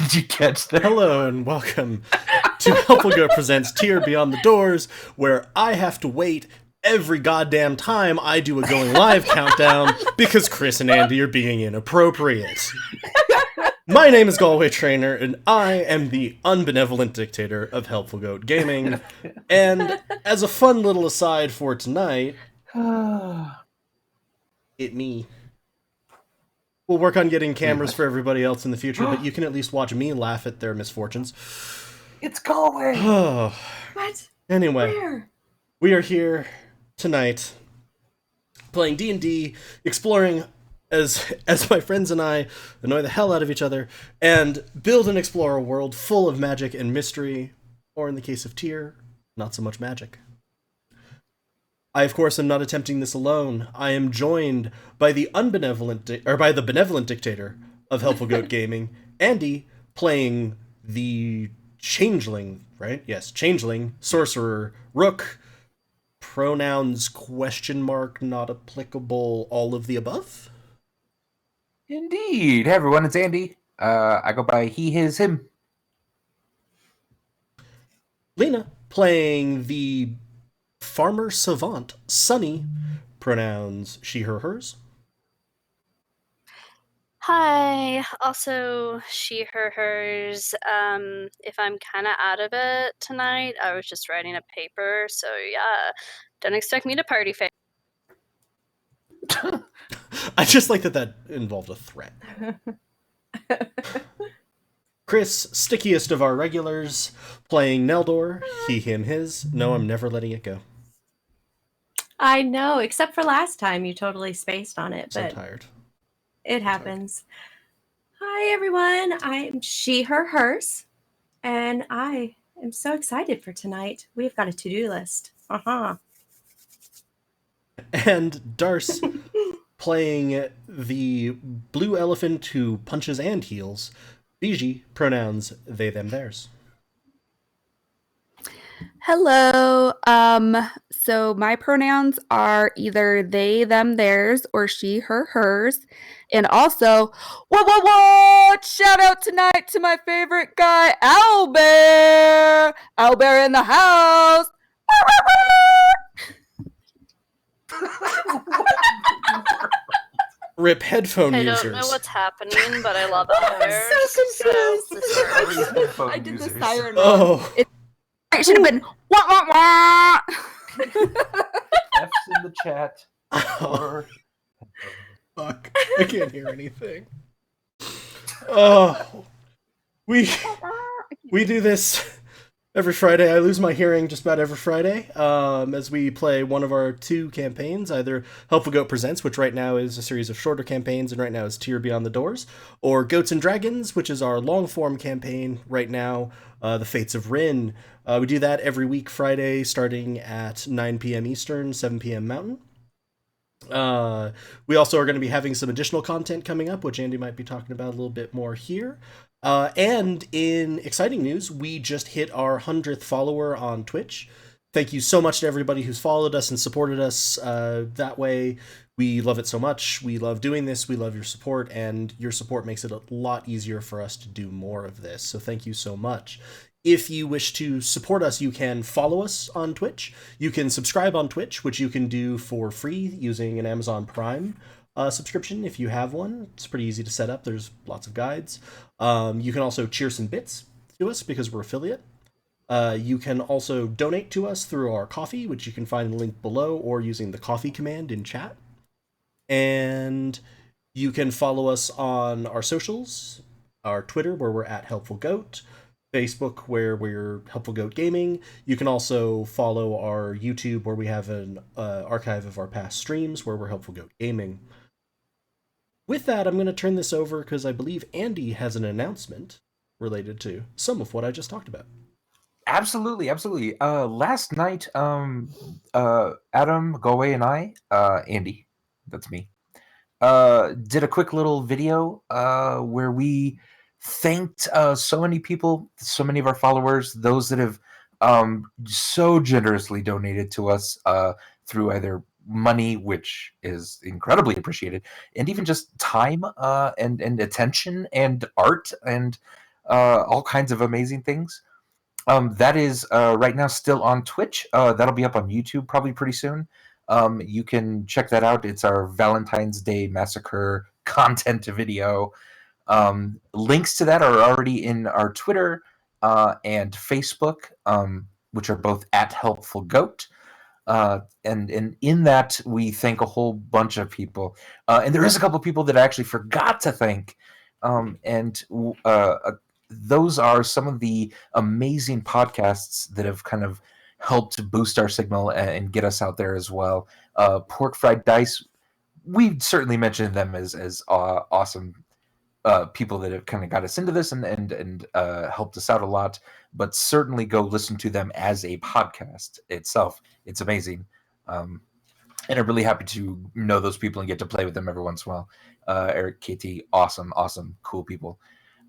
Did you catch that? Hello and welcome to Helpful Go Presents Tier Beyond the Doors, where I have to wait every goddamn time I do a going live countdown because Chris and Andy are being inappropriate. My name is Galway Trainer, and I am the unbenevolent dictator of Helpful Goat Gaming. And as a fun little aside for tonight, it me. We'll work on getting cameras for everybody else in the future, but you can at least watch me laugh at their misfortunes. It's Galway! What? Anyway, Where? we are here tonight playing D&D, exploring as my friends and I annoy the hell out of each other, and build and explore a world full of magic and mystery, or in the case of Tyr, not so much magic. I, of course, am not attempting this alone. I am joined by the benevolent dictator of Helpful Goat Gaming, Andy, playing the changeling, right? Yes, changeling, sorcerer, rook, pronouns, ? Not applicable, all of the above. Indeed. Hey everyone, it's Andy. I go by he, his, him. Lena, playing the farmer savant, Sunny, pronouns she, her, hers. Hi, also she, her, hers. If I'm kind of out of it tonight, I was just writing a paper, so yeah, don't expect me to party face. I just like that involved a threat. Chris, stickiest of our regulars, playing Neldor, he, him, his. No, I'm never letting it go. I know, except for last time you totally spaced on it, So but tired. it happens. Hi everyone, I'm she, her, hers, and I am so excited for tonight. We've got a to-do list. And Darce, playing the blue elephant who punches and heals, Biji, pronouns they, them, theirs. Hello. So my pronouns are either they, them, theirs, or she, her, hers. And also, what? Shout out tonight to my favorite guy, Owlbear! Owlbear in the house! Rip headphone I users. don't know what's happening, but I love I'm Owlbears, so confused. I did the siren. Oh, It should have been wah. F's in the chat. oh, fuck. I can't hear anything. Oh, we do this every Friday. I lose my hearing just about every Friday as we play one of our two campaigns, either Helpful Goat Presents, which right now is a series of shorter campaigns and right now is Tier Beyond the Doors, or Goats and Dragons, which is our long-form campaign right now, The Fates of Rin. We do that every week Friday starting at 9 p.m. Eastern, 7 p.m. Mountain. We also are going to be having some additional content coming up, which Andy might be talking about a little bit more here. And in exciting news, we just hit our 100th follower on Twitch. Thank you so much to everybody who's followed us and supported us that way. We love it so much. We love doing this. We love your support, and your support makes it a lot easier for us to do more of this. So thank you so much. If you wish to support us, you can follow us on Twitch. You can subscribe on Twitch, which you can do for free using an Amazon Prime subscription if you have one. It's pretty easy to set up. There's lots of guides. You can also cheer some bits to us because we're affiliate. You can also donate to us through our Ko-fi, which you can find the link below, or using the Ko-fi command in chat. And you can follow us on our socials, our Twitter, where we're at Helpful Goat, Facebook, where we're Helpful Goat Gaming. You can also follow our YouTube, where we have an archive of our past streams, where we're Helpful Goat Gaming. With that, I'm going to turn this over because I believe Andy has an announcement related to some of what I just talked about. Absolutely. Last night, Adam, Galway, and I, Andy, that's me, did a quick little video where we thanked so many people, so many of our followers, those that have so generously donated to us through either money, which is incredibly appreciated, and even just time and attention and art and all kinds of amazing things. That is right now still on Twitch. That'll be up on YouTube probably pretty soon. You can check that out. It's our Valentine's Day Massacre content video. Links to that are already in our Twitter and Facebook, which are both at Helpful Goat. And in that we thank a whole bunch of people, and there is a couple of people that I actually forgot to thank, and those are some of the amazing podcasts that have kind of helped boost our signal and get us out there as well. Pork Fried Dice, we certainly mentioned them as awesome people that have kind of got us into this and helped us out a lot. But certainly go listen to them as a podcast itself. It's amazing. And I'm really happy to know those people and get to play with them every once in a while. Eric, Katie, awesome, cool people.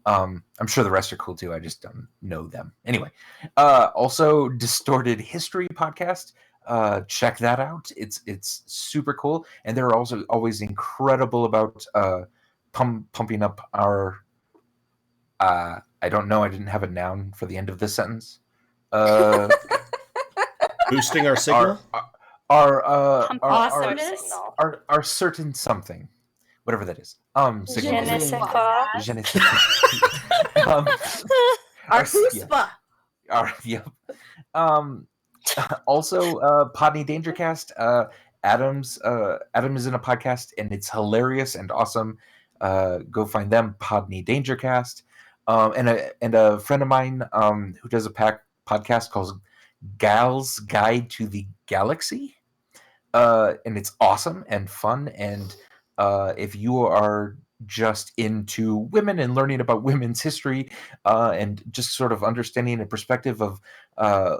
I'm sure the rest are cool too. I just don't know them. Anyway, also Distorted History podcast. Check that out. It's super cool, and they're also always incredible about pumping up our. I don't know. I didn't have a noun for the end of this sentence. Boosting our signal. Awesomeness? Our certain something, whatever that is. Je Signal. ne sais quoi. Je ne sais quoi. Our chutzpah. Yep. Also, Podney Dangercast. Adam is in a podcast, and it's hilarious and awesome. Go find them, Podney Dangercast. And a friend of mine who does a podcast called Gal's Guide to the Galaxy. And it's awesome and fun. And if you are just into women and learning about women's history and just sort of understanding a perspective of a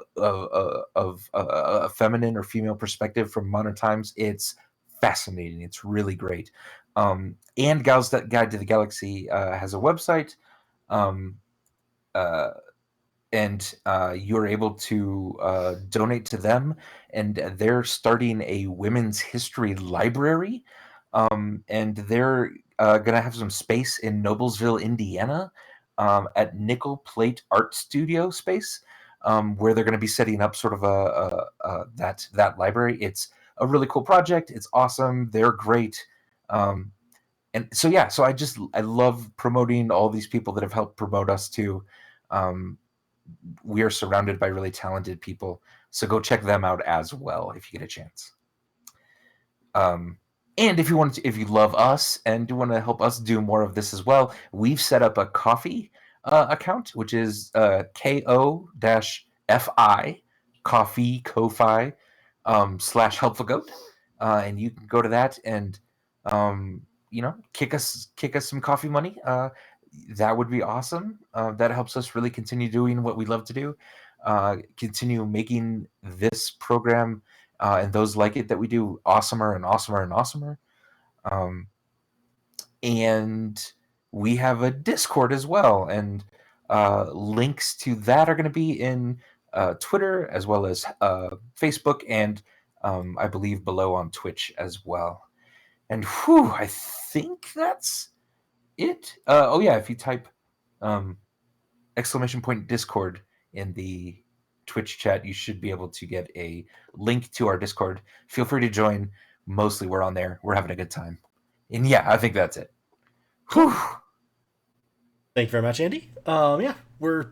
feminine or female perspective from modern times, it's fascinating. It's really great. And Gal's Guide to the Galaxy has a website. And you're able to donate to them, and they're starting a women's history library, and they're going to have some space in Noblesville, Indiana, at Nickel Plate Art Studio space, where they're going to be setting up sort of that library. It's a really cool project. It's awesome. They're great. And so I love promoting all these people that have helped promote us too. We are surrounded by really talented people, so go check them out as well if you get a chance. And if you love us and want to help us do more of this as well, we've set up a coffee account, which is ko-fi ko-fi /helpful goat, and you can go to that and kick us some coffee money. That would be awesome. That helps us really continue doing what we love to do, continue making this program and those like it that we do awesomer and awesomer and awesomer. And we have a Discord as well, and links to that are going to be in Twitter as well as Facebook, and I believe below on Twitch as well. And I think that's it. If you type !Discord in the Twitch chat, you should be able to get a link to our Discord. Feel free to join. Mostly we're on there. We're having a good time. And yeah, I think that's it. Whew. Thank you very much, Andy. We're,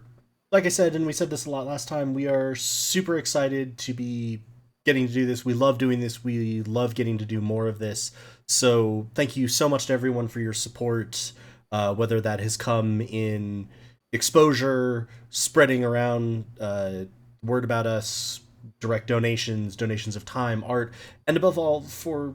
like I said, and we said this a lot last time, we are super excited to be getting to do this. We love doing this. We love getting to do more of this. So thank you so much to everyone for your support, whether that has come in exposure, spreading around word about us, direct donations of time, art, and above all, for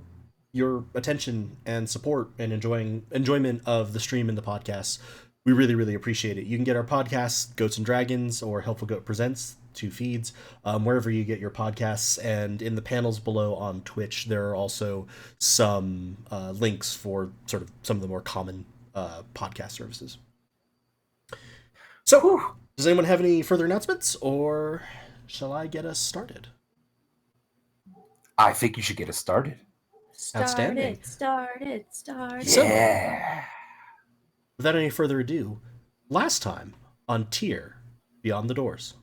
your attention and support and enjoyment of the stream and the podcast. We really, really appreciate it. You can get our podcasts, Goats and Dragons or Helpful Goat Presents, 2 feeds, wherever you get your podcasts. And in the panels below on Twitch, there are also some links for sort of some of the more common podcast services. So, does anyone have any further announcements, or shall I get us started? I think you should get us started. Outstanding. Started. So, Yeah. without any further ado, last time on Tyr, beyond the doors.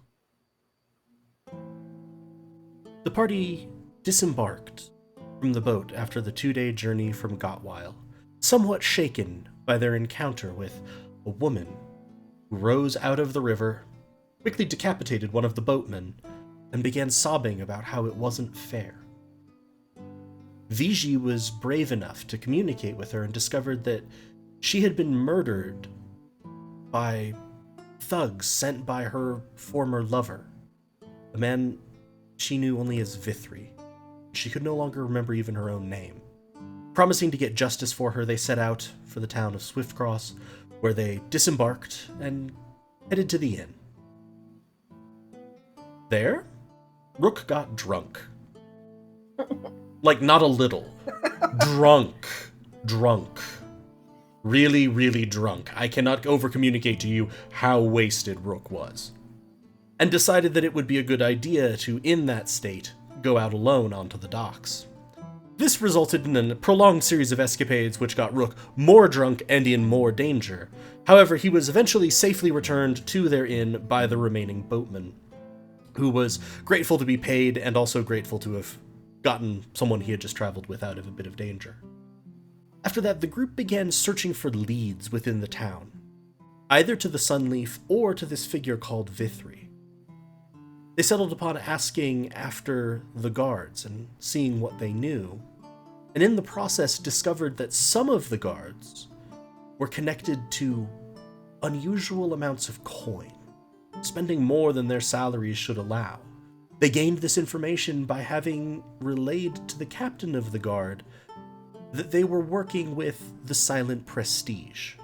The party disembarked from the boat after the 2-day journey from Gotweil, somewhat shaken by their encounter with a woman who rose out of the river, quickly decapitated one of the boatmen, and began sobbing about how it wasn't fair. Vigi was brave enough to communicate with her and discovered that she had been murdered by thugs sent by her former lover, a man she knew only as Vithri. She could no longer remember even her own name. Promising to get justice for her, they set out for the town of Swiftcross, where they disembarked and headed to the inn. There, Rook got drunk. Like, not a little. Drunk. Really, really drunk. I cannot over-communicate to you how wasted Rook was. And decided that it would be a good idea to, in that state, go out alone onto the docks. This resulted in a prolonged series of escapades which got Rook more drunk and in more danger. However, he was eventually safely returned to their inn by the remaining boatman, who was grateful to be paid and also grateful to have gotten someone he had just traveled with out of a bit of danger. After that, the group began searching for leads within the town, either to the Sunleaf or to this figure called Vithri. They settled upon asking after the guards and seeing what they knew, and in the process discovered that some of the guards were connected to unusual amounts of coin, spending more than their salaries should allow. They gained this information by having relayed to the captain of the guard that they were working with the Silent Prestige,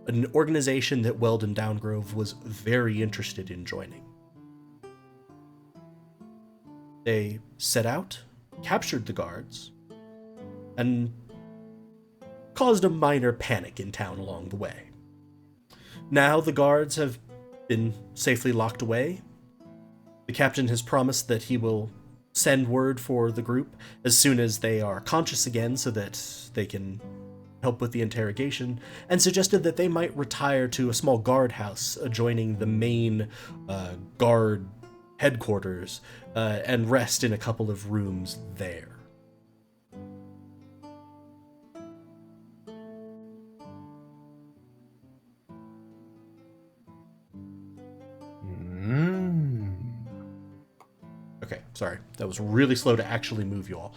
an organization that Weldon Downgrove was very interested in joining. They set out, captured the guards, and caused a minor panic in town along the way. Now the guards have been safely locked away. The captain has promised that he will send word for the group as soon as they are conscious again so that they can help with the interrogation, and suggested that they might retire to a small guardhouse adjoining the main guard headquarters and rest in a couple of rooms there. Okay, sorry. That was really slow to actually move you all.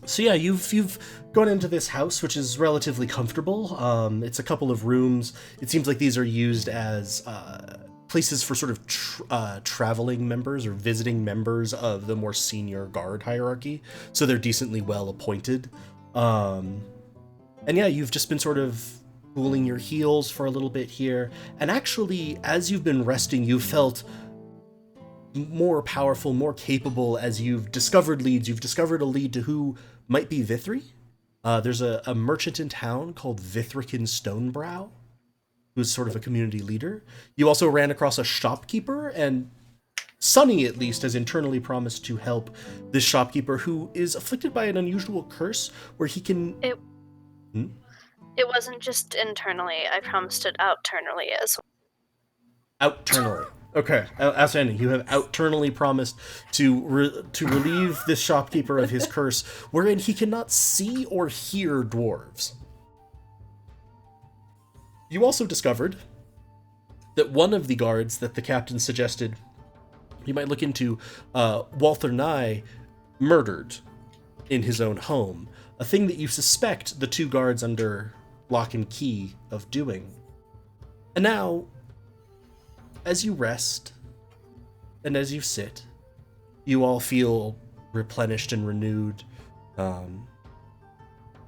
So yeah, you've gone into this house, which is relatively comfortable. It's a couple of rooms. It seems like these are used as places for sort of traveling members or visiting members of the more senior guard hierarchy. So they're decently well appointed. And yeah, you've just been sort of cooling your heels for a little bit here. And actually, as you've been resting, you've felt more powerful, more capable as you've discovered leads. You've discovered a lead to who might be Vithri. There's a merchant in town called Vithrikin Stonebrow, who's sort of a community leader. You also ran across a shopkeeper, and Sunny, at least, has internally promised to help this shopkeeper who is afflicted by an unusual curse where he can... It wasn't just internally. I promised it outernally as well. Outernally. Okay, outstanding. You have outernally promised to relieve this shopkeeper of his curse, wherein he cannot see or hear dwarves. You also discovered that one of the guards that the captain suggested you might look into, Walther Nye, murdered in his own home, a thing that you suspect the two guards under lock and key of doing. And now, as you rest, and as you sit, you all feel replenished and renewed.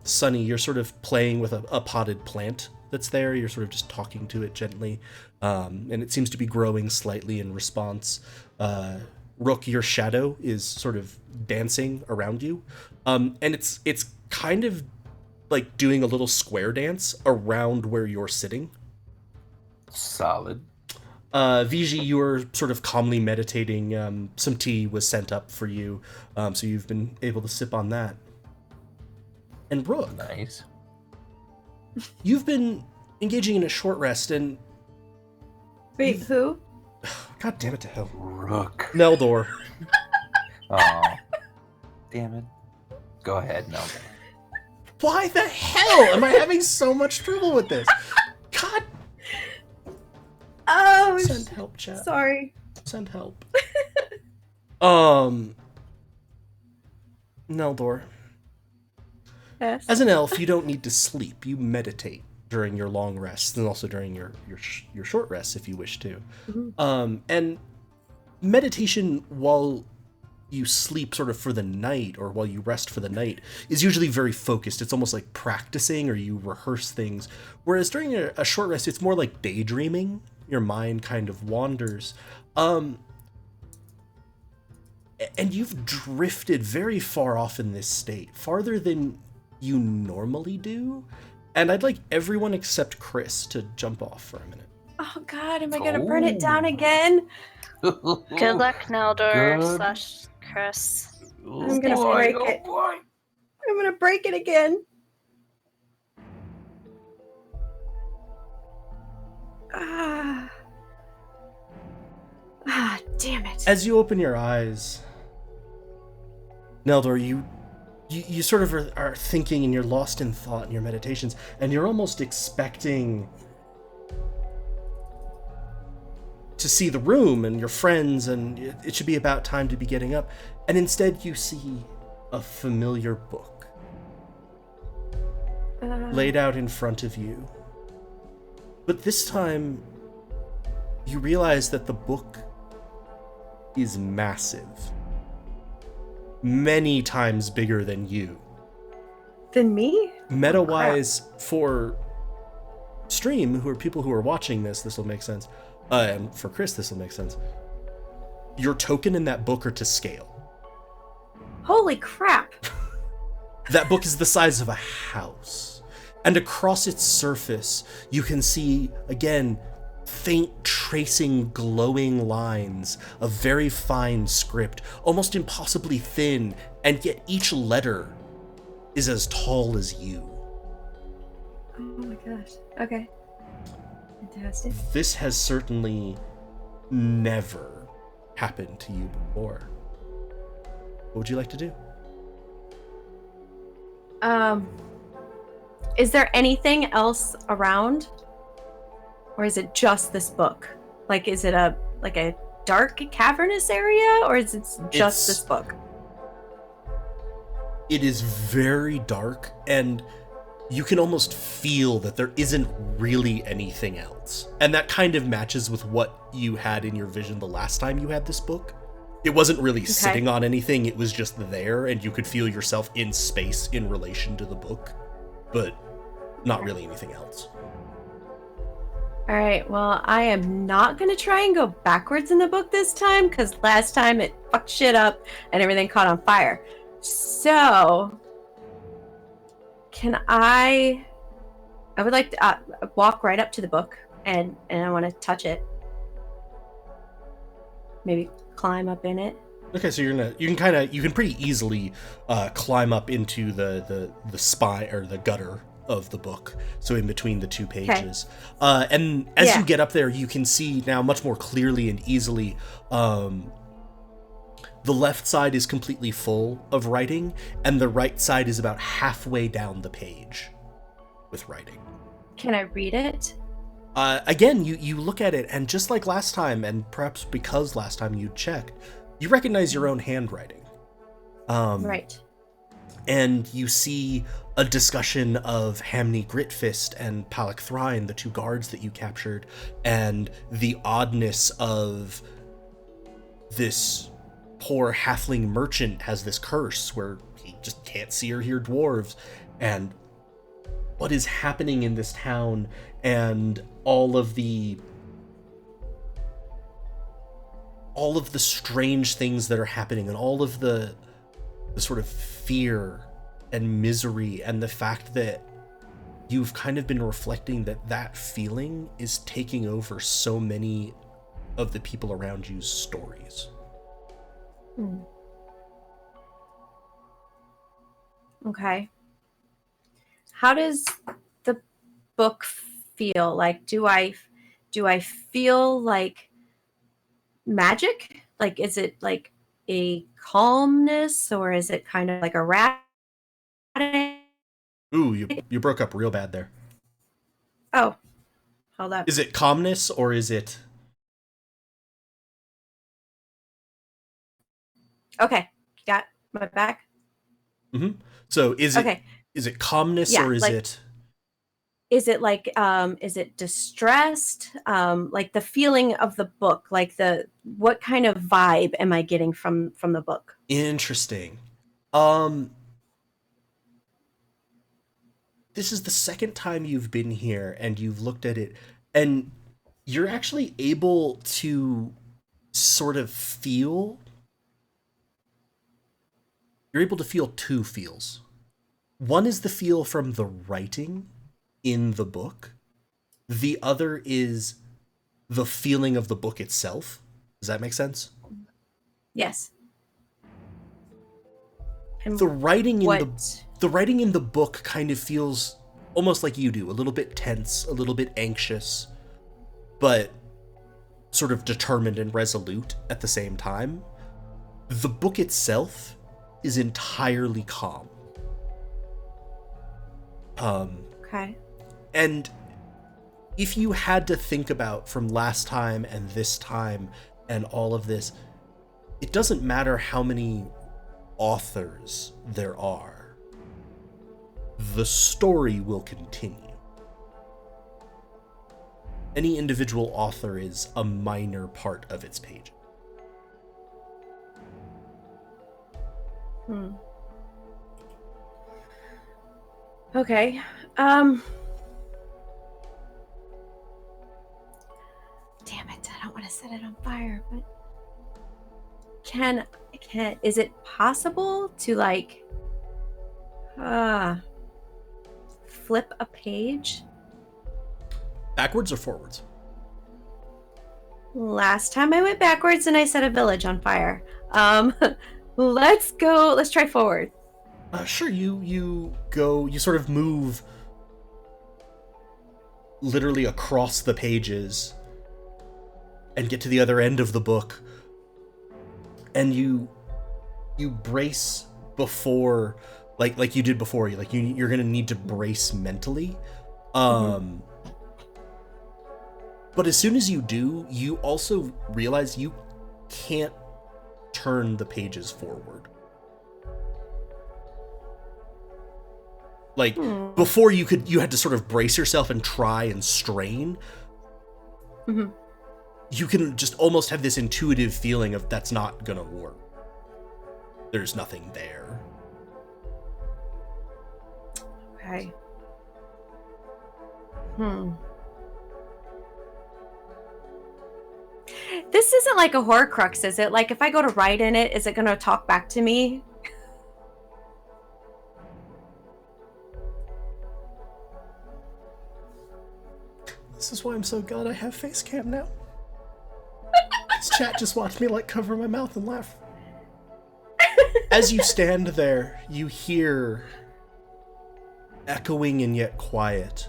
Sunny, you're sort of playing with a potted plant that's there. You're sort of just talking to it gently, and it seems to be growing slightly in response. Rook, your shadow is sort of dancing around you, and it's kind of like doing a little square dance around where you're sitting. Solid. Vigi, you were sort of calmly meditating. Some tea was sent up for you, so you've been able to sip on that. And Rook, Nice. you've been engaging in a short rest, and Wait, who? God damn it to hell. Rook. Neldor. Oh, damn it. Go ahead, Nelda. Why the hell am I having so much trouble with this? God. Oh, Send help, chat. sorry. Send help. Neldor. Yes. As an elf, you don't need to sleep. You meditate during your long rests and also during your short rests if you wish to. Mhm. And meditation while you sleep sort of for the night or while you rest for the night is usually very focused. It's almost like practicing or you rehearse things. Whereas during a short rest, it's more like daydreaming. Your mind kind of wanders. And you've drifted very far off in this state, farther than you normally do. And I'd like everyone except Chris to jump off for a minute. Oh God, am I gonna burn it down again? Good luck, Neldor Good. / Chris. I'm gonna break it. Boy. I'm gonna break it again. Ah. Ah, damn it. As you open your eyes, Neldor, you sort of are thinking and you're lost in thought in your meditations, and you're almost expecting to see the room and your friends, and it should be about time to be getting up. And instead you see a familiar book laid out in front of you. But this time, you realize that the book is massive. Many times bigger than you. Than me? Meta-wise, for stream, who are people who are watching this will make sense. And for Chris, this will make sense. Your token in that book are to scale. Holy crap. That book is the size of a house. And across its surface, you can see, again, faint tracing glowing lines of very fine script, almost impossibly thin, and yet each letter is as tall as you. Oh my gosh. Okay. Fantastic. This has certainly never happened to you before. What would you like to do? Is there anything else around? Or is it just this book? Like, is it a dark cavernous area, or is it just this book? It is very dark, and you can almost feel that there isn't really anything else. And that kind of matches with what you had in your vision the last time you had this book. It wasn't really sitting on anything, it was just there, and you could feel yourself in space in relation to the book, but not really anything else. All right, well, I am not going to try and go backwards in the book this time, because last time it fucked shit up and everything caught on fire. So, I would like to walk right up to the book, and I want to touch it. Maybe climb up in it. Okay, so you can pretty easily climb up into the spine or the gutter of the book, so in between the two pages. And as you get up there, you can see now much more clearly and easily the left side is completely full of writing, and the right side is about halfway down the page with writing. Can I read it? Again, you look at it, and just like last time, and perhaps because last time you checked, you recognize your own handwriting. Right. And you see a discussion of Hamney Gritfist and Palak Thrine, the two guards that you captured, and the oddness of this poor halfling merchant has this curse where he just can't see or hear dwarves, and what is happening in this town, and all of the strange things that are happening, and all of the sort of fear and misery, and the fact that you've kind of been reflecting that feeling is taking over so many of the people around you's stories. Okay. How does the book feel? Like, do I feel like magic? Like, is it like a calmness, or is it kind of like erratic? Ooh, you broke up real bad there. Oh, hold up. Is it calmness or is it? Okay, got my back. Mm-hmm. So is Okay, it calmness yeah, or is like, it? is it distressed? Like the feeling of the book, like what kind of vibe am I getting from the book? Interesting. This is the second time you've been here and you've looked at it, and you're actually able to sort of feel. You're able to feel two feels. One is the feel from the writing in the book. The other is the feeling of the book itself. Does that make sense? Yes. And The writing in what? the writing in the book kind of feels almost like you do, a little bit tense, a little bit anxious, but sort of determined and resolute at the same time. The book itself is entirely calm. Okay. And if you had to think about from last time and this time and all of this, it doesn't matter how many authors there are. The story will continue. Any individual author is a minor part of its page. Okay. Damn it! I don't want to set it on fire, but is it possible to like flip a page? Backwards or forwards? Last time I went backwards and I set a village on fire. Let's try forward. Sure, you sort of move literally across the pages and get to the other end of the book, and you brace before, like you did before. You're gonna need to brace mentally. But as soon as you do, you also realize you can't turn the pages forward. Like before, you had to sort of brace yourself and try and strain. You can just almost have this intuitive feeling of that's not gonna work. There's nothing there. Okay. This isn't like a Horcrux, is it? Like, if I go to write in it, is it going to talk back to me? This is why I'm so glad I have face cam now. This chat just watched me like cover my mouth and laugh. As you stand there, you hear, echoing and yet quiet,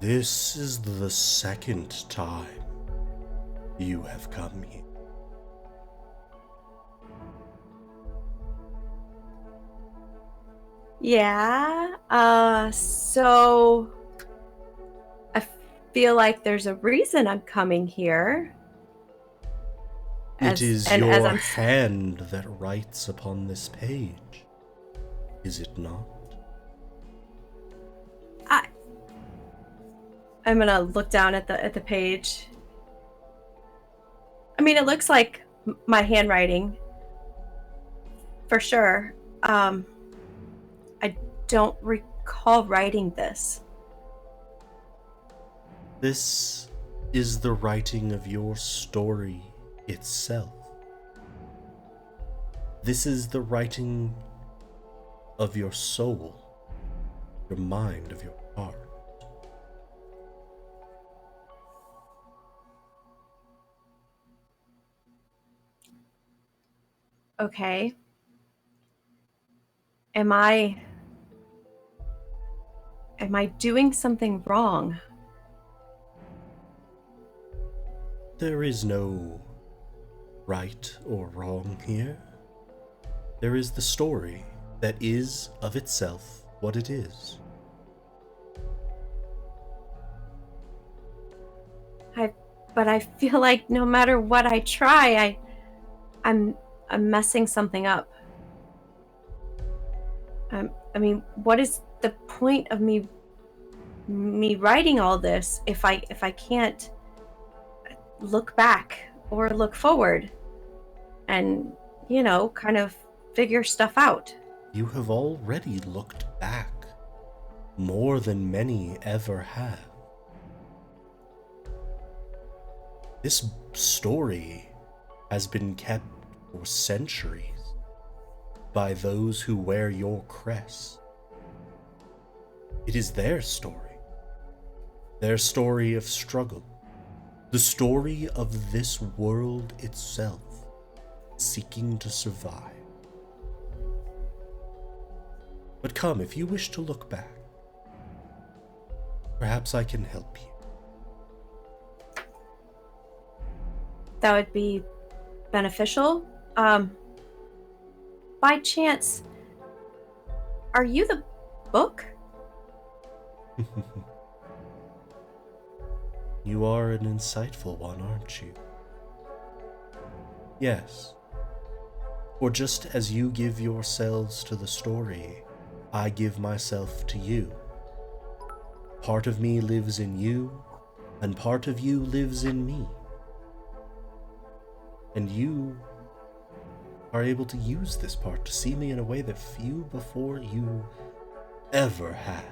"This is the second time you have come here." Yeah. So I feel like there's a reason I'm coming here. It is your hand that writes upon this page, is it not? I'm gonna look down at the page. I mean, it looks like my handwriting, for sure. I don't recall writing this. This is the writing of your story itself. This is the writing of your soul, your mind, of your heart. Okay. Am I am I doing something wrong? There is no right or wrong here. There is the story that is of itself what it is. But I feel like no matter what I try, I'm messing something up. I mean, what is the point of me writing all this if I can't look back or look forward and, kind of figure stuff out? You have already looked back more than many ever have. This story has been kept for centuries by those who wear your crest. It is their story of struggle, the story of this world itself seeking to survive. But come, if you wish to look back, perhaps I can help you. That would be beneficial. By chance, are you the book? You are an insightful one, aren't you? Yes. For just as you give yourselves to the story, I give myself to you. Part of me lives in you, and part of you lives in me. And you are able to use this part to see me in a way that few before you ever have.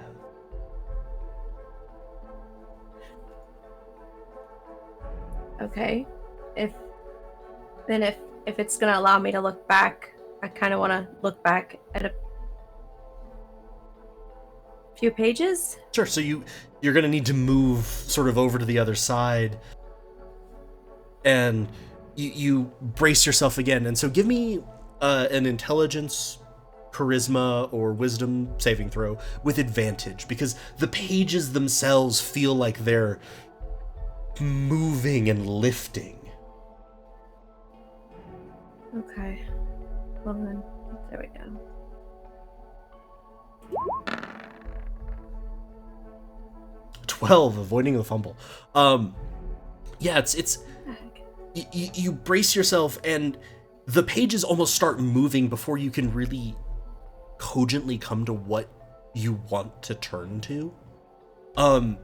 Okay. If it's gonna allow me to look back, I kind of want to look back at a few pages. Sure, so you're gonna need to move sort of over to the other side, and you brace yourself again. And so give me an intelligence, charisma, or wisdom saving throw with advantage, because the pages themselves feel like they're moving and lifting. Okay. Well then, there we go. Avoiding the fumble. Yeah, it's you brace yourself, and the pages almost start moving before you can really cogently come to what you want to turn to. And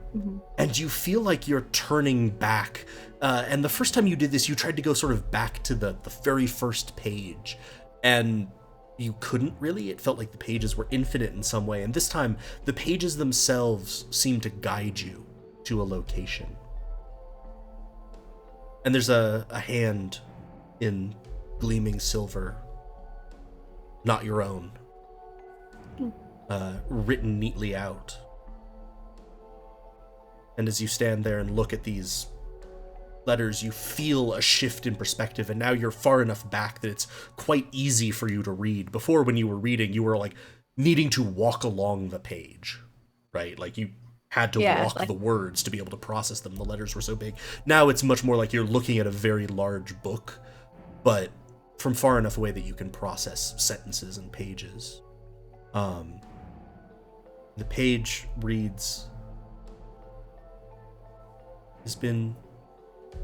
you feel like you're turning back. And the first time you did this, you tried to go sort of back to the very first page, and you couldn't really. It felt like the pages were infinite in some way. And this time, the pages themselves seem to guide you to a location. And there's a hand in gleaming silver, not your own, written neatly out. And as you stand there and look at these letters, you feel a shift in perspective, and now you're far enough back that it's quite easy for you to read. Before, when you were reading, you were like needing to walk along the page, right? Like you had to walk the words to be able to process them. The letters were so big. Now it's much more like you're looking at a very large book, but from far enough away that you can process sentences and pages. The page reads, "It's been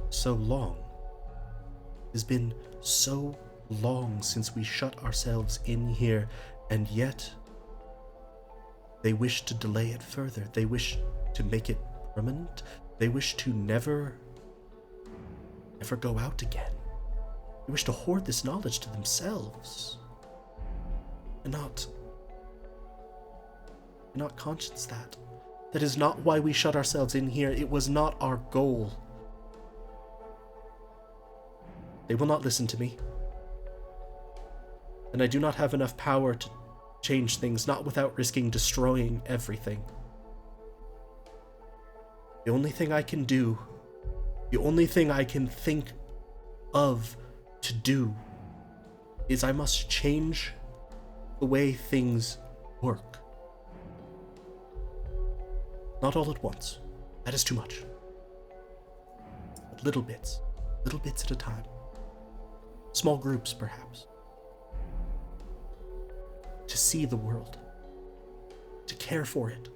so long. It's been so long since we shut ourselves in here, and yet they wish to delay it further. They wish to make it permanent. They wish to never go out again. They wish to hoard this knowledge to themselves. And not conscience that. That is not why we shut ourselves in here. It was not our goal. They will not listen to me. And I do not have enough power to change things, not without risking destroying everything. The only thing I can do, the only thing I can think of to do, is I must change the way things work. Not all at once. That is too much. But little bits at a time. Small groups, perhaps. To see the world. To care for it.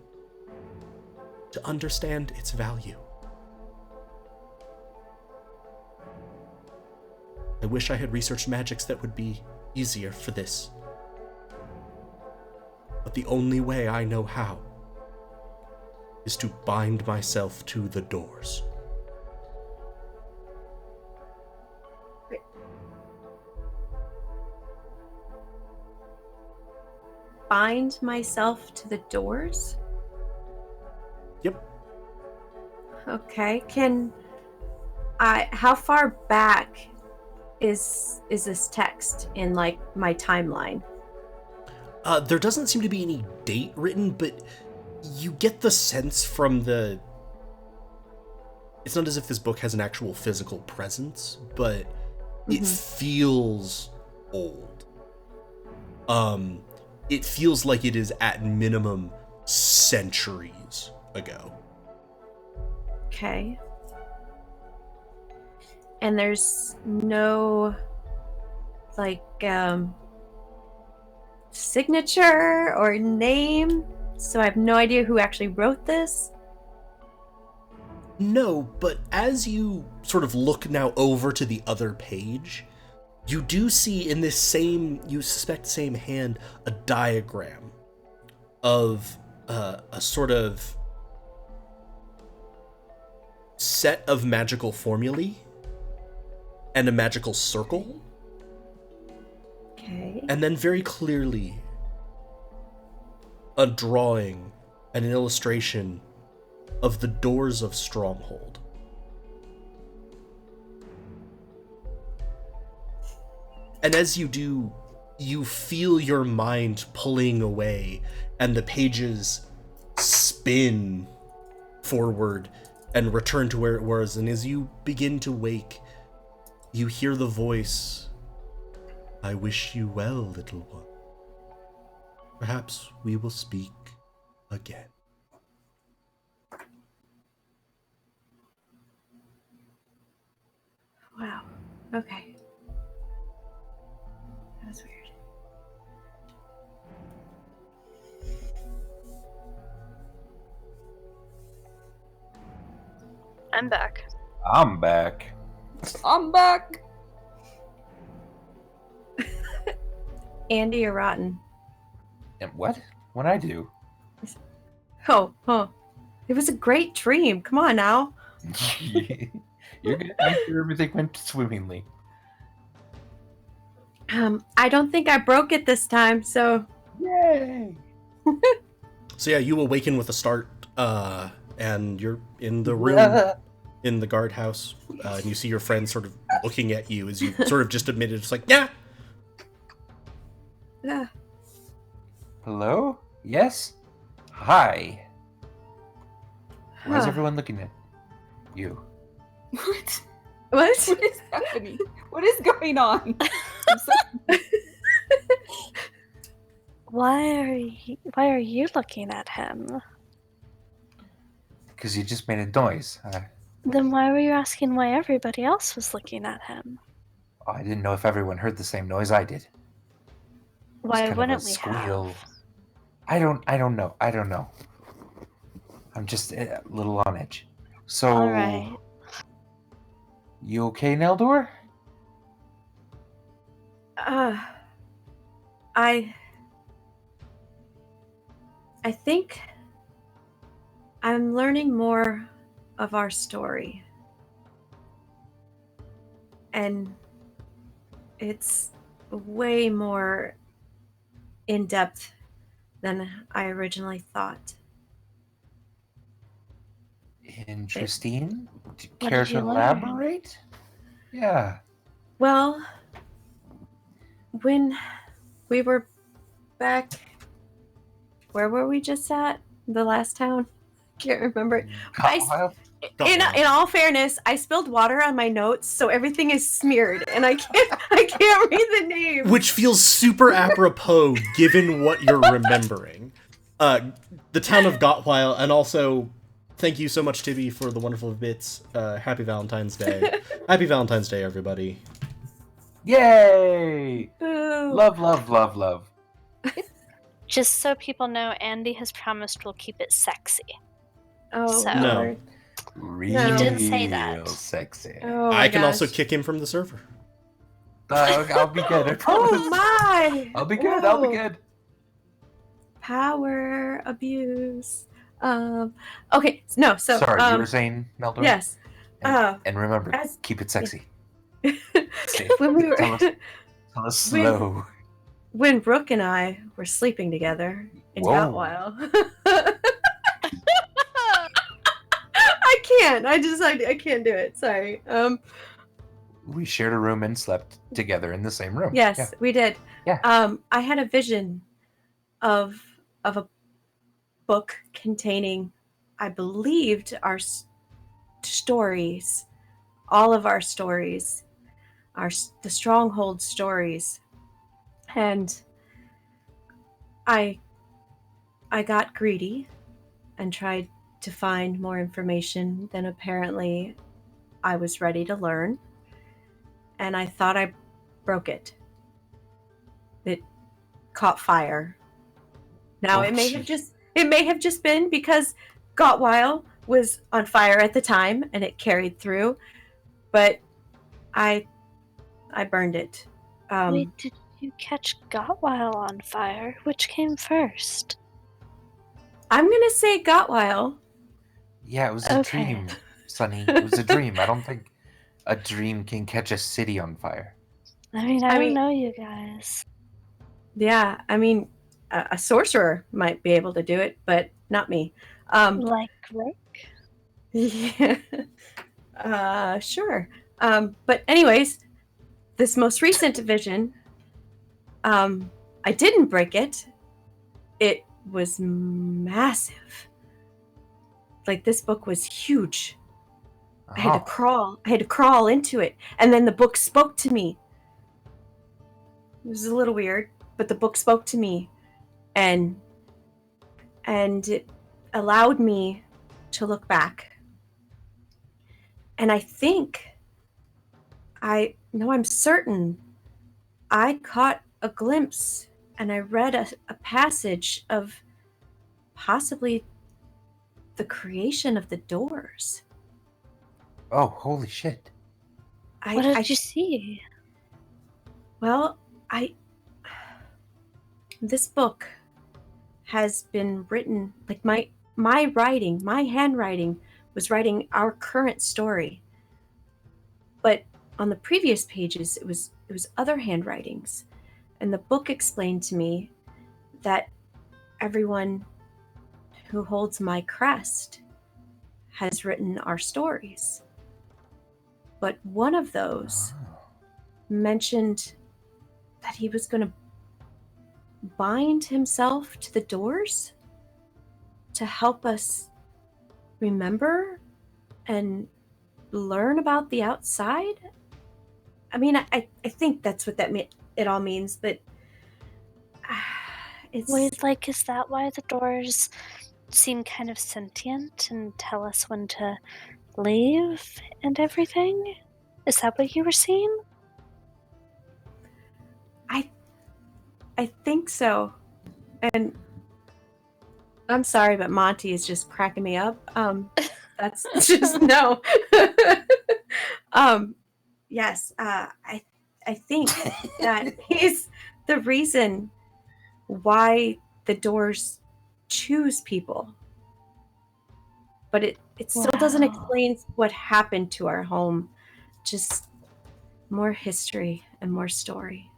To understand its value. I wish I had researched magics that would be easier for this. But the only way I know how is to bind myself to the doors. Bind myself to the doors? Yep. Okay. How far back is this text in, like, my timeline? There doesn't seem to be any date written, but you get the sense from the... It's not as if this book has an actual physical presence, but it feels old. It feels like it is at minimum centuries ago. Okay. And there's no, like, signature or name, so I have no idea who actually wrote this. No, but as you sort of look now over to the other page, you do see in this same, you suspect same hand, a diagram of a sort of set of magical formulae and a magical circle. Okay. And then very clearly a drawing and an illustration of the doors of Stronghold. And as you do, you feel your mind pulling away, and the pages spin forward and return to where it was. And as you begin to wake, you hear the voice, "I wish you well, little one. Perhaps we will speak again." Wow. Okay. That's weird. I'm back. I'm back. I'm back. Andy, you're rotten. And what? What'd I do? Oh. It was a great dream. Come on now. You're good. I'm sure everything went swimmingly. I don't think I broke it this time, so... Yay! So yeah, you awaken with a start, and you're in the room in the guardhouse, and you see your friend sort of looking at you as you sort of just admitted, it's like, yeah. Yeah. Hello? Yes? Hi. Why is everyone looking at you? What? What? What is happening? What is going on? Why are you looking at him? Because you just made a noise. Then why were you asking why everybody else was looking at him? I didn't know if everyone heard the same noise I did. It was Why kind of wouldn't a we squeal. have? I don't know. I'm just a little on edge. So, All right. you okay, Neldor? I think I'm learning more of our story. And it's way more in depth than I originally thought. Interesting. What Care did to you learn? elaborate? Yeah. Well, when we were back, where were we just at? The last town? Can't remember. In all fairness, I spilled water on my notes, so everything is smeared, and I can't read the name. Which feels super apropos given what you're remembering. the town of Gotwile, and also thank you so much, Tibby, for the wonderful bits. Happy Valentine's Day. Happy Valentine's Day, everybody. Yay! Boo. Love, love, love, love. Just so people know, Andy has promised we'll keep it sexy. Oh, So- No. Lord. Real did say that. sexy. Oh, I my can also gosh. kick him from the server. I'll be good. I promise. Oh, my. I'll be good. I'll be Whoa. good. Power abuse. Okay, no, so Sorry, you were saying, Meldor? yes. And remember, as- keep it sexy. when we were Tell us slow. when Brooke and I were sleeping together in Whoa. Gotwile. I can't. I can't do it. Sorry. We shared a room and slept together in the same room. Yes, Yeah. we did. Yeah. I had a vision of a book containing, I believed, our stories, all of our stories, the Stronghold stories, and I got greedy and tried to find more information than apparently I was ready to learn, and I thought I broke it. It caught fire. Now Oh, it may gee. have just been because Gotwile was on fire at the time and it carried through, but I burned it. Wait, did you catch Gotwile on fire? Which came first? I'm gonna say Gotwile. Yeah, it was a Okay. dream, Sonny. It was a dream. I don't think a dream can catch a city on fire. I mean, I I mean- don't know you guys. Yeah, I mean, a sorcerer might be able to do it, but not me. Like, right? Yeah. Sure. But anyways, this most recent vision, I didn't break it. It was massive. Like, this book was huge. I had to crawl into it, and then the book spoke to me. It was a little weird, but the book spoke to me, and it allowed me to look back. And I think, I'm certain, I caught a glimpse and I read a passage of possibly the creation of the doors. Oh, holy shit. What did you see? Well, this book has been written, like my writing, my handwriting was writing our current story. But on the previous pages, it was other handwritings. And the book explained to me that everyone who holds my crest has written our stories. But one of those Oh. mentioned that he was going to bind himself to the doors to help us remember and learn about the outside. I mean, I think that's what it all means, but it's Wait, like, is that why the doors seem kind of sentient and tell us when to leave and everything? Is that what you were seeing? I think so. And I'm sorry, but Monty is just cracking me up. That's just no. Yes, I think that he's the reason why the doors choose people. But it still doesn't Wow. explain what happened to our home. Just more history and more story.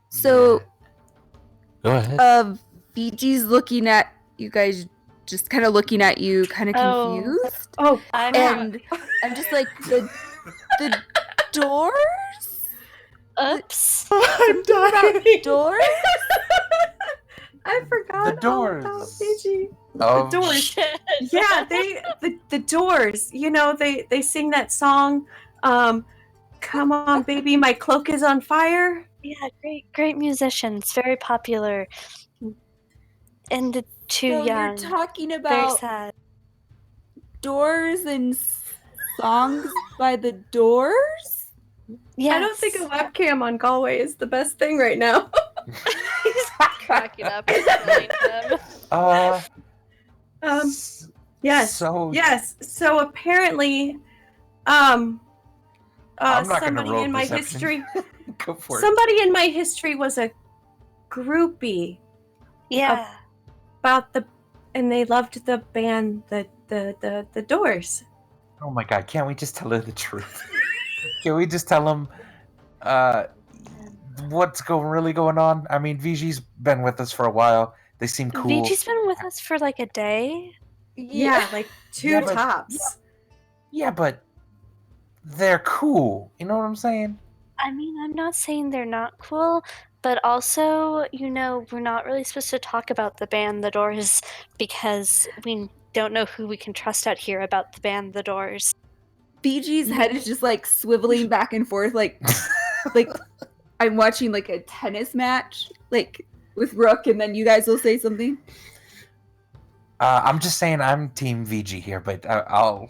So, Go ahead. Fiji's looking at you guys, just kind of looking at you, kind of Oh. confused. Oh, I'm And I'm just like, the doors? Oops. I'm dying. Doors? I forgot The all about doors. Fiji. Oh, The doors. Shit. Yeah, the doors. You know, they sing that song. Come on, baby, my cloak is on fire. Yeah, great musicians, very popular. And Too So young. you're talking Very about sad. Doors and songs by the Doors? Yes. I don't think a webcam on Galway is the best thing right now. He's cracking up and killing him. Yes. So Yes. So apparently, I'm not gonna somebody roll in my perception. history, Go for it. somebody in my history was a groupie Yeah. about and they loved the band, the Doors. Oh my god, can't we just tell her the truth? Can we just tell them what's really going on? I mean, VG's been with us for a while. They seem cool. VG's been with us for like a day. Yeah, like two Yeah, but- tops. Yeah, but they're cool. You know what I'm saying? I mean, I'm not saying they're not cool, but also, we're not really supposed to talk about the band The Doors because we don't know who we can trust out here about the band The Doors. BG's head is just like swiveling back and forth, like I'm watching like a tennis match, like with Rook, and then you guys will say something. I'm just saying I'm Team VG here, but I'll,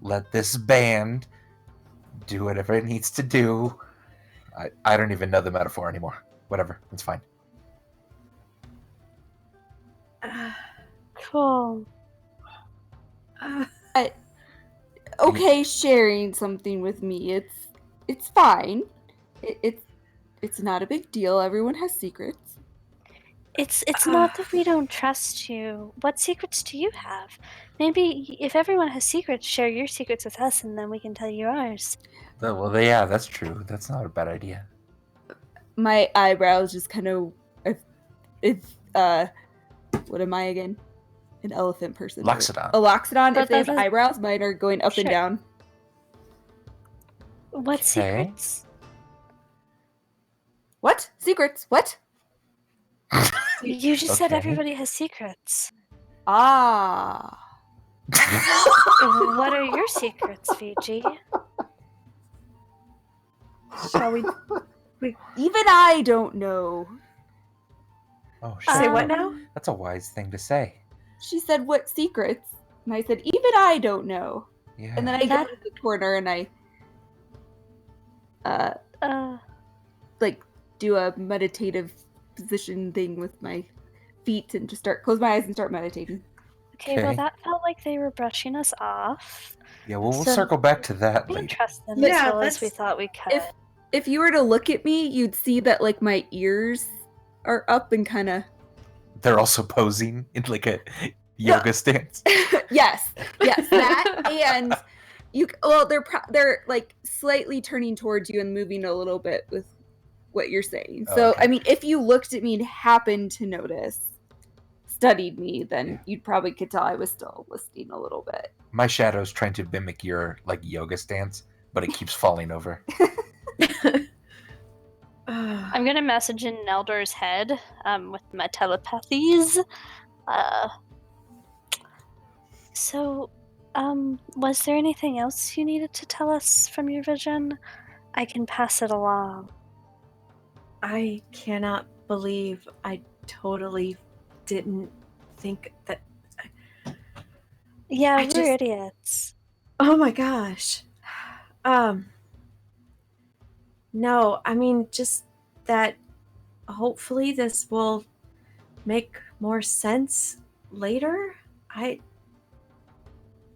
let this band do whatever it needs to do. I don't even know the metaphor anymore. Whatever, it's fine. Cool. Okay, sharing something with me, it's fine. It's not a big deal. Everyone has secrets. It's not that we don't trust you. What secrets do you have? Maybe if everyone has secrets, share your secrets with us, and then we can tell you ours. Well, yeah, that's true. That's not a bad idea. My eyebrows just kind of what am I again? An elephant person. Loxodon. A loxodon. But If they have that's- eyebrows, mine are going up and Sure. down. What Okay. secrets? What? Secrets? What? You just said Okay. everybody has secrets. Ah. What are your secrets, VG? Shall we Even I don't know. Oh, say shit. what now? That's a wise thing to say. She said, "What secrets?" And I said, "Even I don't know." Yeah. And then I That- go to the corner and I like do a meditative position thing with my feet and just close my eyes and start meditating. Okay, well Okay. that felt like they were brushing us off. Yeah, well, we'll So- circle back to that We didn't later. trust them Yeah, as well as we that's- thought we could. If you were to look at me, you'd see that like my ears are up and kind of They're also posing in like a yoga stance. yes, that and they're like slightly turning towards you and moving a little bit with what you're saying. So Okay. I mean, if you looked at me and happened to notice, studied me, then you probably could tell I was still listening a little bit. My shadow's trying to mimic your like yoga stance, but it keeps falling over. I'm gonna message in Neldor's head with my telepathies. So, was there anything else you needed to tell us from your vision? I can pass it along. I cannot believe I totally didn't think that. Yeah, I we're just- idiots. Oh my gosh. No, I mean, just that hopefully this will make more sense later.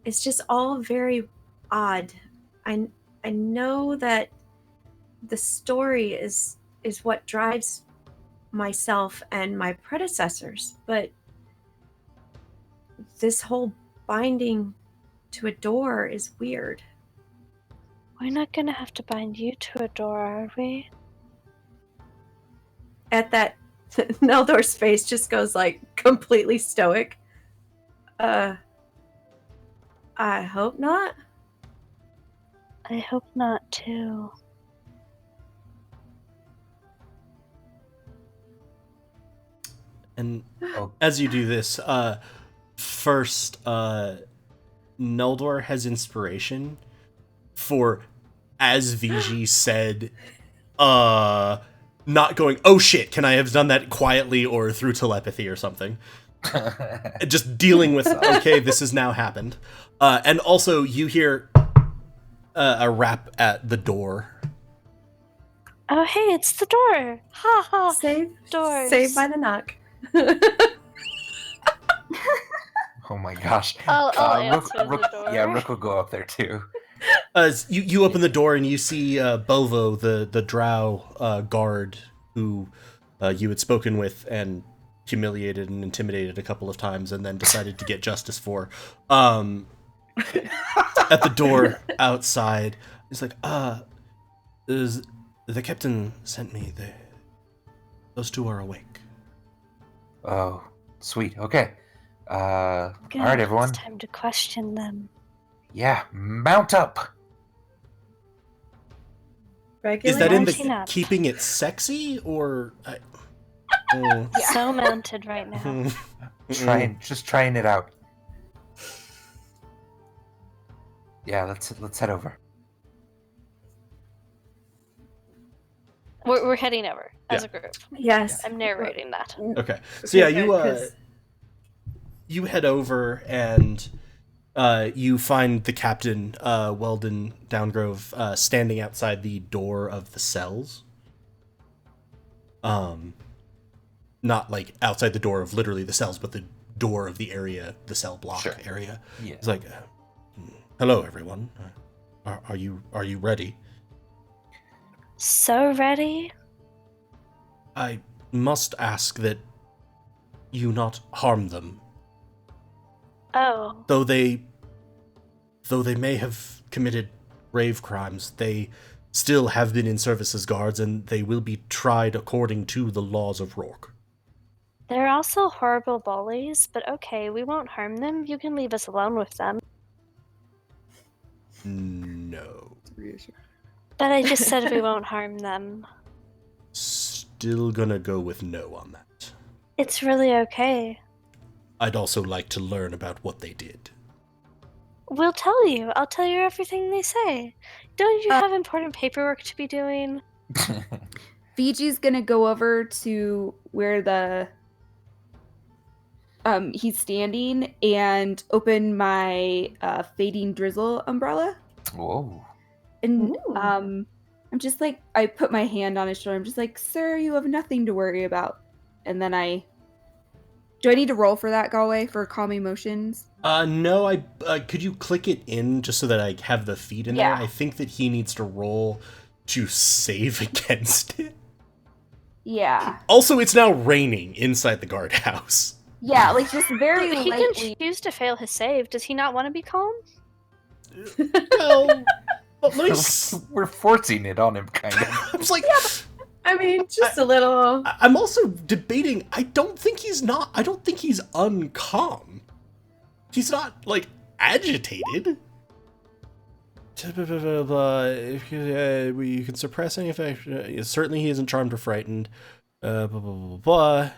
It's just all very odd. I know that the story is what drives myself and my predecessors, but this whole binding to a door is weird. We're not gonna have to bind you to a door, are we? At that, Neldor's face just goes like completely stoic. I hope not. I hope not, too. And Oh. as you do this, first, Neldor has inspiration for, as VG said, not going, oh shit, can I have done that quietly or through telepathy or something? Just dealing with, okay, this has now happened. And also, you hear a rap at the door. Oh, hey, it's the door. Ha ha. Doors. Saved by the knock. Oh my gosh. I'll Rook, answer the door. Yeah, Rook will go up there too. You open the door and you see Bovo, the drow guard who you had spoken with and humiliated and intimidated a couple of times and then decided to get justice for. At the door outside. He's like, the captain sent me. Those two are awake. Oh, sweet. Okay. Good. All right, everyone. It's time to question them. Yeah, mount up. Regular Is that in mounting the up. keeping it sexy or? So mounted right now. Just trying it out. Yeah, let's head over. We're heading over as a group. Yes. I'm narrating that. Okay, so yeah, Okay, good, 'cause- you head over and you find the captain, Weldon Downgrove, standing outside the door of the cells. Not like outside the door of literally the cells, but the door of the area, the cell block area. Yeah. It's like, hello everyone, are you ready? So ready? I must ask that you not harm them. Oh, Though they may have committed grave crimes, they still have been in service as guards, and they will be tried according to the laws of Rourke. they're also horrible bullies, but okay, we won't harm them. You can leave us alone with them. No. But I just said we won't harm them. Still gonna go with no on that. It's really okay. I'd also like to learn about what they did. We'll tell you. I'll tell you everything they say. Don't you have important paperwork to be doing? Fiji's gonna go over to where the he's standing and open my fading drizzle umbrella. Whoa. And Ooh. I'm just like, I put my hand on his shoulder. I'm just like, sir, you have nothing to worry about. And then do I need to roll for that, Galway, for calm emotions? No, could you click it in just so that I have the feed in there? Yeah. I think that he needs to roll to save against it. Yeah. Also, it's now raining inside the guardhouse. Yeah, like just very He lightly. can choose to fail his save. Does he not want to be calm? Well, at least We're forcing it on him, kind of. I was like, I mean, just a little. I'm also debating. I don't think he's uncalm. He's not like agitated. You can suppress any effect. Certainly, he isn't charmed or frightened. Blah, blah, blah, blah, blah.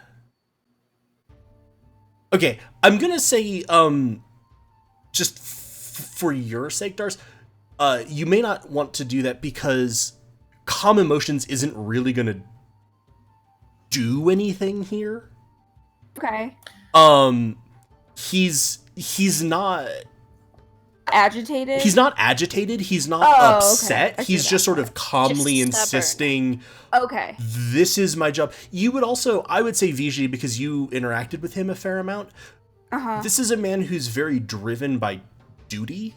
Okay, I'm gonna say, just for your sake, Dars, you may not want to do that because calm emotions isn't really gonna do anything here. Okay. He's not Agitated? He's not agitated. He's not Oh, upset. okay. I see He's that just sort part. of calmly Just stubborn. insisting, Okay. this is my job. You would also, I would say, Vijay, because you interacted with him a fair amount, Uh-huh. this is a man who's very driven by duty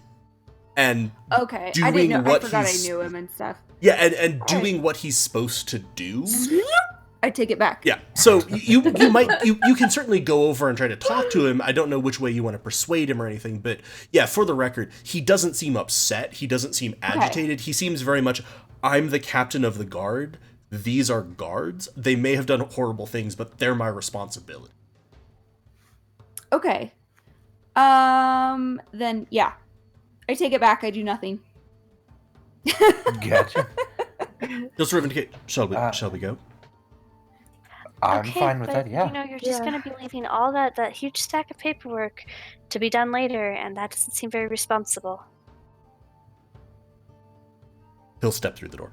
and Okay. I doing didn't know. I what forgot I he's- knew him and stuff. yeah, and doing what he's supposed to do. I take it back. Yeah. So you can certainly go over and try to talk to him. I don't know which way you want to persuade him or anything, but yeah, for the record, he doesn't seem upset. He doesn't seem agitated. He seems very much, I'm the captain of the guard. These are guards. They may have done horrible things, but they're my responsibility. Okay. Then yeah. I take it back. I do nothing. Gotcha. He'll sort of indicate, shall we go? I'm Okay, fine with but, that, yeah. You know, you're just Yeah. going to be leaving all that huge stack of paperwork to be done later, and that doesn't seem very responsible. He'll step through the door.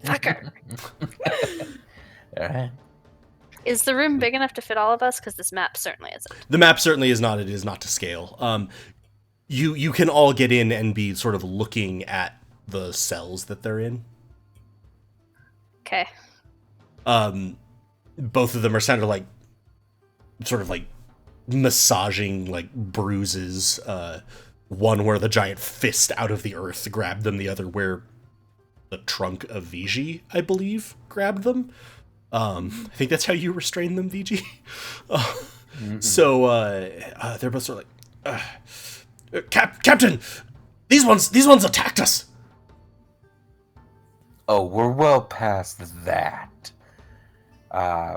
Fucker. All right. Is the room big enough to fit all of us? Because this map certainly isn't. The map certainly is not. It is not to scale. You can all get in and be sort of looking at the cells that they're in. Okay. Both of them are sort of like massaging like bruises. One where the giant fist out of the earth grabbed them. The other where the trunk of Vigi, I believe, grabbed them. I think that's how you restrain them, Vigi. So they're both sort of like, Captain, these ones attacked us. Oh, we're well past that.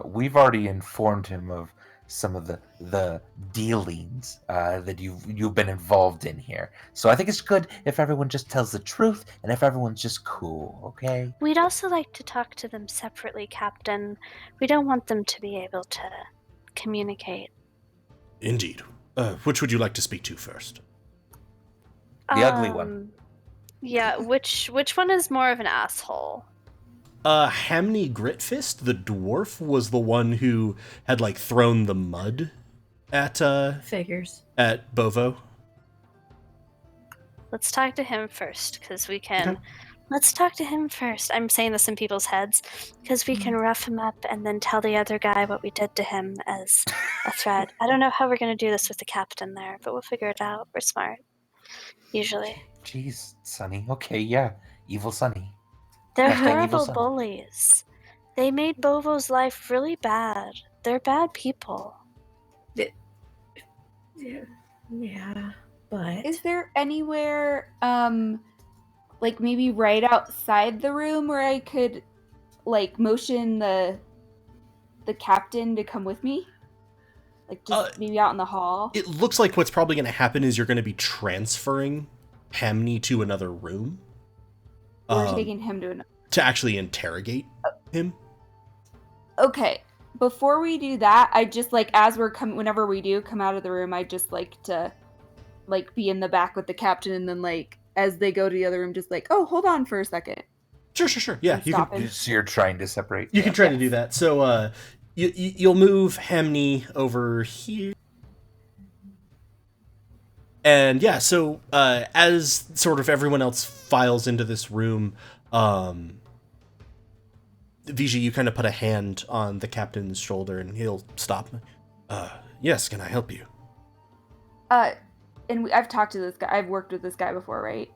We've already informed him of some of the dealings that you've been involved in here. So I think it's good if everyone just tells the truth and if everyone's just cool, okay? We'd also like to talk to them separately, Captain. We don't want them to be able to communicate. Indeed. Which would you like to speak to first? The ugly one. Yeah, which one is more of an asshole? Hamney Gritfist, the dwarf, was the one who had like thrown the mud at Figures. at Bovo. Let's talk to him first, because we can. Okay. Let's talk to him first. I'm saying this in people's heads, because we can rough him up and then tell the other guy what we did to him as a threat. I don't know how we're going to do this with the captain there, but we'll figure it out. We're smart. Usually. Jeez, Sonny. Okay, yeah. Evil Sonny. They're Hashtag evil horrible son. bullies. They made Bovo's life really bad. They're bad people. Yeah, but Is there anywhere, like maybe right outside the room where I could, like, motion the captain to come with me? Like, just maybe out in the hall? It looks like what's probably going to happen is you're going to be transferring Hamney to another room. Or taking him to to actually interrogate him. Okay. Before we do that, I just like whenever we do come out of the room, I just like to like be in the back with the captain, and then like as they go to the other room, just like, oh, hold on for a second. Sure. Yeah, you Stop can. him. So you're trying to separate. You can try to do that. So you'll move Hamney over here. And yeah, so as sort of everyone else files into this room, Vigi, you kind of put a hand on the captain's shoulder and he'll stop. Yes, can I help you? And I've talked to this guy. I've worked with this guy before, right?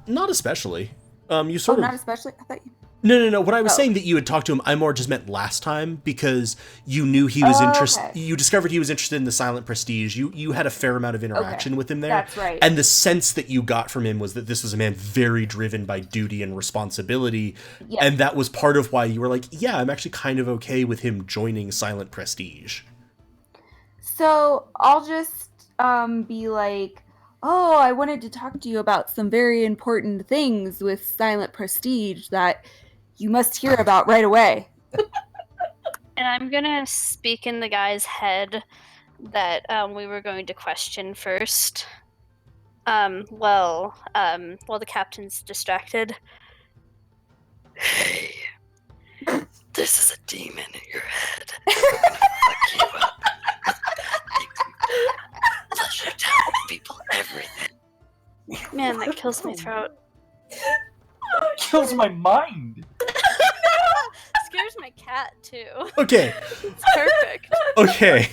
Not especially. You Oh, sort of. not especially. I thought you. No. What I was Oh. saying that you had talked to him, I more just meant last time because you knew he was interested. Okay. You discovered he was interested in the Silent Prestige. You had a fair amount of interaction with him there. That's right. And the sense that you got from him was that this was a man very driven by duty and responsibility. Yes. And that was part of why you were like, yeah, I'm actually kind of okay with him joining Silent Prestige. So I'll just be like, oh, I wanted to talk to you about some very important things with Silent Prestige that you must hear about right away. And I'm gonna speak in the guy's head that we were going to question first. While the captain's distracted. Hey, this is a demon in your head. Fuck you up. Let you tell people everything. Man, that kills my throat. Kills my mind. Scares my cat too. Okay. It's perfect. Okay.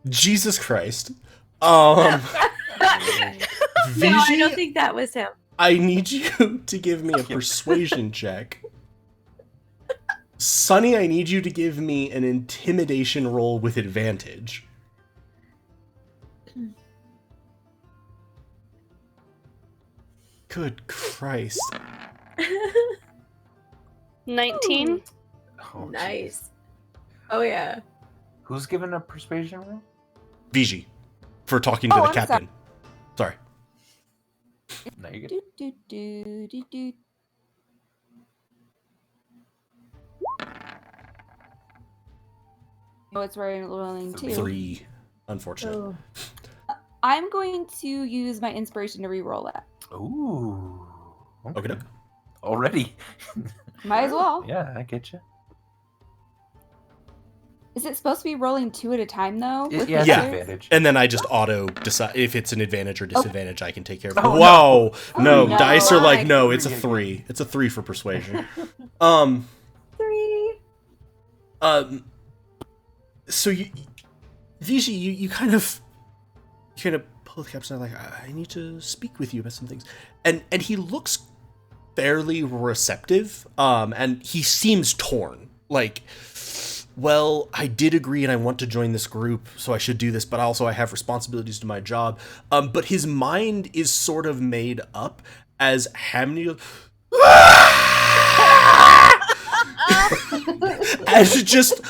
Jesus Christ. no, Vigi, I don't think that was him. I need you to give me a persuasion check. Sonny, I need you to give me an intimidation roll with advantage. Good Christ. 19. Oh, Nice. Oh yeah. Who's given a persuasion roll? Vigi, for talking to Oh, the I'm captain. Sorry. No, you get. Do. Oh, it's very rolling too. 3, unfortunate. Oh. I'm going to use my inspiration to re-roll that. Ooh. Okay. already. Might as well. Yeah, I get you. Is it supposed to be rolling 2 at a time though? With Yeah, it's Yeah. advantage. And then I just auto decide if it's an advantage or disadvantage. I can take care of it. Oh, Whoa, no. no, dice are like no. It's a Yeah. 3. It's a 3 for persuasion. 3. So you, Vici, you kind of pull the captain out like, I need to speak with you about some things, and he looks fairly receptive, and he seems torn. Like, well, I did agree and I want to join this group, so I should do this, but also I have responsibilities to my job. But his mind is sort of made up as Hamni as it just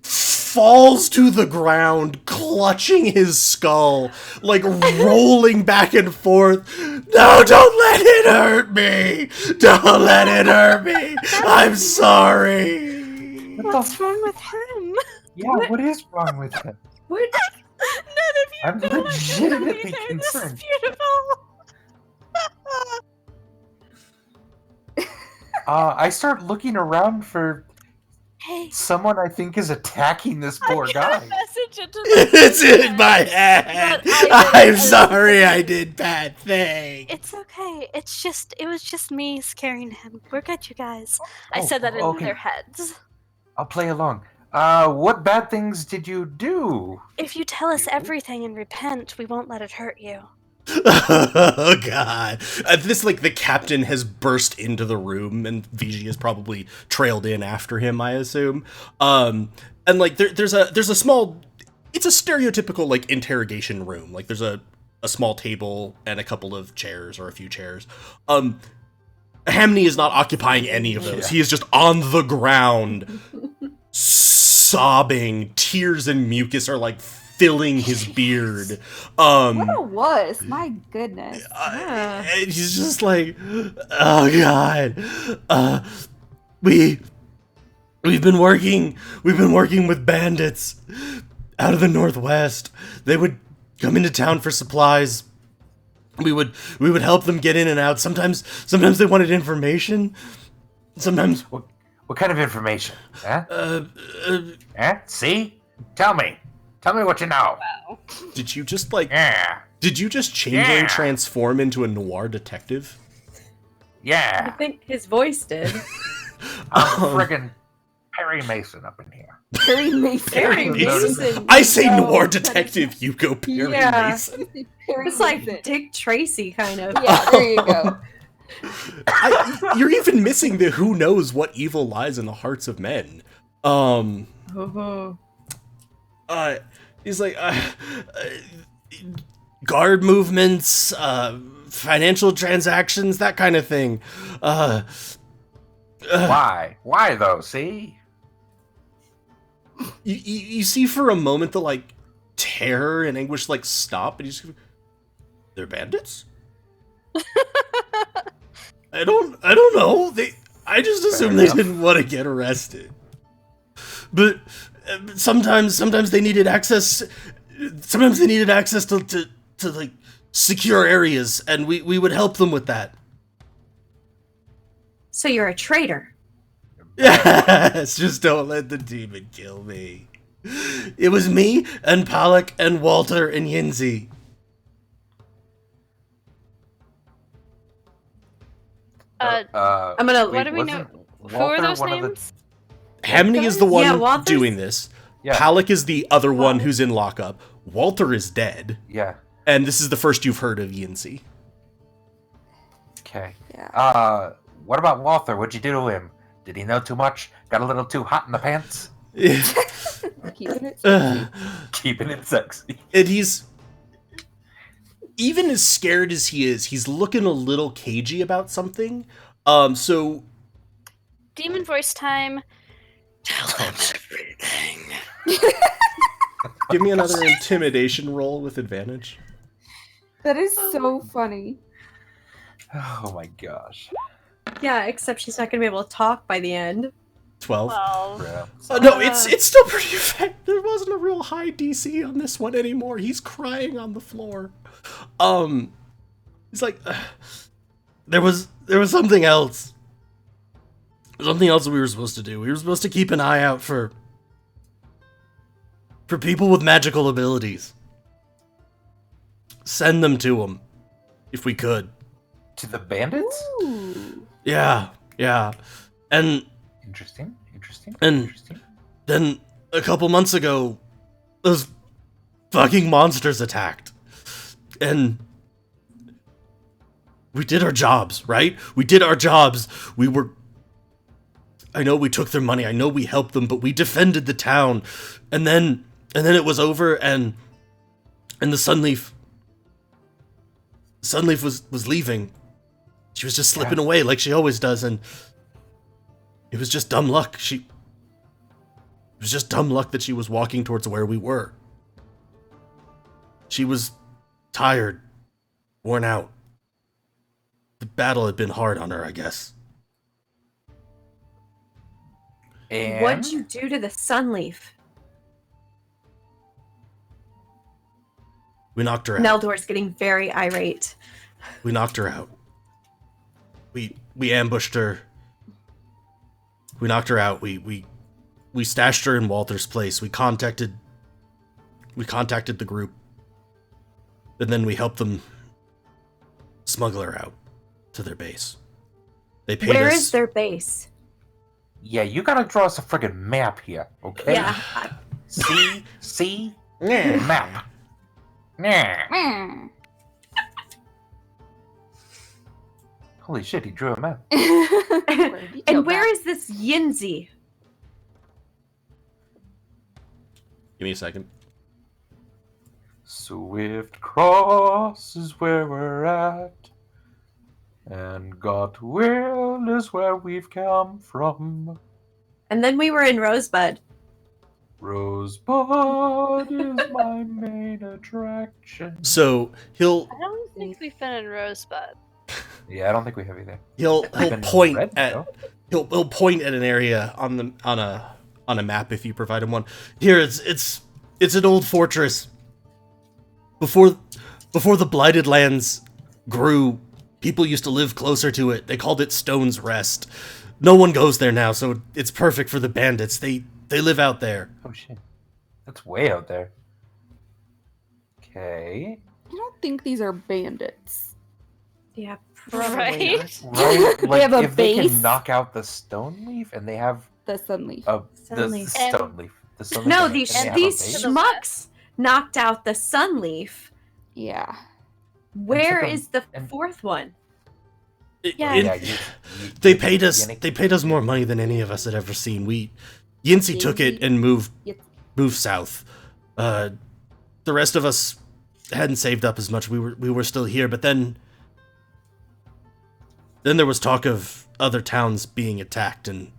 falls to the ground, clutching his skull, like rolling back and forth. No, don't let it hurt me! Don't let it hurt me! I'm sorry! What's wrong with him? Yeah, what is wrong with him? What? None of you I'm know legitimately anything. This is concerned. beautiful. I start looking around for Hey, someone I think is attacking this poor I got guy. a message into the It's in my head! But I I'm did- sorry I did bad things! It's okay. It was just me scaring him. We're good, you guys. I Oh, said that in okay. their heads. I'll play along. What bad things did you do? If you tell us everything and repent, we won't let it hurt you. Oh god. This, like, the captain has burst into the room and Vici has probably trailed in after him, I assume. And like there's a small, it's a stereotypical like interrogation room. Like there's a small table and a couple of chairs or a few chairs. Hamni is not occupying any of those. Yeah. He is just on the ground sobbing. Tears and mucus are like filling his beard. What a wuss. My goodness. Yeah. And he's just like, oh god, we've been working with bandits out of the Northwest. They would come into town for supplies. We would help them get in and out. Sometimes they wanted information. Sometimes What kind of information? Huh? See? Tell me what you know. did you just Yeah. change and transform into a noir detective? I Yeah. think his voice did. I'm friggin' Perry Mason up in here. Perry Mason. Perry Mason. Mason. I say No, noir that is- detective Hugo Perry Yeah. Mason. Perry It's like Mason. Dick Tracy kind of. Yeah, there you go. You're even missing the who knows what evil lies in the hearts of men. Oh. He's like, guard movements, financial transactions, that kind of thing. Why? Why though? See? You see for a moment the like terror and anguish like stop, and you just, they're bandits. I don't know. I just assumed they enough. didn't want to get arrested. But sometimes they needed access. Sometimes they needed access to like secure areas, and we would help them with that. So you're a traitor. Yes, just don't let the demon kill me. It was me and Pollock and Walter and Yinzi. I'm gonna. What do we know? Who are those names? Hamni is the one Yeah, Walter's- doing this. Yeah. Pollock is the other one who's in lockup. Walter is dead. Yeah. And this is the first you've heard of Yinzi. Okay. Yeah. What about Walther? What'd you do to him? Did he know too much? Got a little too hot in the pants? Keeping it Uh, Keeping it sexy. and he's... Even as scared as he is, he's looking a little cagey about something. So... Demon voice time. Tell them everything. Give me another intimidation roll with advantage. That is so funny. Oh my gosh. Yeah, except she's not gonna be able to talk by the end. 12. Well, Yeah. No, it's still pretty effective. There wasn't a real high DC on this one anymore. He's crying on the floor. He's like, there was something else. something else we were supposed to do. We were supposed to keep an eye out for people with magical abilities. Send them to them, if we could. To the bandits? Ooh. Yeah. And Interesting. And- then a couple months ago, those fucking monsters attacked. And we did our jobs, right? We did our jobs. I know we took their money. I know we helped them, but we defended the town. And then it was over, and the Sunleaf was leaving. She was just slipping away like she always does, and it was just dumb luck. It was just dumb luck that she was walking towards where we were. She was tired, worn out. The battle had been hard on her, I guess. And What'd you do to the Sunleaf? We knocked her out. Neldor's getting very irate. We knocked her out. We ambushed her. We knocked her out. We stashed her in Walter's place. We contacted the group. And then we helped them smuggle her out to their base. They paid Where us. is their base? yeah, you gotta draw us a friggin' map here, okay? Yeah. See? Map. Nah. Holy shit, he drew a map. And where is this Yinzi? Give me a second. Swift Cross is where we're at, and Got Will is where we've come from. And then we were in Rosebud. Rosebud is my main attraction. So he'll I don't think we've been in Rosebud. Yeah, I don't think we have either. he'll We've been point red, at though. he'll point at an area on a map if you provide him one. Here it's an old fortress. Before the Blighted Lands grew, people used to live closer to it. They called it Stone's Rest. No one goes there now, so it's perfect for the bandits. They live out there. Oh shit, that's way out there. Okay. I don't think these are bandits. Yeah, Right? Right, like have a if they base. can knock out the stone leaf and they have The Sunleaf. the Sunleaf. stone leaf. The stone leaf No, and these they have a these base? schmucks knocked out the Sunleaf. Yeah. Where took 'em- is the and- fourth one? Yeah. Yeah, They paid us. Yannick- They paid us more money than any of us had ever seen. Yinzi took it and moved south. The rest of us hadn't saved up as much. We were still here, but then there was talk of other towns being attacked, and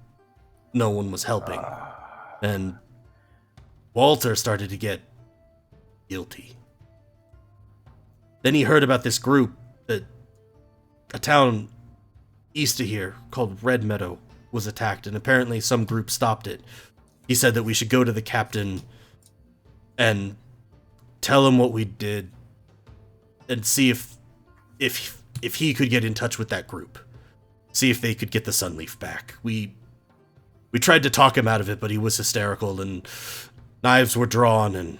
no one was helping. And Walter started to get guilty. Then he heard about this group that a town east of here called Red Meadow was attacked, and apparently some group stopped it. He said that we should go to the captain and tell him what we did and see if he could get in touch with that group. See if they could get the Sunleaf back. We tried to talk him out of it, but he was hysterical and knives were drawn and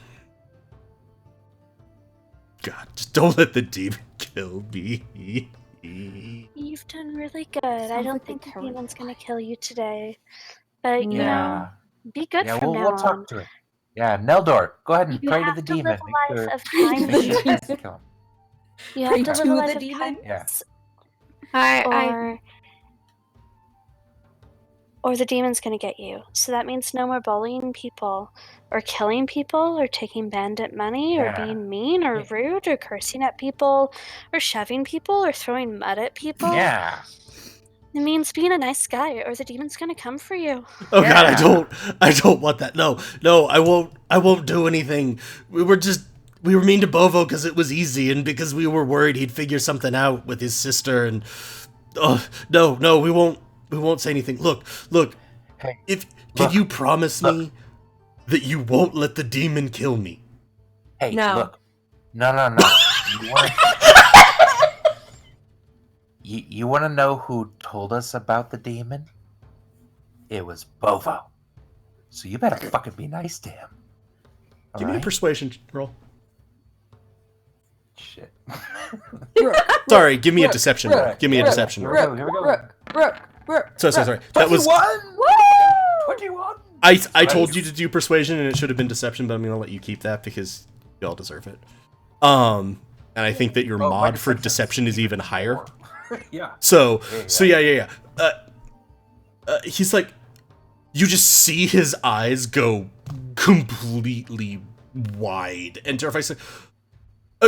God, just don't let the demon kill me. You've done really good. I Sounds don't like think the the demon's gonna coward. kill you today. But, you know, Yeah. be good Yeah, from we'll now on. talk to it. Yeah, Neldor, go ahead and You pray to have the to demon. live a life of Make kindness. sure he doesn't kill him. You Pray have to to live a the life of demon? kindness. I Or the demon's gonna get you. So that means no more bullying people, or killing people, or taking bandit money, or Yeah. being mean, or rude, or cursing at people, or shoving people, or throwing mud at people. Yeah. It means being a nice guy, or the demon's gonna come for you. Oh God, Yeah. I don't want that. No, I won't do anything. We were mean to Bovo because it was easy and because we were worried he'd figure something out with his sister and no, we won't say anything. Look, Hey, can look, you promise me that you won't let the demon kill me? Hey, No. look. No. You wanna... you wanna know who told us about the demon? it was Bovo. So you better fucking be nice to him. Give me a persuasion roll. Shit. Sorry, give me a deception roll. Give me a deception roll. Here we go. Sorry. That was 21! I told you to do persuasion and it should have been deception, but I'm gonna let you keep that because y'all deserve it. And I think that your mod for deception is even higher. Yeah. So yeah. He's like, you just see his eyes go completely wide and terrified. He's like,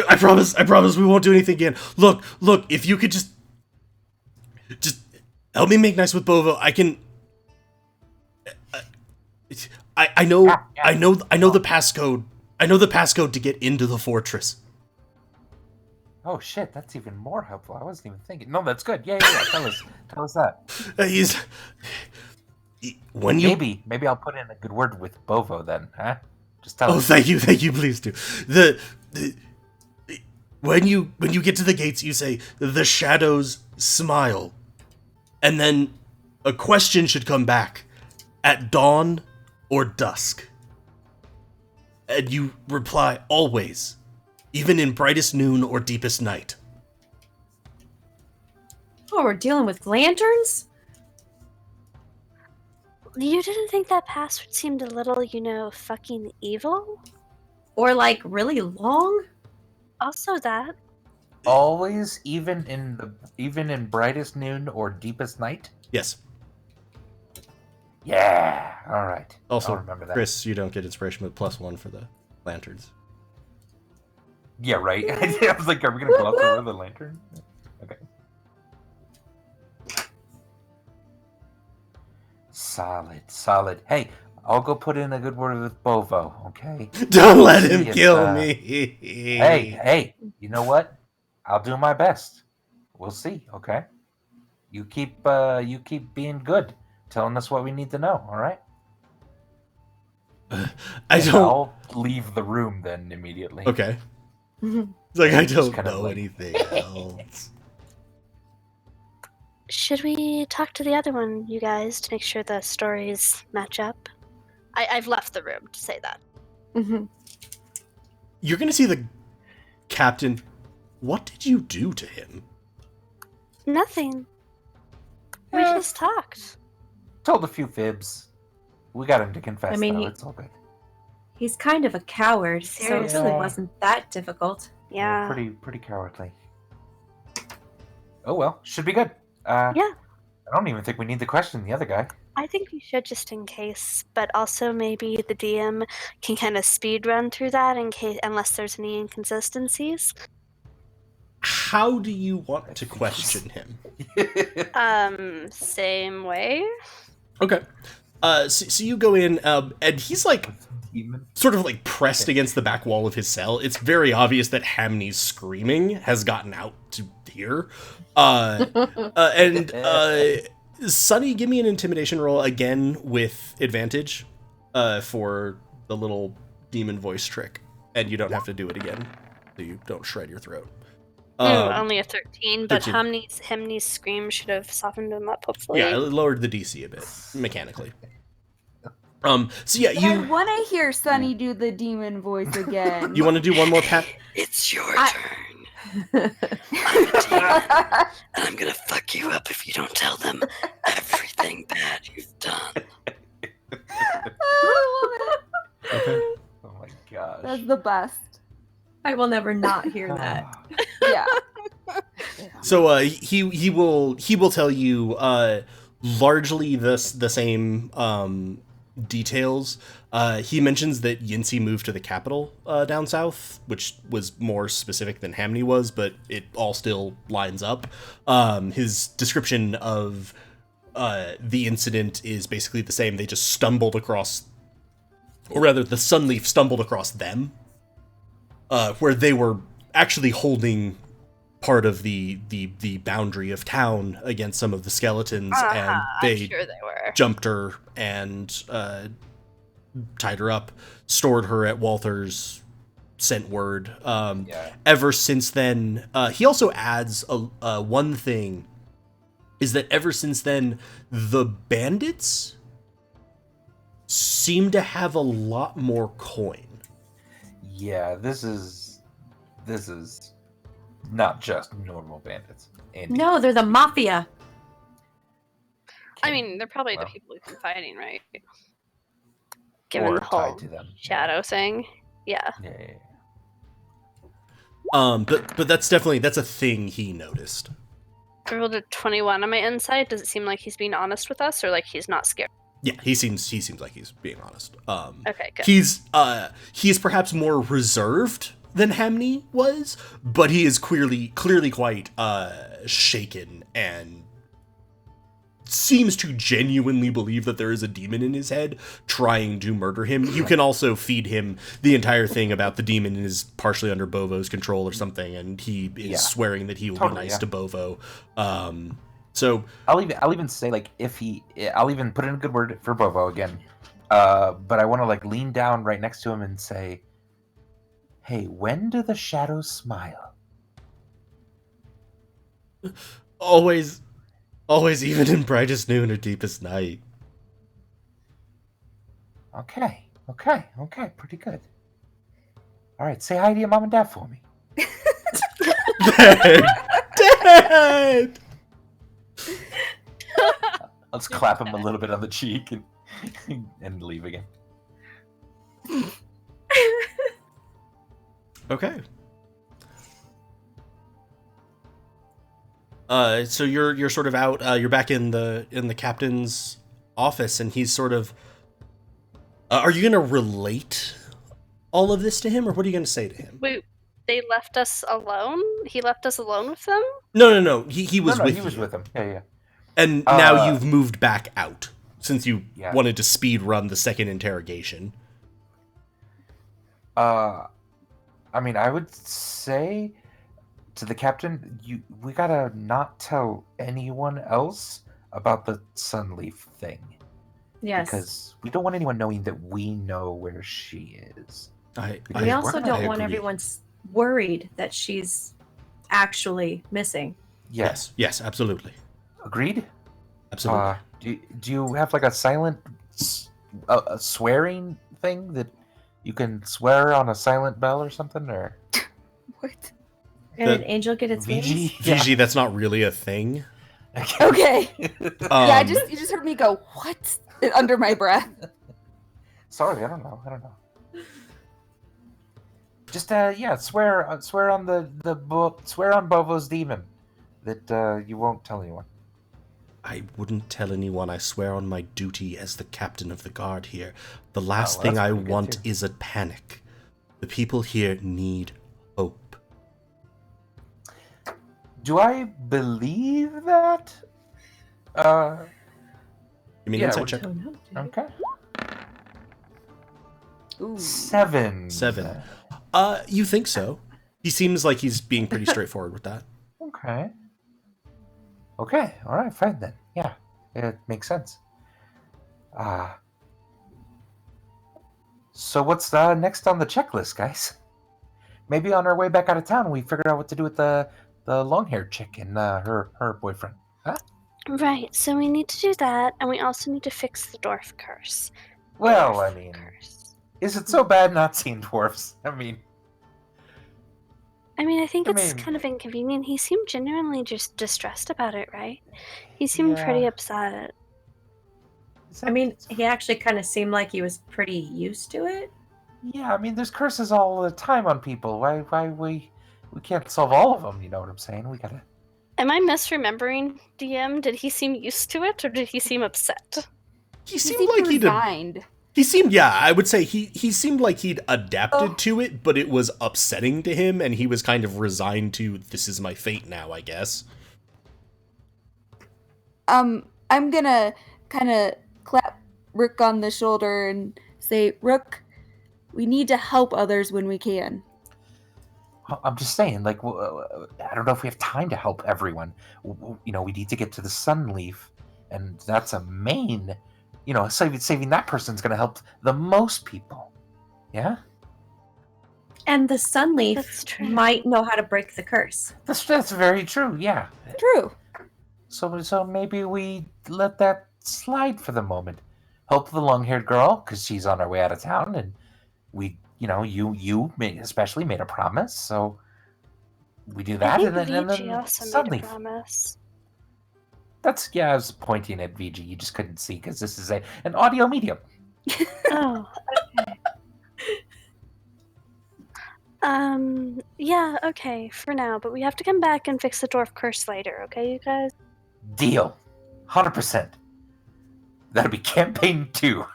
I promise we won't do anything again. Look, if you could just help me make nice with Bovo, I can. I know the passcode. I know the passcode to get into the fortress. Oh shit, that's even more helpful. I wasn't even thinking. No, that's good. Yeah. Tell us that. Maybe I'll put in a good word with Bovo then, huh? Just tell us. Thank you, please do. When you get to the gates, you say the shadows smile, and then a question should come back at dawn or dusk, and you reply always, even in brightest noon or deepest night. Oh, we're dealing with lanterns? You didn't think that password seemed a little, fucking evil? Or like really long? Also that. Always, even in brightest noon or deepest night? Yes. Yeah. All right. Also, I'll remember that. Chris, you don't get inspiration with +1 for the lanterns. Yeah, right. I was like, are we gonna gloss over the lantern? Okay. Solid. Hey, I'll go put in a good word with Bovo, okay? Don't let him kill me. Hey, you know what? I'll do my best. We'll see, okay? You keep being good, telling us what we need to know, all right? I'll leave the room then immediately. Okay. It's like, I don't know anything else. Should we talk to the other one, you guys, to make sure the stories match up? I've left the room to say that. Mm-hmm. You're gonna see the captain. What did you do to him? Nothing. We just talked. Told a few fibs. We got him to confess, though. It's all good. He's kind of a coward, so it really wasn't that difficult. Yeah. Pretty cowardly. Oh well, should be good. Yeah. I don't even think we need to question the other guy. I think we should, just in case, but also maybe the DM can kind of speed run through that in case, unless there's any inconsistencies. How do you want to question him? Same way. Okay. So you go in, and he's like sort of like pressed against the back wall of his cell. It's very obvious that Hamney's screaming has gotten out to here. Sunny, give me an intimidation roll again with advantage for the little demon voice trick, and you don't have to do it again, so you don't shred your throat. Only a 13, but 13. Hamney's scream should have softened him up, hopefully. Yeah, it lowered the DC a bit, mechanically. So yeah, I want to hear Sunny do the demon voice again. You want to do one more pat? It's your turn. I'm a demon, and I'm gonna fuck you up if you don't tell them everything bad you've done. I love it. Okay. Oh my gosh. That's the best. I will never not hear that. Yeah. So he will tell you largely the same details. He mentions that Yinsi moved to the capital down south, which was more specific than Hamney was, but it all still lines up. His description of the incident is basically the same. They just stumbled across, or rather, the Sunleaf stumbled across them, where they were actually holding part of the boundary of town against some of the skeletons, and they, I'm sure they were. Jumped her and tied her up, stored her at Walther's, sent word. Ever since then, he also adds one thing, is that ever since then, the bandits seem to have a lot more coin. Yeah, this is not just normal bandits. Andy, No, they're the mafia. I mean, they're probably the well, people we've been fighting, right? Given or the whole tied to them. shadow thing. Yeah. Yeah. But that's a thing he noticed. I rolled a 21 on my insight. Does it seem like he's being honest with us, or like he's not scared? Yeah, he seems like he's being honest. Okay, good. He's perhaps more reserved than Hamney was, but he is clearly quite shaken and seems to genuinely believe that there is a demon in his head trying to murder him. You can also feed him the entire thing about the demon is partially under Bovo's control or something, and he is swearing that he will be nice to Bovo. So I'll even say, like, I'll even put in a good word for Bovo again. But I want to, like, lean down right next to him and say, "Hey, when do the shadows smile?" always, even in brightest noon or deepest night. Okay, pretty good. All right, say hi to your mom and dad for me. Dad! I'll just clap him a little bit on the cheek and leave again. Okay. So you're sort of out. You're back in the captain's office, and he's sort of. Are you gonna relate all of this to him, or what are you gonna say to him? Wait, they left us alone? He left us alone with them? No. He was with he was you. with him. Yeah. And now you've moved back out since you Yeah. wanted to speed run the second interrogation. I mean, I would say to the captain, we gotta not tell anyone else about the Sunleaf thing. Yes. Because we don't want anyone knowing that we know where she is. We also don't want agree. everyone worried that she's actually missing. Yes. Yes, absolutely. Agreed? Absolutely. Do you have, like, a silent a swearing thing that you can swear on a silent bell or something? Or What? And an angel get its wings? VG, that's not really a thing. Okay. Yeah, you just heard me go, what? Under my breath. Sorry, I don't know. Just swear on swear on Bovo's demon that you won't tell anyone. I wouldn't tell anyone. I swear on my duty as the captain of the guard here. The last thing I want is a panic. The people here need hope. Do I believe that? You mean insight check? Okay. Ooh. 7. You think so? He seems like he's being pretty straightforward with that. Okay, all right, fine then. Yeah, it makes sense. So what's next on the checklist, guys? Maybe on our way back out of town, we figured out what to do with the long-haired chick and her boyfriend. Huh? Right, so we need to do that, and we also need to fix the dwarf curse. Well, Dwarf I mean, curse. is it so bad not seeing dwarfs? I mean, I think it's kind of inconvenient. He seemed genuinely just distressed about it, right? He seemed pretty upset. I mean, he actually kind of seemed like he was pretty used to it. Yeah, I mean, there's curses all the time on people. Why we can't solve all of them? You know what I'm saying? We gotta. Am I misremembering, DM? Did he seem used to it, or did he seem upset? He seemed like resigned. He seemed, I would say he seemed like he'd adapted to it, but it was upsetting to him, and he was kind of resigned to, this is my fate now, I guess. I'm gonna kind of clap Rook on the shoulder and say, Rook, we need to help others when we can. I'm just saying, like, I don't know if we have time to help everyone. You know, we need to get to the Sunleaf, and that's a main. You know, saving that person's going to help the most people. Yeah? And the Sunleaf might know how to break the curse. That's very true, yeah. True. So maybe we let that slide for the moment. help the long-haired girl because she's on her way out of town, and we, especially made a promise, so we do that, I and think then VG also made suddenly a promise. I was pointing at VG. You just couldn't see because this is an audio medium. Oh. Yeah, okay, for now, but we have to come back and fix the dwarf curse later, okay, you guys? Deal, 100%. That'll be campaign 2.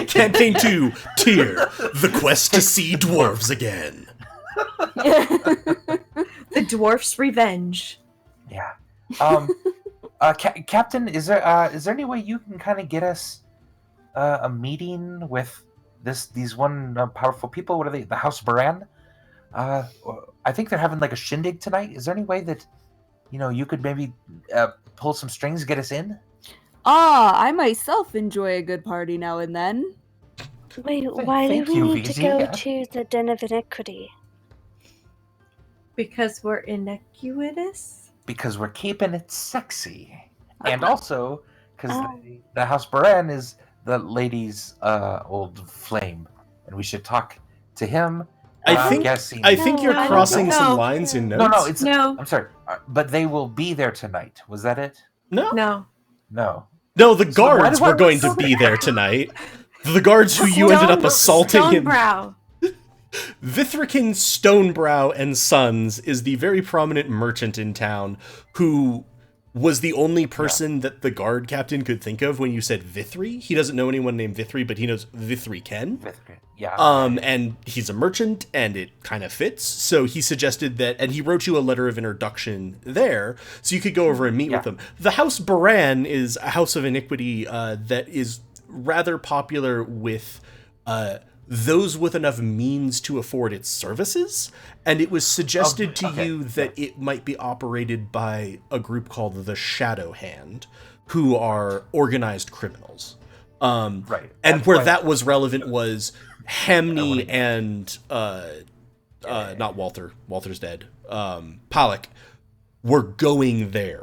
Campaign 2, Tier, the quest to see dwarves again. The dwarf's revenge. Yeah. Captain, is there any way you can kind of get us a meeting with these one powerful people? What are they? The House Baran? I think they're having like a shindig tonight. Is there any way that you could maybe pull some strings, get us in? I myself enjoy a good party now and then. Wait, why do Thank we you, need to VG, go yeah. to the Den of Iniquity? Because we're iniquitous? Because we're keeping it sexy, and also because Oh. the House Baran is the lady's old flame, and we should talk to him. I think No, you're I don't crossing think some so. lines in No, notes. No. I'm sorry, but they will be there tonight. Was that it? No. No. No, the So why guards do I were going to look so be there tonight. The guards who you ended up assaulting in Stonebrow. Vithrikin Stonebrow and Sons is the very prominent merchant in town who was the only person that the guard captain could think of when you said Vithri. He doesn't know anyone named Vithri, but he knows Vithriken. Yeah. And he's a merchant, and it kind of fits. So he suggested that, and he wrote you a letter of introduction there, so you could go over and meet with them. The House Baran is a house of iniquity that is rather popular with those with enough means to afford its services, and it was suggested to you that it might be operated by a group called the Shadow Hand, who are organized criminals. Right. And where that was relevant was Hamney and not Walter. Walter's dead. Pollock were going there.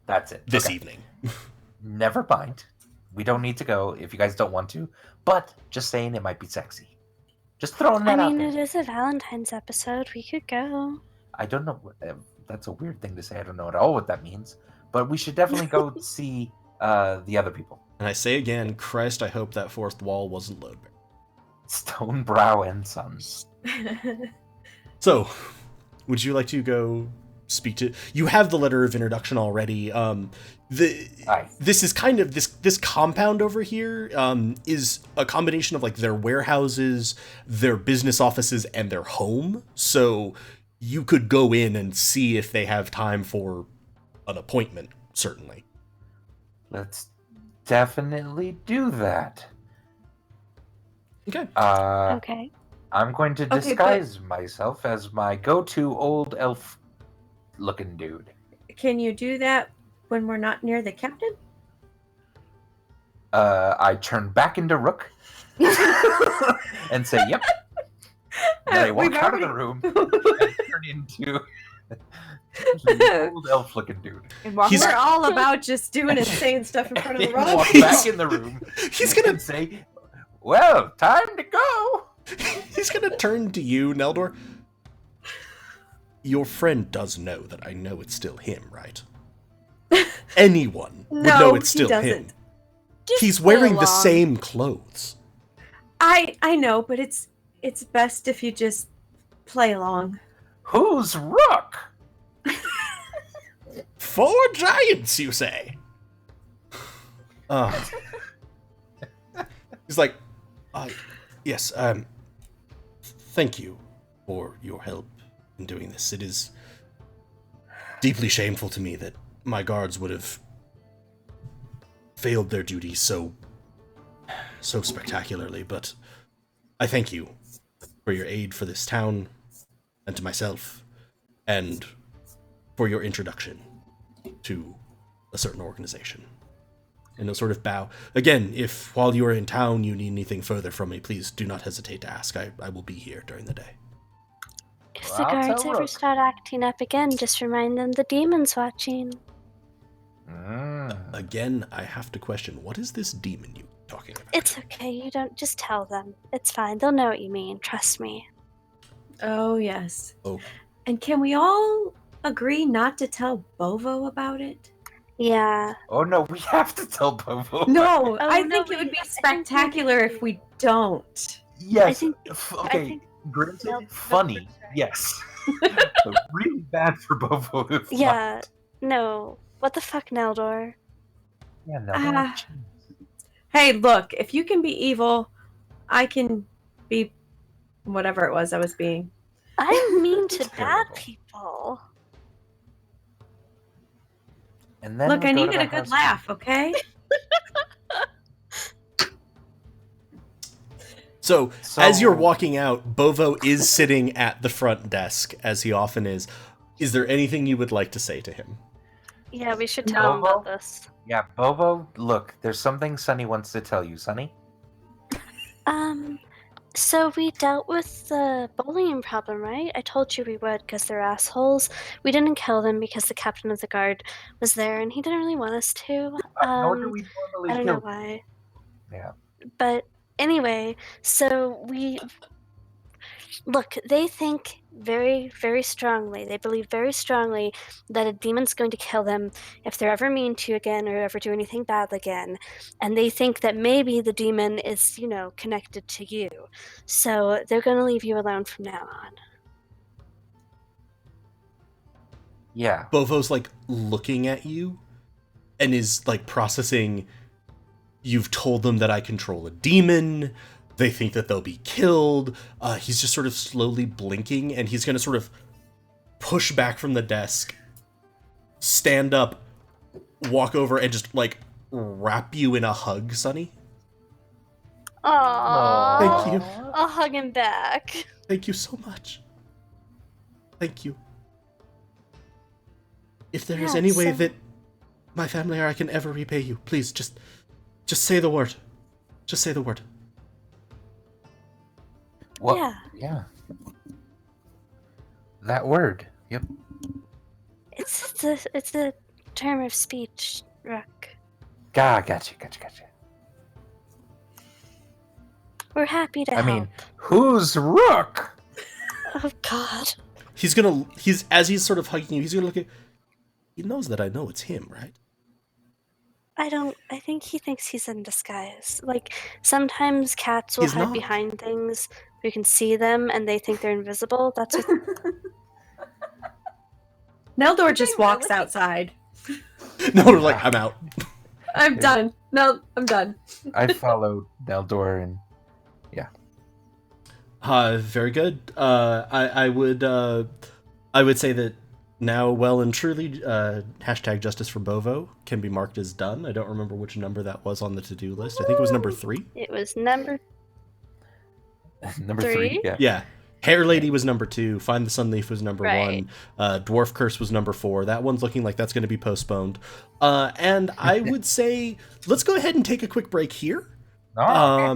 That's it. This evening. Never mind. We don't need to go if you guys don't want to. But just saying, it might be sexy. Just throwing that out there. It is a Valentine's episode. We could go. I don't know. That's a weird thing to say. I don't know at all what that means. But we should definitely go see the other people. And I say again, Christ, I hope that fourth wall wasn't load bearing. Stonebrow and Sons. So, would you like to go speak to? You have the letter of introduction already. This is kind of this compound over here is a combination of like their warehouses, their business offices, and their home. So you could go in and see if they have time for an appointment. Certainly. Let's definitely do that. Okay. Okay. I'm going to disguise myself as my go-to old elf-looking dude. Can you do that when we're not near the captain? I turn back into Rook and say, "Yep." And then I walk out of the room and turn into the old elf-looking dude. And we're all about just doing and saying stuff in front of the And rock. walk back in the room. He's gonna and say, "Well, time to go." He's gonna turn to you, Neldor. Your friend does know that I know it's still him, right? Anyone would know it's still him. He's wearing the same clothes. I know, but it's best if you just play along. Who's Rook? 4 giants, you say? He's like, yes, thank you for your help in doing this. It is deeply shameful to me that my guards would have failed their duty so spectacularly, but I thank you for your aid for this town and to myself, and for your introduction to a certain organization. And he'll sort of bow. Again, if while you are in town you need anything further from me, please do not hesitate to ask. I will be here during the day. If the guards ever start acting up again, just remind them the demon's watching. Again, I have to question, what is this demon you talking about. It's okay. You don't just tell them. It's fine. They'll know what you mean. Trust me. Oh, yes. Oh, And can we all agree not to tell Bovo about it? Yeah. Oh no, we have to tell Bobo. No, Oh, I no, think it we- would be I think we spectacular need if to. we don't. Yes. I Okay. think Granted, Nel- funny. Nel's right. Yes. But really bad for Bobo. If not. Yeah. No. What the fuck, Neldor? Yeah. No. Ah. Hey, look, if you can be evil, I can be whatever it was I was being. I'm mean to bad Terrible. people. And then Look, we I go to needed the a good house. laugh, okay? So, as you're walking out, Bovo is sitting at the front desk, as he often is. Is there anything you would like to say to him? Yeah, we should tell him about this. Yeah, Bobo. Look, there's something Sunny wants to tell you. Sunny. So we dealt with the bullying problem, right? I told you we would because they're assholes. We didn't kill them because the captain of the guard was there and he didn't really want us to. Nor do we normally I don't know kill. why. Yeah. But anyway, so look, they think very, very strongly, they believe very strongly that a demon's going to kill them if they're ever mean to you again or ever do anything bad again. And they think that maybe the demon is, connected to you. So they're going to leave you alone from now on. Yeah. Bovo's like looking at you and is like processing. You've told them that I control a demon. They think that they'll be killed. He's just sort of slowly blinking, and he's going to sort of push back from the desk, stand up, walk over, and just like wrap you in a hug, Sunny. Aww. Thank you. I'll hug him back. Thank you so much. Thank you. If there is Yeah, any way so- that my family or I can ever repay you, please just say the word. Just say the word. What? Yeah. Yeah. That word. Yep. It's a term of speech, Rook. Gotcha. We're happy to I help. mean, who's Rook? Oh God. As he's sort of hugging you, he's gonna look at. He knows that I know it's him, right? I think he thinks he's in disguise. Like, sometimes cats will He's hide not. behind things. You can see them and they think they're invisible. That's what. Neldor just walks outside. No, like I'm out. I'm done. No, I'm done. I followed Neldor and Very good. I would say that now, well and truly, hashtag Justice for Bovo can be marked as done. I don't remember which number that was on the to-do list. I think it was number 3. It was number. number Three? 3. Yeah. Yeah. Hair Lady was number 2. Find the Sunleaf was number Right. 1. Dwarf Curse was number 4. That one's looking like that's going to be postponed. And I would say let's go ahead and take a quick break here.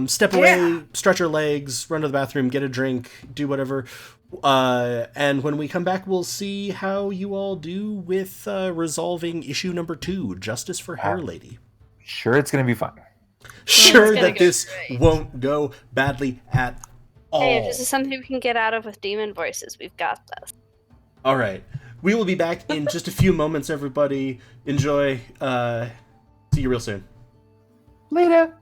Step away, stretch your legs, run to the bathroom, get a drink, do whatever. And when we come back, we'll see how you all do with resolving issue number 2, Justice for Hair Lady. Sure, it's gonna be fun. Sure gonna that go this great. won't go badly at all. Hey, if this is something we can get out of with demon voices, we've got this. All right. We will be back in just a few moments, everybody. Enjoy. See you real soon. Later.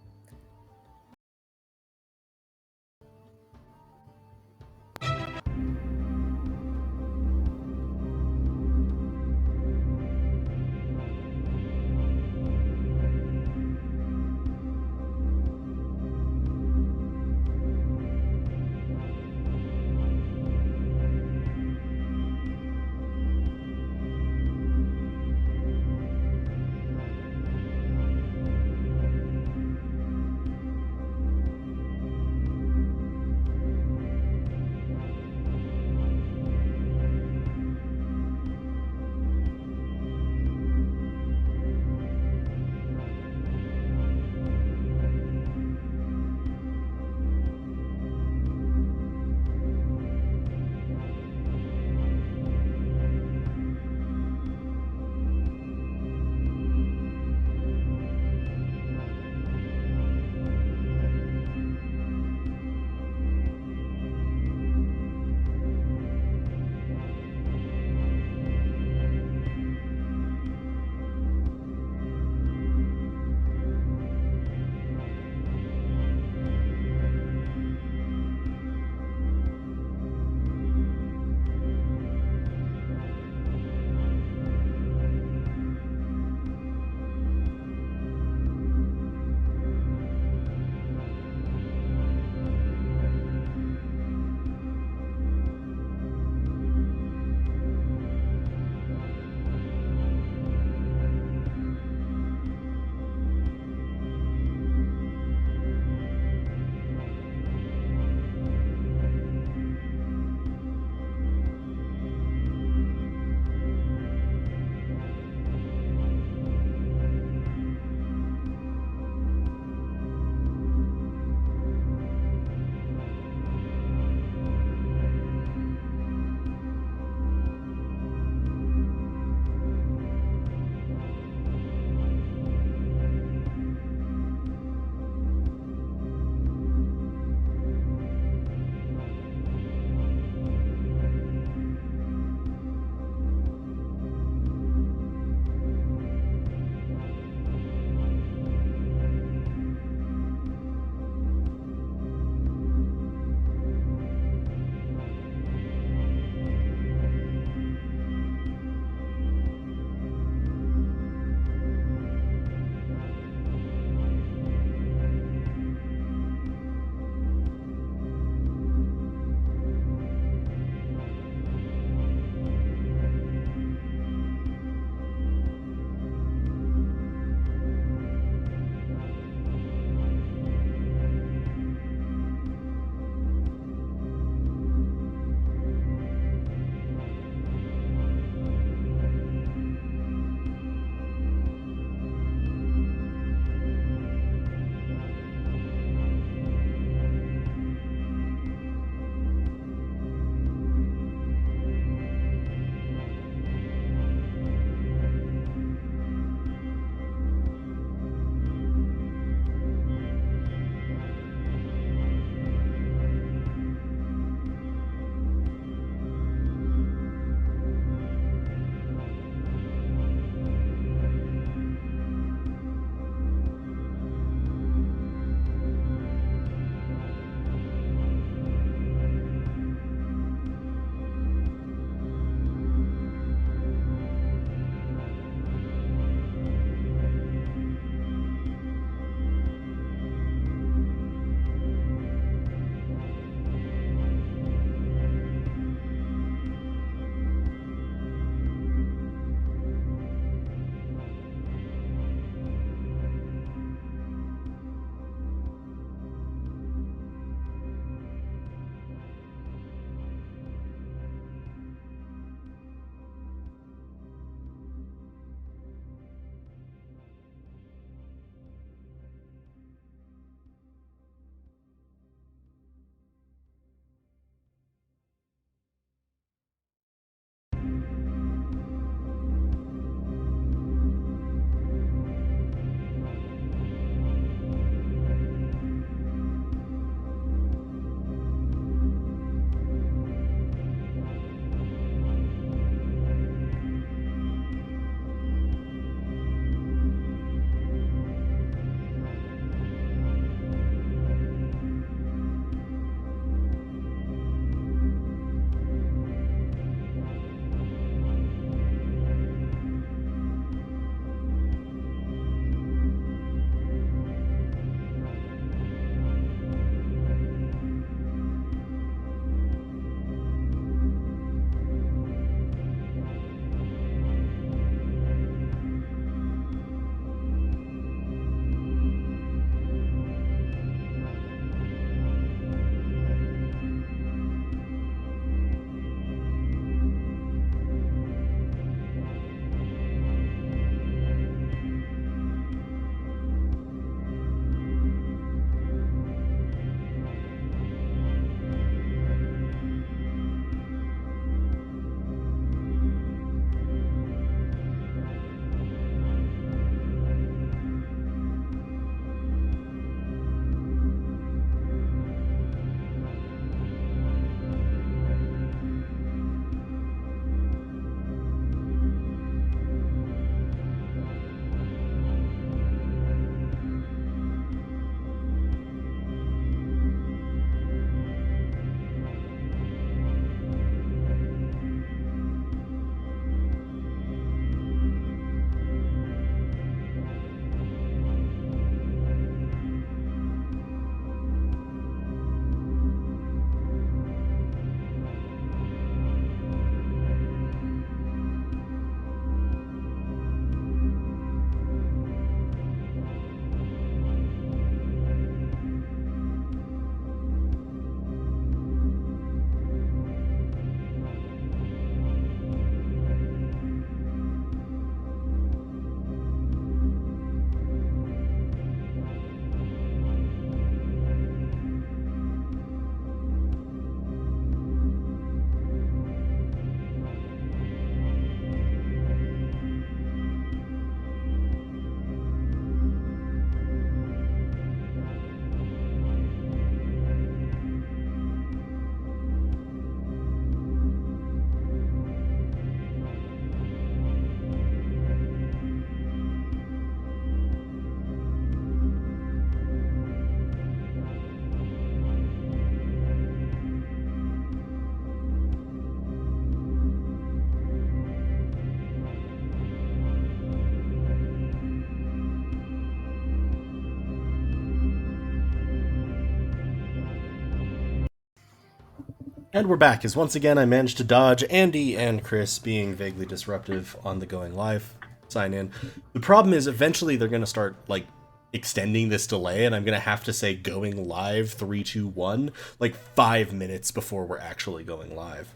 And we're back, as once again I managed to dodge Andy and Chris being vaguely disruptive on the going live sign in. The problem is eventually they're going to start, like, extending this delay, and I'm going to have to say going live 3, 2, 1, like 5 minutes before we're actually going live.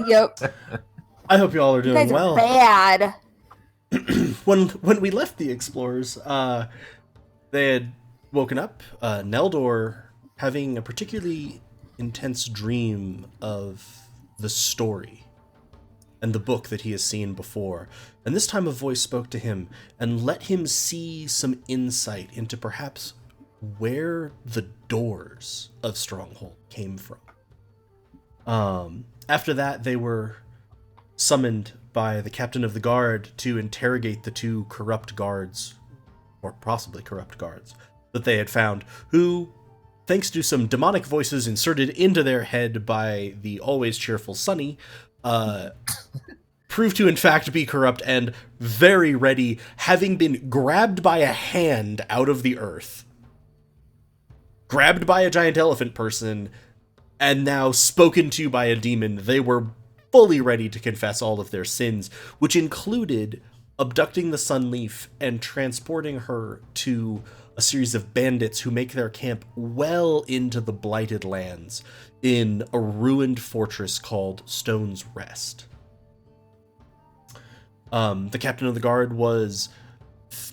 Yep. I hope you all are You doing guys are well. bad. When we left the explorers, they had woken up, Neldor having a particularly intense dream of the story and the book that he has seen before. And this time a voice spoke to him and let him see some insight into perhaps where the doors of Stronghold came from. After that, they were summoned by the captain of the guard to interrogate the 2 corrupt guards, or possibly corrupt guards, that they had found, who, thanks to some demonic voices inserted into their head by the always cheerful Sunny, proved to in fact be corrupt and very ready, having been grabbed by a hand out of the earth, grabbed by a giant elephant person, and now spoken to by a demon. They were fully ready to confess all of their sins, which included abducting the Sunleaf and transporting her to a series of bandits who make their camp well into the Blighted Lands in a ruined fortress called Stone's Rest. The captain of the guard was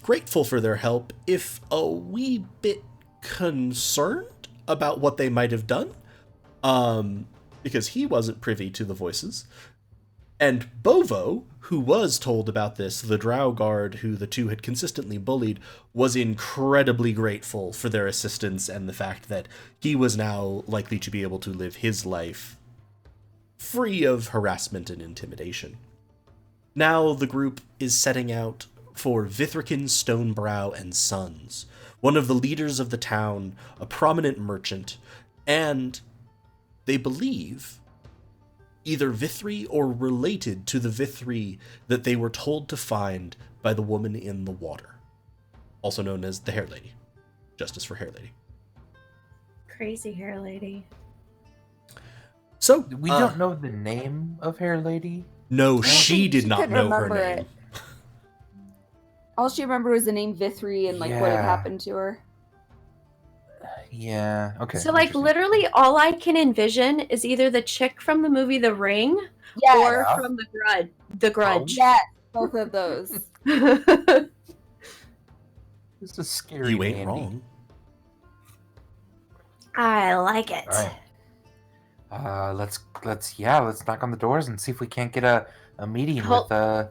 grateful for their help, if a wee bit concerned about what they might have done, because he wasn't privy to the voices. And Bovo, who was told about this, the drow guard who the 2 had consistently bullied, was incredibly grateful for their assistance and the fact that he was now likely to be able to live his life free of harassment and intimidation. Now the group is setting out for Vithrikin Stonebrow and Sons, one of the leaders of the town, a prominent merchant, and they believe either Vithri or related to the Vithri that they were told to find by the woman in the water, also known as the Hair Lady. Justice for Hair Lady. Crazy hair lady. So, We don't know the name of Hair Lady. No, think she did she not could know her remember name. it. All she remembered was the name Vithri and, like, what had Yeah. happened to her. Yeah. Okay. So, like, interesting. literally all I can envision is either the chick from the movie The Ring Yes. or Yeah. from The Grudge. Yes, both of those. This is scary. You ain't Andy. wrong. I like it. All right. Let's knock on the doors and see if we can't get a meeting Hold- with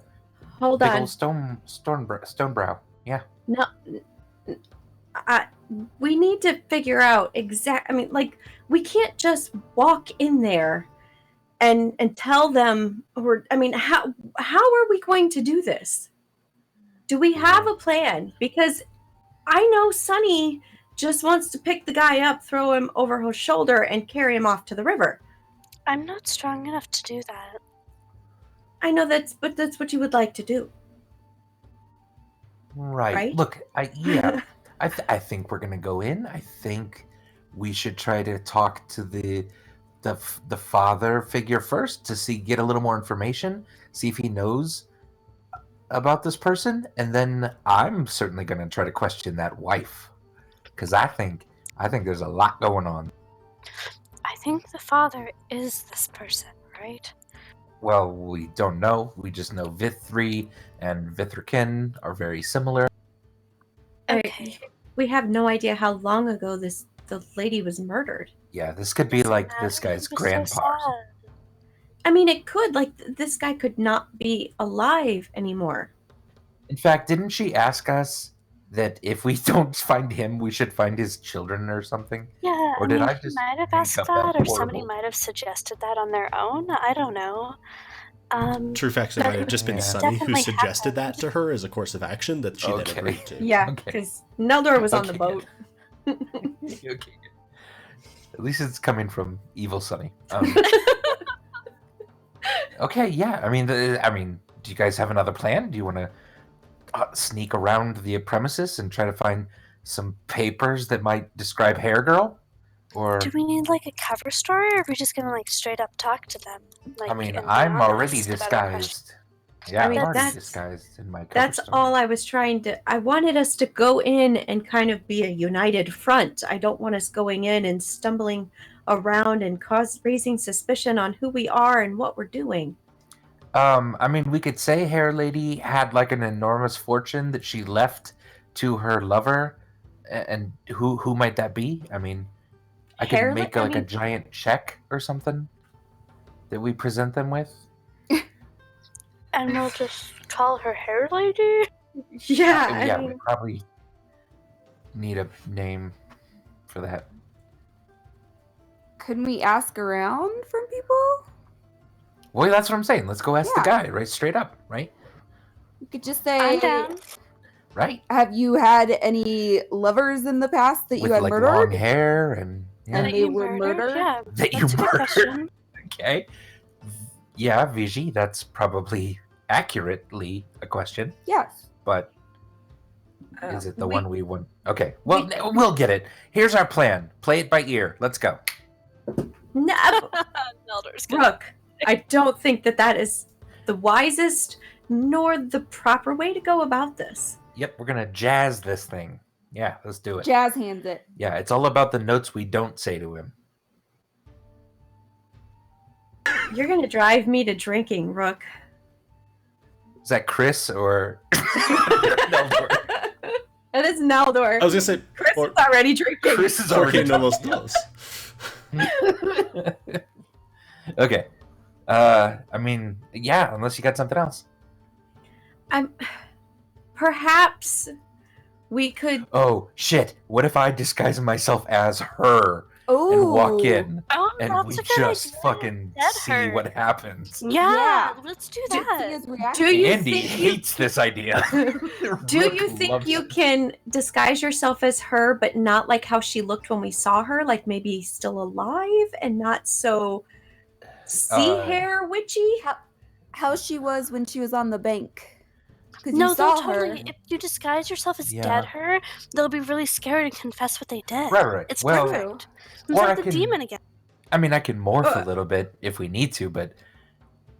Hold big on. old Stonebrow. Yeah. No, we need to figure out I mean, like, we can't just walk in there and tell them. Or, I mean, how are we going to do this? Do we have a plan? Because I know Sunny just wants to pick the guy up, throw him over her shoulder, and carry him off to the river. I'm not strong enough to do that. I know that's what you would like to do. Right. Look, I think we're gonna go in. I think we should try to talk to the father figure first to get a little more information, see if he knows about this person, and then I'm certainly gonna try to question that wife, because I think there's a lot going on. I think the father is this person, right? Well, we don't know. We just know Vithri and Vithrikin are very similar. Okay. We have no idea how long ago the lady was murdered. Yeah, this could be like this guy's So grandpa. sad. I mean, it could. Like, this guy could not be alive anymore. In fact, didn't she ask us that if we don't find him, we should find his children or something? Yeah, Or I did mean, I he just might have make asked up that that, or somebody horrible- might have suggested that on their own. I don't know. True facts, it might have just been Yeah. Sunny who Definitely suggested happened. that to her as a course of action that she then Okay. agreed to. Yeah, Okay. because Neldor was on the Okay. boat. Okay. At least it's coming from evil Sunny. Okay, yeah. I mean, do you guys have another plan? Do you want to sneak around the premises and try to find some papers that might describe Hair Girl? Or Do we need like a cover story, or are we just gonna like straight up talk to them? Like, I mean, and be I'm already honest about our questions? disguised. Yeah, I mean, I'm already that's- disguised in my cover That's story. all I was trying to. I wanted us to go in and kind of be a united front. I don't want us going in and stumbling around and raising suspicion on who we are and what we're doing. I mean, we could say Hair Lady had like an enormous fortune that she left to her lover, and who might that be? I mean, I could make like a giant check or something that we present them with. And we'll just call her Hair Lady. Yeah, Yeah, I we mean, probably need a name for that. Couldn't we ask around from people? Well, that's what I'm saying. Let's go ask the Yeah. guy, right? Straight up, right? We could just say, I'm down. Right? have you had any lovers in the past that With you had like murdered? long hair and yeah. And That they you were murdered? Yeah, That you that's a good murdered. question. Okay. Yeah, Vigi, that's probably accurately a question, Yes. but is it the we- one we want? Okay, well, we'll get it. Here's our plan. Play it by ear. Let's go. no, Elder's Brooke, I don't think that is the wisest nor the proper way to go about this. Yep, we're gonna jazz this thing. Yeah, let's do it. Jazz hands it. Yeah, it's all about the notes we don't say to him. You're gonna drive me to drinking, Rook. Is that Chris or Neldor? It is Naldor. I was gonna say Chris or- is already drinking. Chris is Jorge already no los dos. Okay. I mean, yeah, unless you got something else. Perhaps we could. Oh shit! What if I disguise myself as her Oh. and walk in, Oh, and that's we a good just idea. fucking Dead see her. what happens? Yeah, let's do See that. his reaction. Do you Andy think you hates this idea. do Rook you think loves you it. can disguise yourself as her, but not like how she looked when we saw her? Like maybe still alive and not so sea hair witchy. How she was when she was on the bank. Because No, you saw they'll totally. her. If you disguise yourself as Yeah. dead her, they'll be really scared and confess what they did. Right. It's Well, perfect. or It's I like the can- demon again. I mean, I can morph a little bit if we need to, but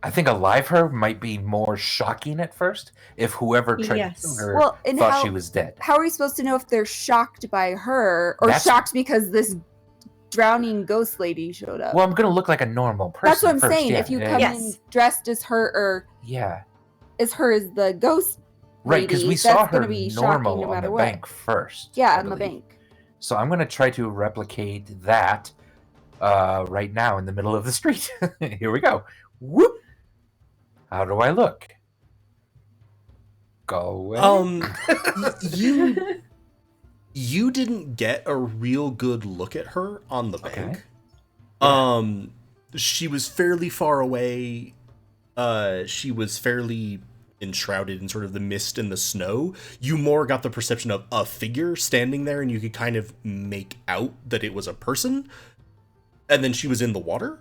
I think alive her might be more shocking at first if whoever tried Yes. to kill her Well, and thought how- she was dead. How are we supposed to know if they're shocked by her or That's- shocked because this drowning ghost lady showed up? Well, I'm gonna look like a normal person. That's what I'm first. saying. Yeah, if you yeah, come yeah. Yes. in dressed as her or Yeah. as her as the ghost Right, because lady, we saw that's her gonna be shocking normal no on matter the what. bank first. Yeah, I on the believe. bank. So I'm gonna try to replicate that right now in the middle of the street. Here we go. Whoop! How do I look? Go away. You didn't get a real good look at her on the bank. Okay. She was fairly far away. She was fairly enshrouded in sort of the mist and the snow. You more got the perception of a figure standing there, and you could kind of make out that it was a person. And then she was in the water.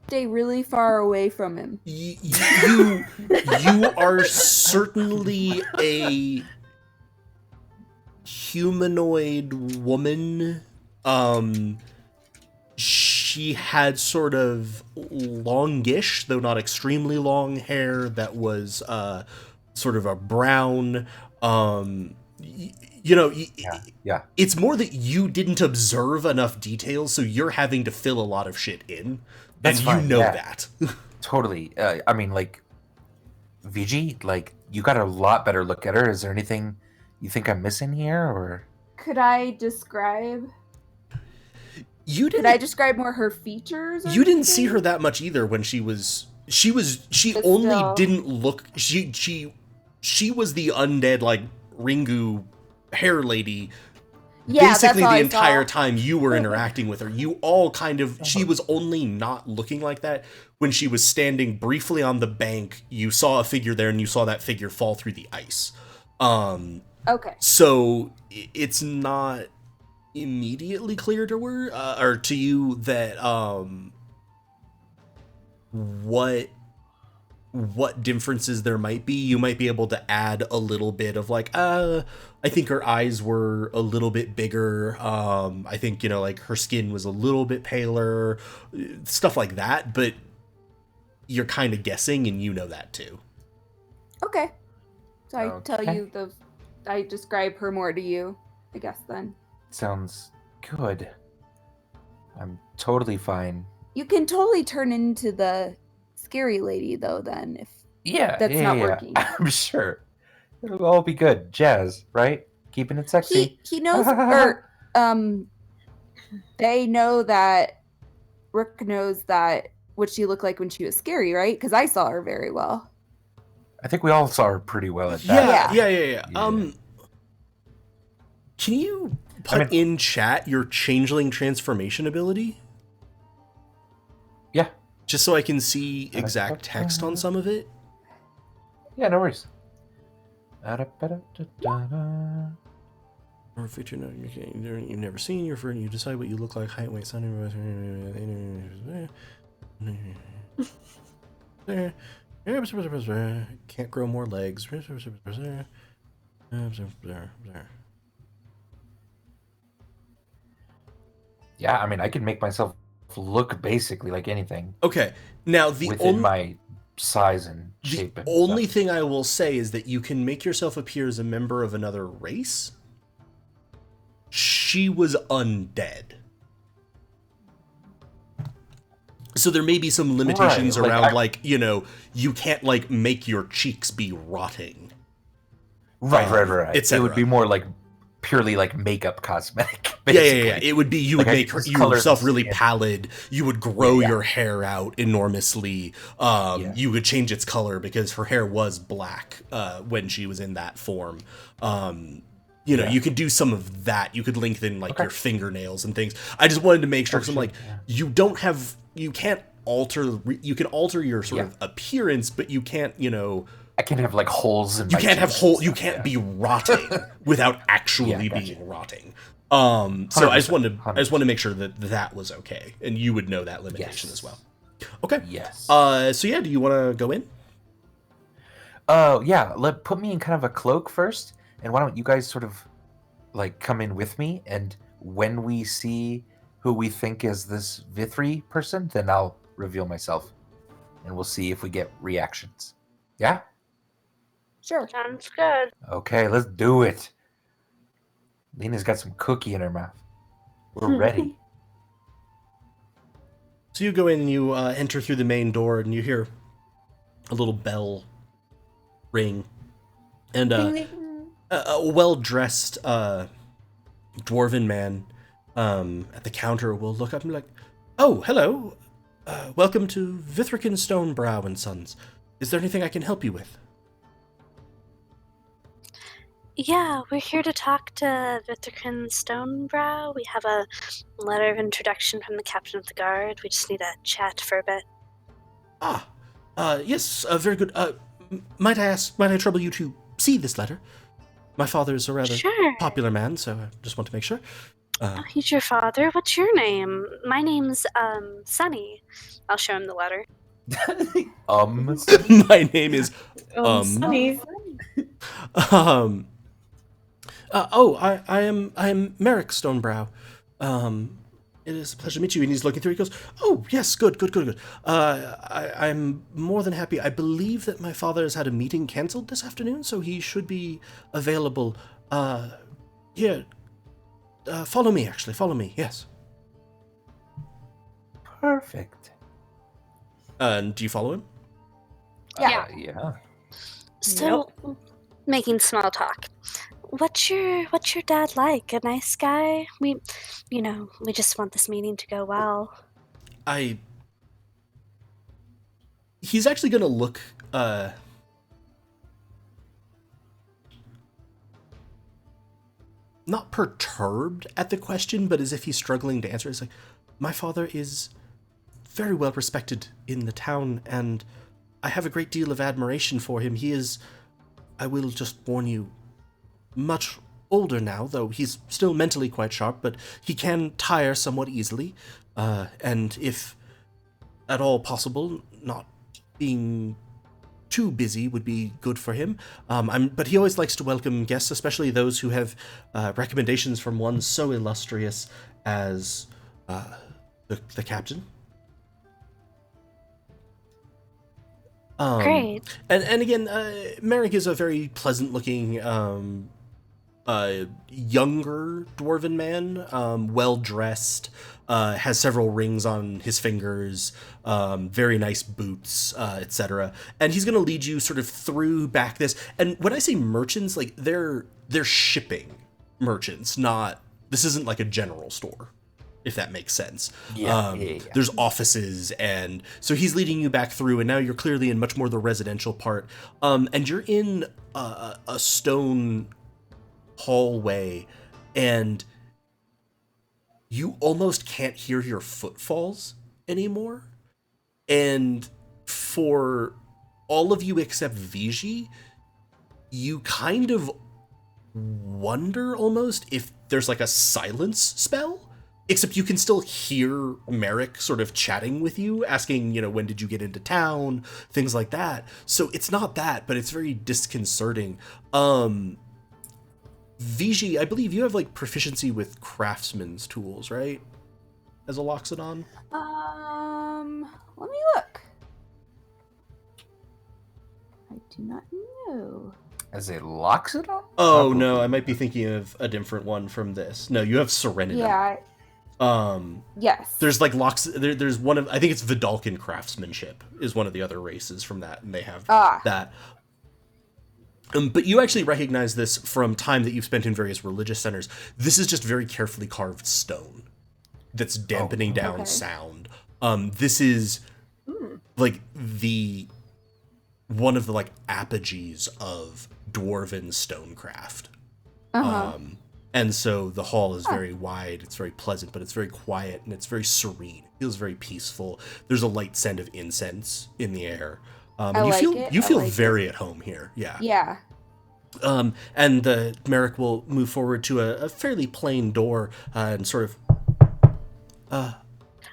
Stay really far away from him. You are certainly a humanoid woman. She had sort of longish, though not extremely long hair that was sort of a brown. Yeah. It's more that you didn't observe enough details, so you're having to fill a lot of shit in. That's and fine, you know yeah. that. Totally. I mean, like, VG, like, you got a lot better look at her. Is there anything you think I'm missing here, or? Could I describe? You Could didn't. I describe more her features? Or You didn't see anything? her that much either when she But only still. didn't look. She was the undead like Ringu hair lady. Yeah, basically that's all the I entire saw. time you were interacting with her. You all kind of. She was only not looking like that when she was standing briefly on the bank. You saw a figure there, and you saw that figure fall through the ice. Okay. So it's not immediately clear to her or to you that what what differences there might be. You might be able to add a little bit of like, I think her eyes were a little bit bigger. I think, like her skin was a little bit paler, stuff like that. But you're kind of guessing, and you know that too. Okay. So I tell Okay. you I describe her more to you, I guess then. Sounds good. I'm totally fine. You can totally turn into the scary lady though then if Yeah, that's yeah, not yeah. working. I'm sure. It'll all be good. Jazz, right? Keeping it sexy. He knows or they know that Rook knows that what she looked like when she was scary, right? Because I saw her very well. I think we all saw her pretty well at that. Yeah. Yeah. Can you put in chat your changeling transformation ability? Yeah. Just so I can see exact text on some of it? Yeah, no worries. Or feature you've never seen your friend, you decide what you look like, height, weight, sound, can't grow more legs. Yeah, I mean, I can make myself look basically like anything. Okay, now within my size and shape. The only thing I will say is that you can make yourself appear as a member of another race. She was undead. So there may be some limitations around, you can't, make your cheeks be rotting. Right. It would be more purely makeup cosmetic. Basically. Yeah. It would be, you would make yourself really pallid. You would grow your hair out enormously. You would change its color because her hair was black when she was in that form. You could do some of that. You could lengthen your fingernails and things. I just wanted to make sure, because you can alter your sort of appearance, but you can't, I can't have holes in you can't have holes. You can't be rotting without actually being rotting. So I just wanted to make sure that was okay, and you would know that limitation as well. Okay. Yes. So do you want to go in? Put me in kind of a cloak first, and why don't you guys sort of come in with me, and when we see who we think is this Vithri person, then I'll reveal myself, and we'll see if we get reactions. Yeah? Sure. Sounds good. Okay, let's do it. Lena's got some cookie in her mouth. We're ready. So you go in, you enter through the main door, and you hear a little bell ring. And a well-dressed dwarven man at the counter will look up and be like, "Oh, hello. Welcome to Vithrican Stonebrow and Sons. Is there anything I can help you with?" Yeah, we're here to talk to Vithrican Stonebrow. We have a letter of introduction from the captain of the guard. We just need to chat for a bit. Yes, very good. Might I trouble you to see this letter? My father is a rather popular man, so I just want to make sure. He's your father? What's your name? My name's, Sunny. I'll show him the letter. My name is, Sunny. I am Merrick Stonebrow. It is a pleasure to meet you. And he's looking through. He goes, "Oh, yes, good. I'm more than happy. I believe that my father has had a meeting canceled this afternoon, so he should be available. Here, follow me, actually. Follow me, yes." Perfect. Do you follow him? Yeah. So, making small talk. What's your dad like? A nice guy? We just want this meeting to go well. He's actually gonna look, not perturbed at the question, but as if he's struggling to answer. It's like, "My father is very well respected in the town, and I have a great deal of admiration for him. He is, I will just warn you, much older now, though he's still mentally quite sharp, but he can tire somewhat easily, and if at all possible, not being too busy would be good for him. But he always likes to welcome guests, especially those who have recommendations from one so illustrious as the captain. Great. And again, Merrick is a very pleasant-looking, younger dwarven man, well-dressed, has several rings on his fingers, very nice boots, etc. And he's going to lead you sort of through back this. And when I say merchants, like they're shipping merchants, not, this isn't like a general store, if that makes sense. Yeah. There's offices, and so he's leading you back through, and now you're clearly in much more the residential part. And you're in a stone hallway, and you almost can't hear your footfalls anymore. And for all of you except Viji, you kind of wonder almost if there's like a silence spell. Except you can still hear Merrick sort of chatting with you, asking, when did you get into town? Things like that. So it's not that, but it's very disconcerting. Viji, I believe you have like proficiency with craftsman's tools, right? As a Loxodon? Let me look. I do not know. As a Loxodon? Oh, no, I might be thinking of a different one from this. No, you have Serenity. Yeah. Yes. There's like there's one of, I think it's Vidalcan craftsmanship is one of the other races from that, and they have that. But you actually recognize this from time that you've spent in various religious centers. This is just very carefully carved stone that's dampening down sound. This is like one of the like apogees of dwarven stonecraft. And so the hall is very wide, it's very pleasant, but it's very quiet and it's very serene. It feels very peaceful. There's a light scent of incense in the air. You feel very at home here. Yeah. Yeah. And Merrick will move forward to a fairly plain door and sort of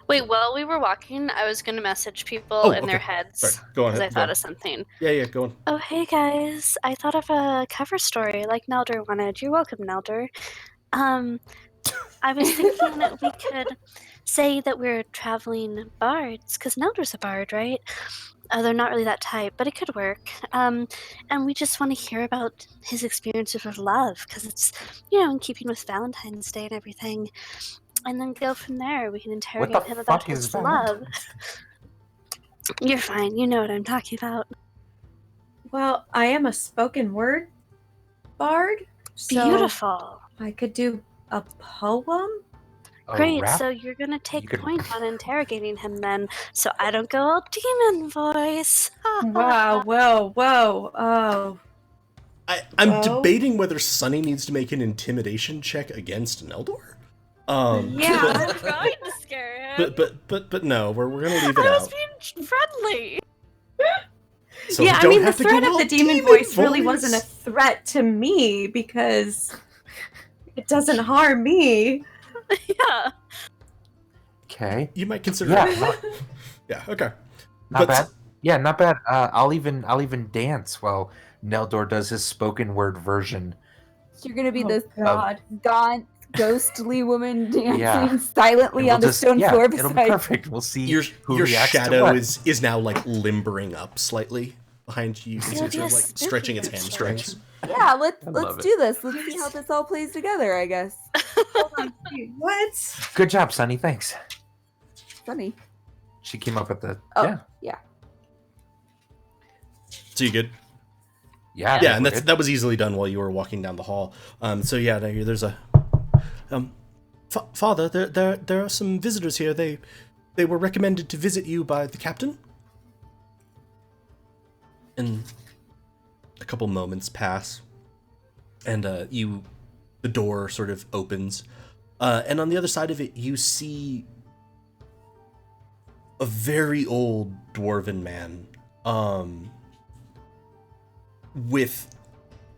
Wait, while we were walking, I was going to message people in their heads. Sorry. Go on. Because I thought of something. Yeah, go on. Oh, hey guys. I thought of a cover story like Nelder wanted. You're welcome, Nelder. I was thinking that we could say that we're traveling bards, because Nelder's a bard, right? They're not really that type, but it could work. And we just want to hear about his experiences with love, because it's, in keeping with Valentine's Day and everything. And then go from there. We can interrogate him about his love. You're fine. You know what I'm talking about. Well, I am a spoken word bard. So Beautiful. I could do a poem. Great. So you're going to take point on interrogating him then, so I don't go all demon voice. Wow. Whoa. Oh. I'm debating whether Sunny needs to make an intimidation check against Neldor. Yeah, I'm trying to scare him. But no, we're gonna leave it out. I was being friendly. So yeah, I mean, the threat of the demon voice really wasn't a threat to me because it doesn't harm me. Yeah. Okay. You might consider. Yeah. Okay. Not bad. Yeah, not bad. I'll even dance while Neldor does his spoken word version. You're gonna be this gaunt, ghostly woman dancing silently on the stone floor beside. It'll be perfect. We'll see your reacts shadow to what. is now like limbering up slightly behind you. You can see it sort of like stretching its hamstrings. Yeah, let's do this. Let's see how this all plays together, I guess. Hold on. What? Good job, Sunny. Thanks. Sunny. She came up with the yeah. So you good? Yeah, and that was easily done while you were walking down the hall. So yeah, there's a Father, there are some visitors here. They were recommended to visit you by the captain. And a couple moments pass, and the door sort of opens, and on the other side of it, you see a very old dwarven man, with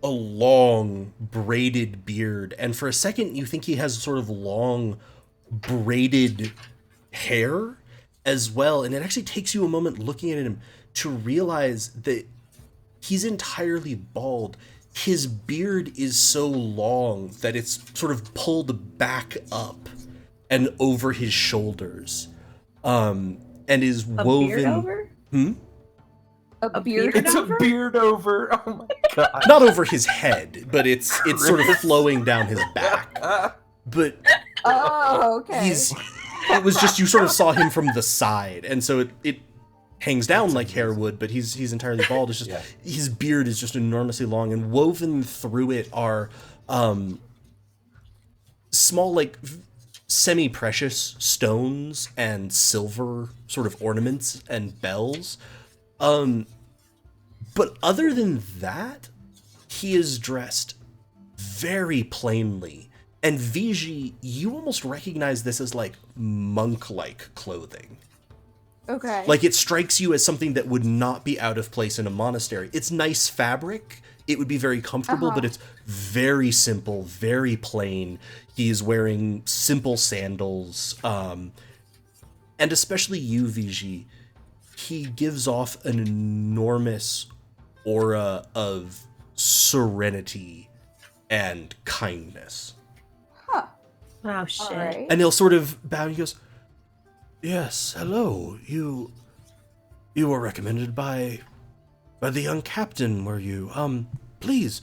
a long braided beard, and for a second you think he has sort of long braided hair as well, and it actually takes you a moment looking at him to realize that he's entirely bald. His beard is so long that it's sort of pulled back up and over his shoulders, and is A woven. beard over? A A beard. beard It's a over? beard over. Oh my god. Not over his head, but it's sort of Chris. flowing down his back. But Oh, okay. it was just, you sort of saw him from the side, and so it hangs down like hair would, but he's entirely bald. It's just his beard is just enormously long, and woven through it are small, like semi-precious stones and silver sort of ornaments and bells. But other than that, he is dressed very plainly. And Viji, you almost recognize this as like monk-like clothing. Okay. Like, it strikes you as something that would not be out of place in a monastery. It's nice fabric. It would be very comfortable, but it's very simple, very plain. He is wearing simple sandals. And especially you, Viji, he gives off an enormous aura of serenity and kindness. Huh. Oh shit. All right. And he'll sort of bow and he goes, "Yes, hello. You were recommended by the young captain, were you? Please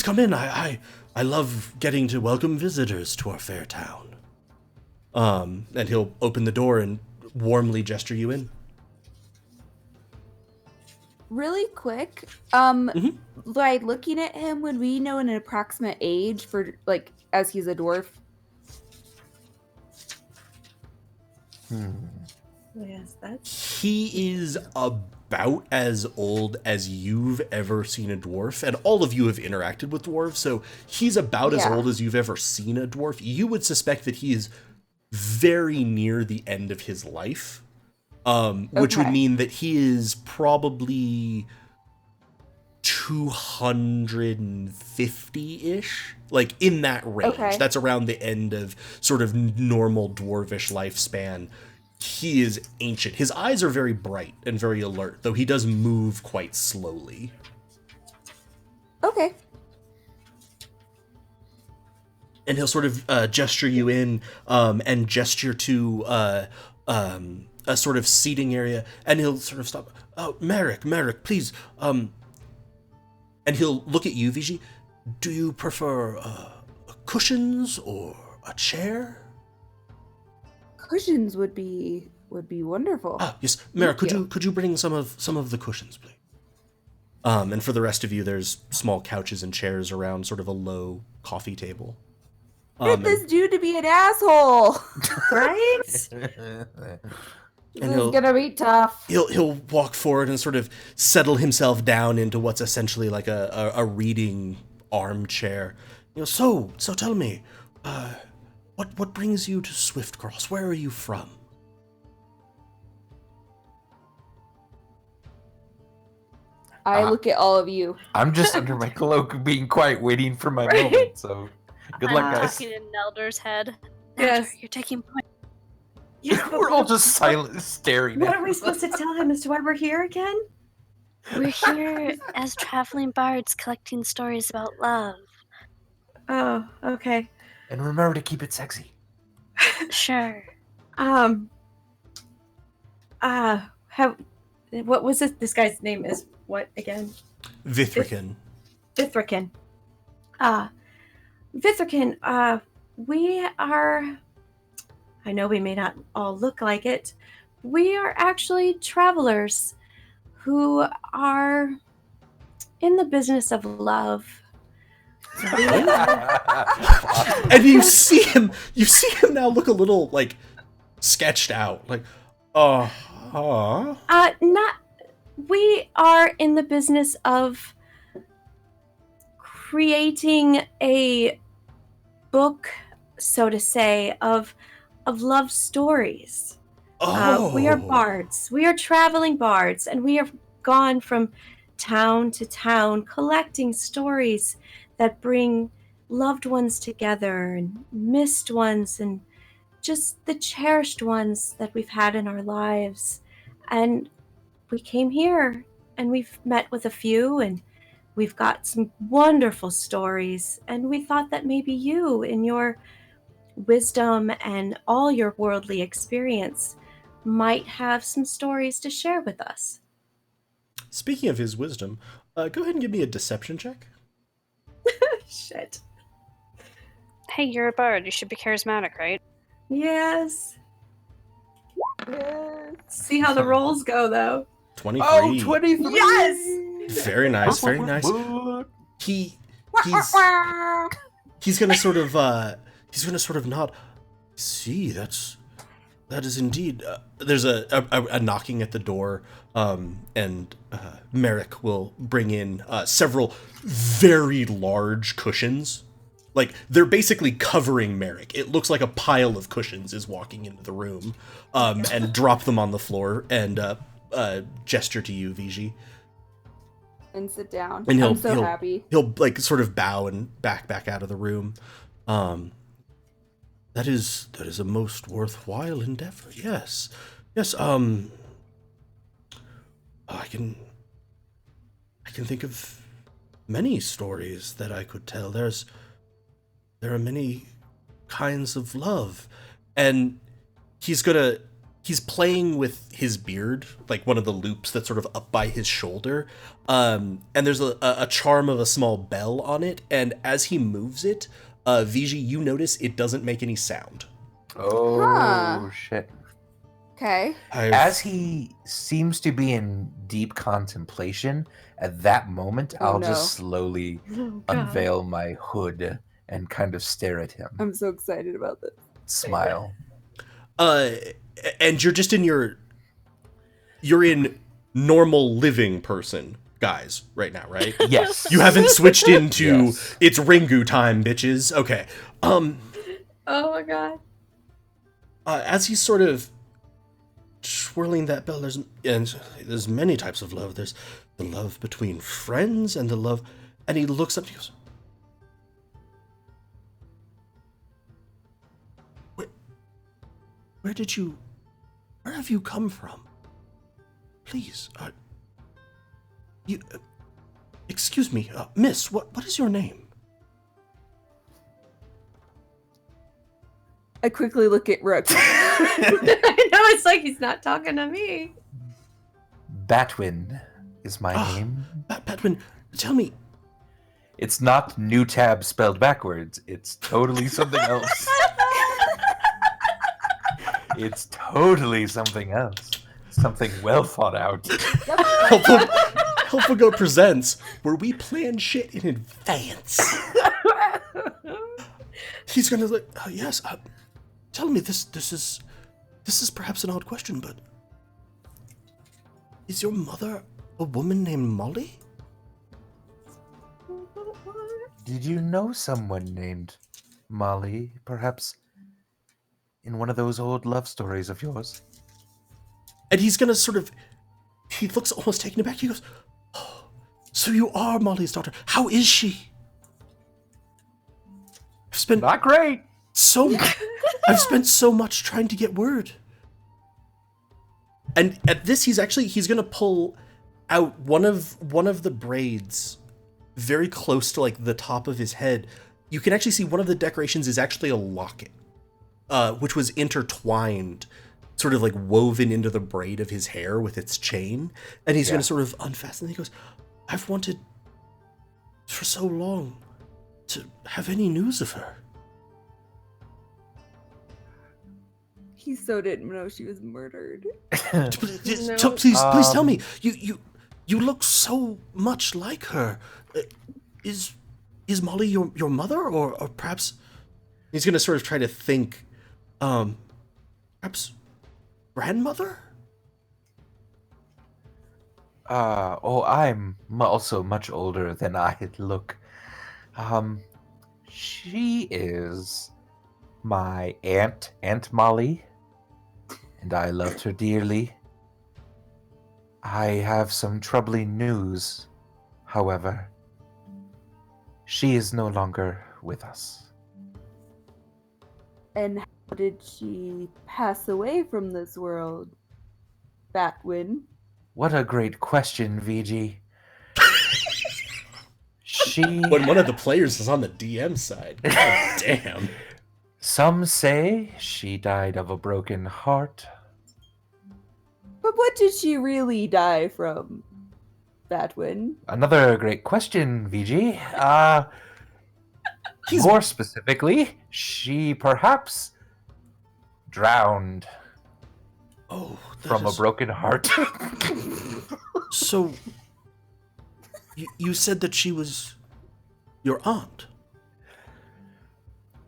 come in. I love getting to welcome visitors to our fair town." And he'll open the door and warmly gesture you in. Really quick, by looking at him, would we know an approximate age for, like, as he's a dwarf? Yes, that's He is about as old as you've ever seen a dwarf, and all of you have interacted with dwarves, so he's about as Yeah. old as you've ever seen a dwarf. You would suspect that he is very near the end of his life, which would Okay. mean that he is probably 250-ish, like in that range. Okay. That's around the end of sort of normal dwarvish lifespan. He is ancient. His eyes are very bright and very alert, though he does move quite slowly. Okay. And he'll sort of gesture you in, and gesture to a sort of seating area, and he'll sort of stop. "Oh, Merrick, please." And he'll look at you, Viji. "Do you prefer cushions or a chair?" Cushions would be wonderful. Ah, yes, Merrick. Thank you. Could you bring some of the cushions, please? And for the rest of you, there's small couches and chairs around sort of a low coffee table. Get this dude to be an asshole. right. This And is gonna be tough. He'll walk forward and sort of settle himself down into what's essentially like a reading armchair. So tell me, what brings you to Swiftcross? Where are you from? I look at all of you. I'm just under my cloak, being quiet, waiting for my Right. moment. So, good luck, I'm guys. talking in Nelder's head. Yes. Nelder, you're taking point. Yes, but We're all just silent, staring. What at are we him. supposed to tell him as to why we're here again? We're here as traveling bards collecting stories about love. Oh, okay. And remember to keep it sexy. Sure. What was this? This guy's name is what again? Vithrican. Vithrican. Vithrican, we are, I know we may not all look like it, we are actually travelers who are in the business of love. And you see him now look a little like sketched out, like, We are in the business of creating a book, so to say, of love stories. We are bards. We are traveling bards, and we have gone from town to town collecting stories that bring loved ones together and missed ones and just the cherished ones that we've had in our lives. And we came here and we've met with a few, and we've got some wonderful stories, and we thought that maybe you, in your wisdom and all your worldly experience, might have some stories to share with us. Speaking of his wisdom, go ahead and give me a deception check. Shit. Hey, you're a bard. You should be charismatic, right? Yes. See how the rolls go, though. 23. Oh, 23! Yes! Very nice, very nice. What? He's gonna sort of nod. See, that is indeed. There's a knocking at the door, and Merrick will bring in several very large cushions. Like, they're basically covering Merrick. It looks like a pile of cushions is walking into the room, and drop them on the floor and gesture to you, Viji. And sit down. And I'm so happy. He'll like sort of bow and back out of the room. That is a most worthwhile endeavor. Yes. I can think of many stories that I could tell. There are many kinds of love, and he's playing with his beard, like one of the loops that's sort of up by his shoulder, and there's a charm of a small bell on it, and as he moves it, Viji, you notice it doesn't make any sound. Oh, Huh. shit. Okay. As he seems to be in deep contemplation, at that moment, Oh, I'll no. just slowly Oh, God. unveil my hood and kind of stare at him. I'm so excited about this. Smile. And you're just you're in normal living person guys right now, right? Yes. You haven't switched into Yes. it's Ringu time, bitches. Okay. Oh my God. As he's sort of swirling that bell, there's many types of love. There's the love between friends and the love, and he looks up and he goes, where have you come from? Please, excuse me, miss, what is your name? I quickly look at Rook. I know, it's like he's not talking to me. Batwin is my name. Batwin, tell me. It's not new tab spelled backwards. It's totally something else. It's totally something else. Something well thought out. Helpful Go presents where we plan shit in advance. He's gonna like, yes. Tell me, this is perhaps an odd question, but is your mother a woman named Molly? Did you know someone named Molly, perhaps in one of those old love stories of yours? And he's gonna he looks almost taken aback. He goes, oh, so you are Molly's daughter. How is she? Not great. I've spent so much trying to get word. And at this, he's gonna pull out one of the braids very close to like the top of his head. You can actually see one of the decorations is actually a locket, which was intertwined, sort of like woven into the braid of his hair with its chain. And he's gonna sort of unfasten it. He goes, I've wanted for so long to have any news of her. He so didn't know she was murdered. Please tell me. You look so much like her. Is Molly your mother, or perhaps he's gonna sort of try to think, perhaps grandmother? I'm also much older than I look. She is my Aunt Molly, and I loved her dearly. I have some troubling news, however. She is no longer with us. And how did she pass away from this world, Batwin? What a great question, VG. She. When one of the players is on the DM side. God damn. Some say she died of a broken heart. But what did she really die from, Batwin? Another great question, VG. More specifically, she perhaps drowned Oh, from a broken heart. So, you said that she was your aunt.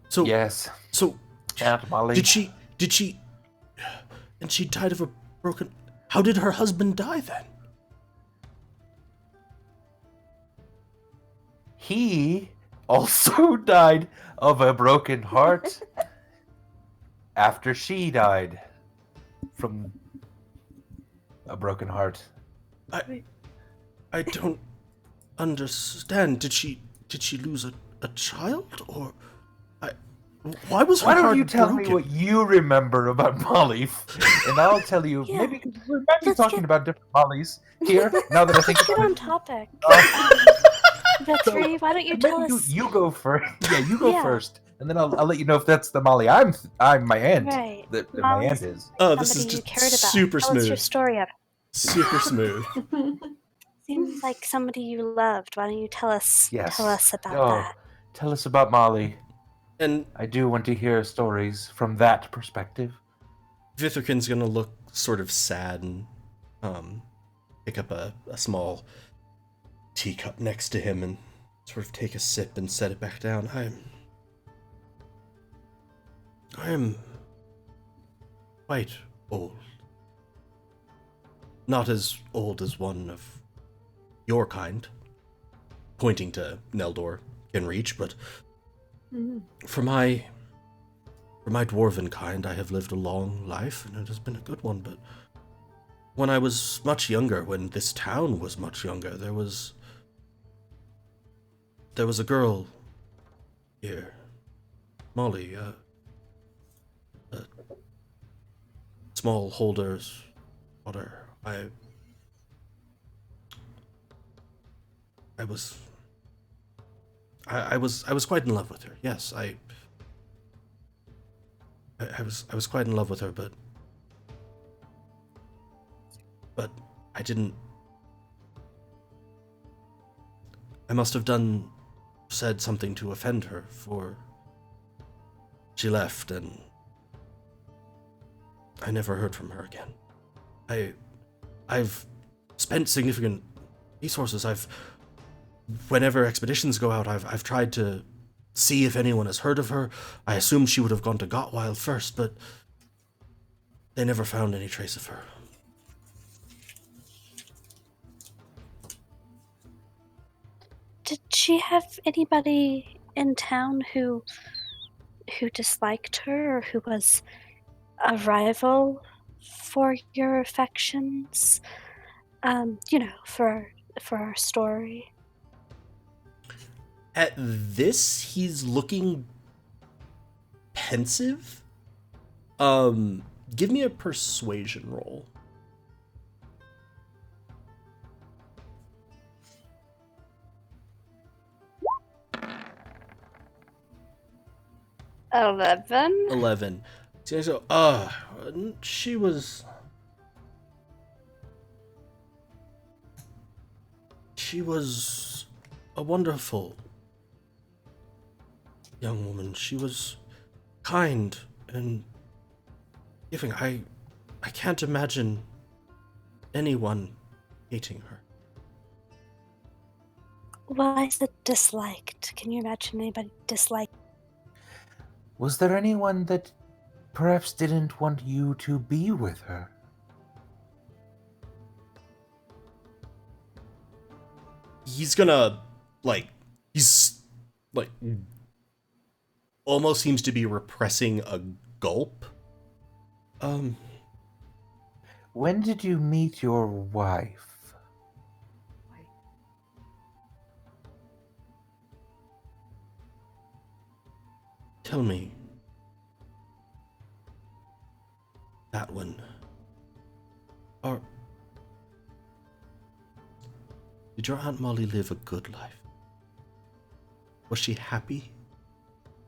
So Yes, So, Aunt Molly. did she? And she died of a broken. How did her husband die then? He also died of a broken heart after she died from a broken heart. I don't understand. Did she lose a child or? Why was her Why don't heart you tell broken? me what you remember about Molly, and I'll tell you. Yeah. Maybe we might be Let's talking get- about different Mollys here. Now that I think Let's get about on it. topic. So, Vetri, why don't you maybe tell us? you go first. Yeah, you go Yeah. first, and then I'll let you know if that's the Molly I'm my aunt. Right. That my Molly aunt is. Oh, this is somebody you just cared about. super Tell us your smooth. story of it. Super smooth. Seems like somebody you loved. Why don't you tell us? Yes. Tell us about Oh, that. tell us about Molly. And I do want to hear stories from that perspective. Vitherkin's gonna look sort of sad and pick up a small teacup next to him and sort of take a sip and set it back down. I am quite old. Not as old as one of your kind, pointing to Neldor, can reach, but for my dwarven kind, I have lived a long life, and it has been a good one, but when I was much younger, when this town was much younger, there was a girl here, Molly, a small holder's daughter. I was quite in love with her. Yes, I was quite in love with her, but I didn't. I must have said something to offend her, for she left, and I never heard from her again. I've spent significant resources. Whenever expeditions go out, I've tried to see if anyone has heard of her. I assumed she would have gone to Gotwild first, but they never found any trace of her. Did she have anybody in town who disliked her or who was a rival for your affections? For our story. At this, he's looking pensive. Give me a persuasion roll. $11. 11. So, she was a wonderful young woman. She was kind and giving. I can't imagine anyone hating her. Why is it disliked? Can you imagine anybody disliked? Was there anyone that perhaps didn't want you to be with her? He's gonna, he's almost seems to be repressing a gulp. When did you meet your wife? Tell me, that one. Did your Aunt Molly live a good life? Was she happy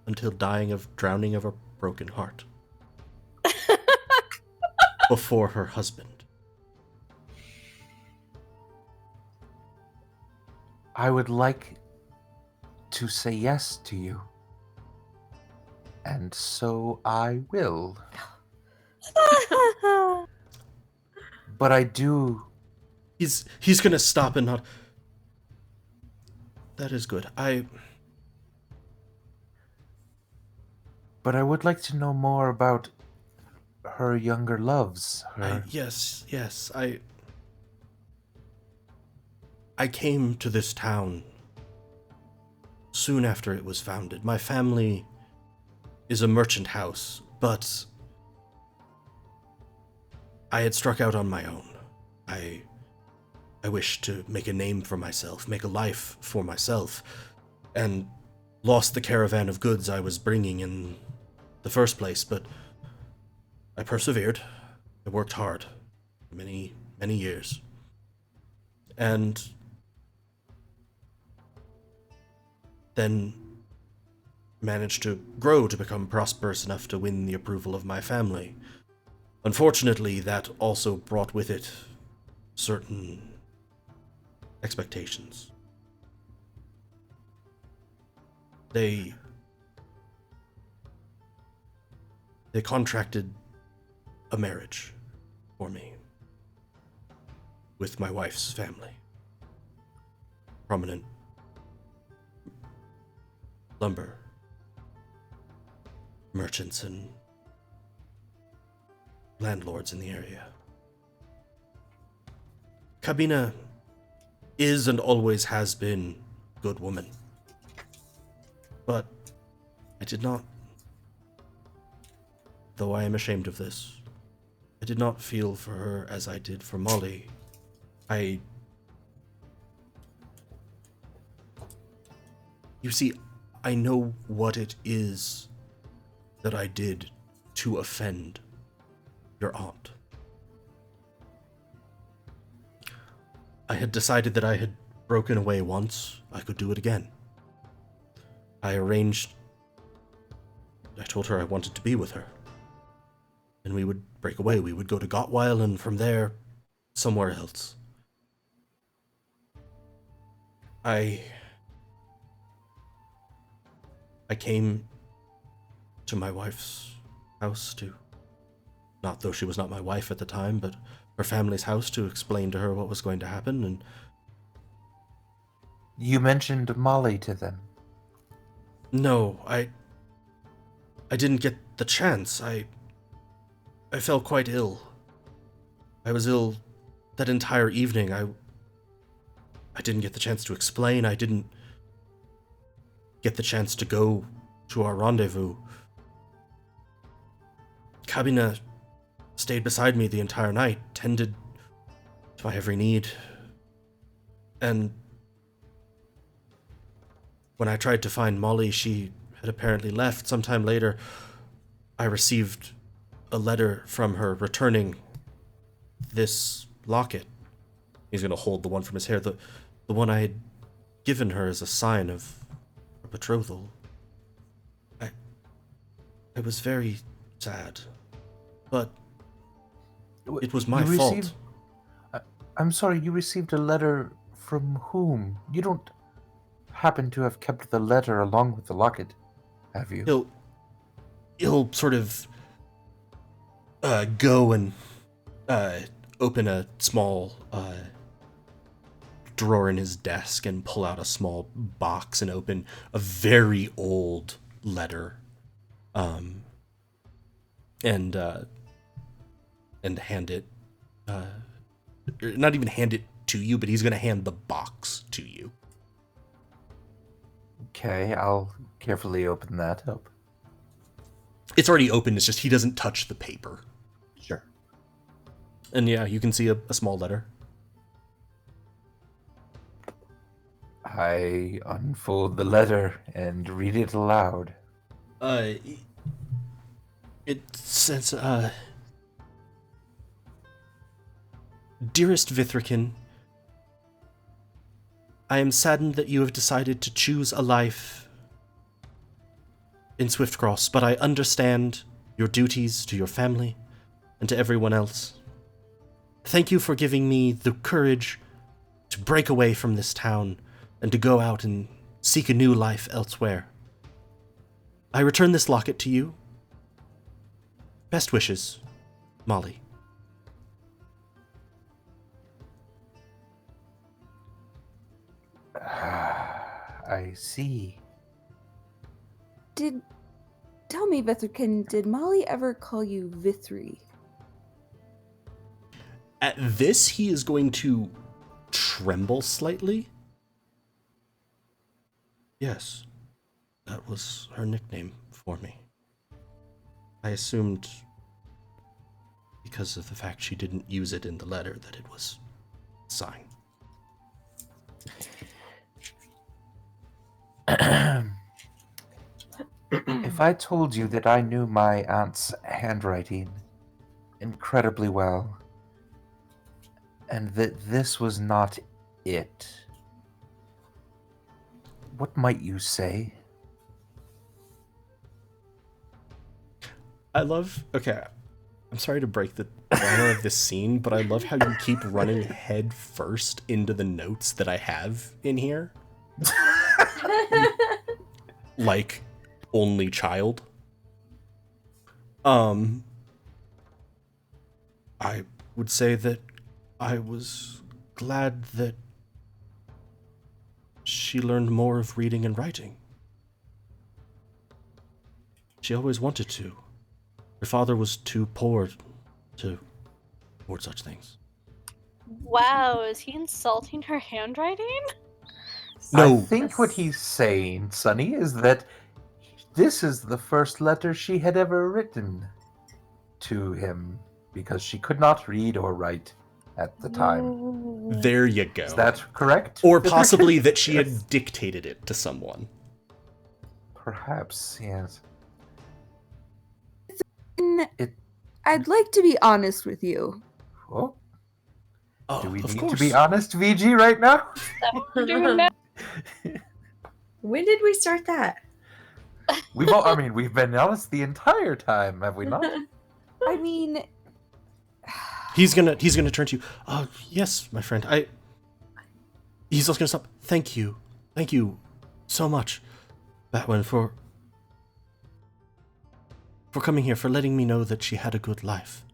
until drowning of a broken heart? Before her husband? I would like to say yes to you. And so I will. But I do... He's gonna stop and not... That is good. But I would like to know more about her younger loves. Yes. I came to this town soon after it was founded. My family is a merchant house, but I had struck out on my own. I wished to make a name for myself, make a life for myself, and lost the caravan of goods I was bringing in the first place, but I persevered. I worked hard for many, many years. And then managed to grow to become prosperous enough to win the approval of my family. Unfortunately, that also brought with it certain expectations. They contracted a marriage for me with my wife's family. Prominent lumber merchants and landlords in the area. Kabina is and always has been a good woman. But I did not, though I am ashamed of this, I did not feel for her as I did for Molly. You see, I know what it is that I did to offend your aunt. I had decided that I had broken away once, I could do it again. I told her I wanted to be with her. And we would break away, we would go to Gotwile, and from there, somewhere else. I came to my wife's house to, not though she was not my wife at the time, but her family's house to explain to her what was going to happen, and... You mentioned Molly to them. No, I didn't get the chance. I felt quite ill. I was ill that entire evening. I didn't get the chance to explain. I didn't get the chance to go to our rendezvous. Kabina stayed beside me the entire night, tended to my every need. And when I tried to find Molly, she had apparently left. Sometime later, I received a letter from her returning this locket. He's going to hold the one from his hair, the one I had given her as a sign of her betrothal. I was very sad, but it was my fault. I'm sorry, you received a letter from whom? You don't happen to have kept the letter along with the locket, have you? He'll sort of go and open a small drawer in his desk and pull out a small box and open a very old letter, and hand it, not even hand it to you, but he's going to hand the box to you. Okay, I'll carefully open that up. It's already open, it's just he doesn't touch the paper. Sure. And yeah, you can see a small letter. I unfold the letter and read it aloud. It says, Dearest Vithrikin, I am saddened that you have decided to choose a life in Swiftcross, but I understand your duties to your family and to everyone else. Thank you for giving me the courage to break away from this town and to go out and seek a new life elsewhere. I return this locket to you. Best wishes, Molly. I see. Tell me, Vithrican, did Molly ever call you Vithri? At this, he is going to tremble slightly. Yes, that was her nickname for me. I assumed, because of the fact she didn't use it in the letter, that it was a sign. If I told you that I knew my aunt's handwriting incredibly well, and that this was not it, what might you say? Okay, I'm sorry to break the drama of this scene, but I love how you keep running head first into the notes that I have in here. Like, only child. I would say that I was glad that she learned more of reading and writing. She always wanted to. Her father was too poor to afford such things. Wow, is he insulting her handwriting? No. I think what he's saying, Sonny, is that this is the first letter she had ever written to him because she could not read or write at the time. There you go. Is that correct? Or possibly that she had dictated it to someone. Perhaps, yes. I'd like to be honest with you. Oh, Oh, do we of need course. to be honest, VG, right now? We're doing that. When did we start that? We've been honest the entire time, have we not? I mean, He's gonna turn to you. Yes, my friend. He's just gonna stop. Thank you so much, Batwin, for coming here, for letting me know that she had a good life.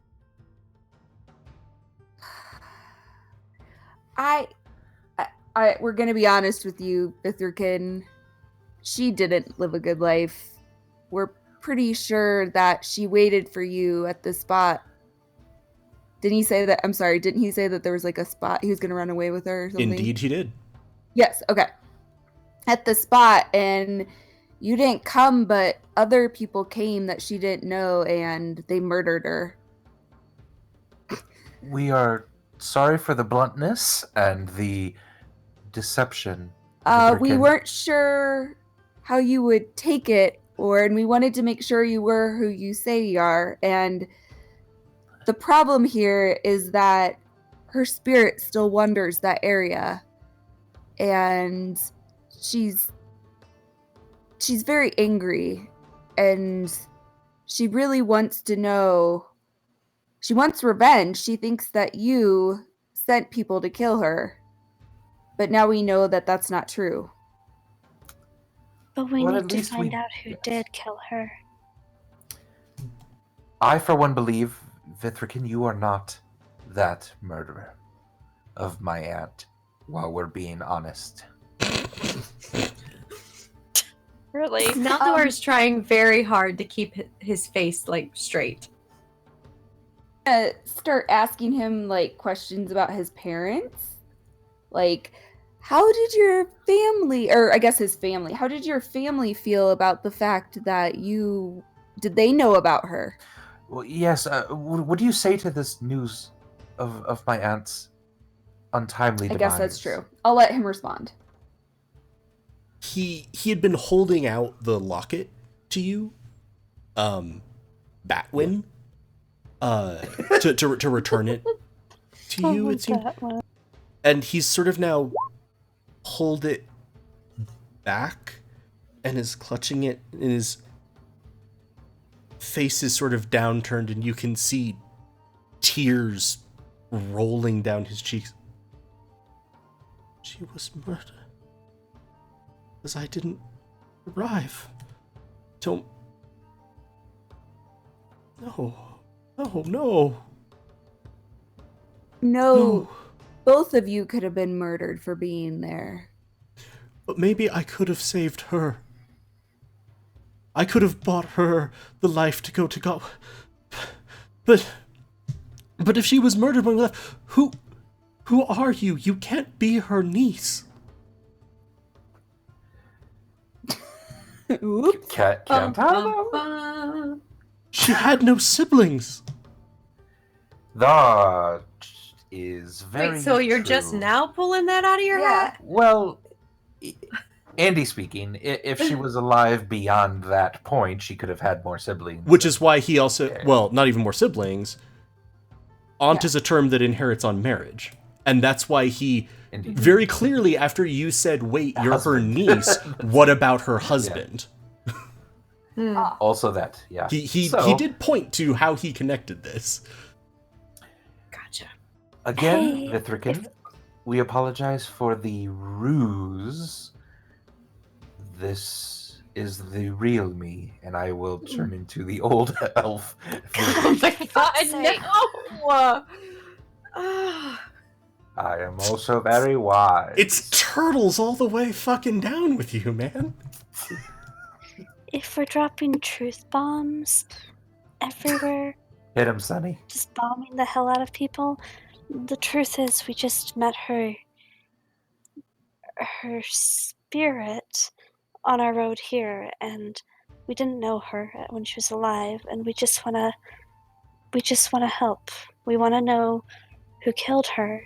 we're gonna be honest with you, Vithrican. She didn't live a good life. We're pretty sure that she waited for you at the spot. Didn't he say that? I'm sorry, didn't he say that there was like a spot he was gonna run away with her or something? Indeed, he did. Yes, okay. At the spot, and you didn't come, but other people came that she didn't know, and they murdered her. We are sorry for the bluntness and the deception. We weren't sure how you would take it, and we wanted to make sure you were who you say you are. And the problem here is that her spirit still wanders that area, and she's very angry, and she really wants to know. She wants revenge. She thinks that you sent people to kill her. But now we know that that's not true. But we Well, need at to least find we- out who did kill her. I, for one, believe, Vithrican, you are not that murderer of my aunt, while we're being honest. Really? Naldor is trying very hard to keep his face like straight. Start asking him like questions about his parents. Like, how did your family, or I guess his family, how did your family feel about the fact that did they know about her? Well, yes, what do you say to this news of my aunt's untimely demise? I guess that's true. I'll let him respond. He had been holding out the locket to you, Batwin, to return it to you, it seemed. And he's sort of now pulled it back and is clutching it, and his face is sort of downturned, and you can see tears rolling down his cheeks. She was murdered because I didn't arrive. Don't. No. No, no. No, both of you could have been murdered for being there. But maybe I could have saved her. I could have bought her the life to go to God. But if she was murdered when we left, who are you? You can't be her niece. Oops. Can't Bum, I? bum, bum. She had no siblings. That is very Wait, so you're just true. now pulling that out of your hat? Well, Andy speaking, if she was alive beyond that point, she could have had more siblings. Which is why he also, Yeah. well, not even more siblings. Aunt is a term that inherits on marriage. And that's why he Indeed. very clearly, after you said, wait, you're her Husband. niece, what about her husband? Hmm. Also that, yeah. He So, did point to how he connected this. Gotcha. Again, Hey, Vithrican, we apologize for the ruse. This is the real me, and I will turn into the old elf. Oh my god, sake. no! Ah. I am also very wise. It's turtles all the way fucking down with you, man. If we're dropping truth bombs everywhere, Hit him, Sonny. just bombing the hell out of people, the truth is we just met her spirit on our road here, and we didn't know her when she was alive, and we just wanna help. We wanna know who killed her.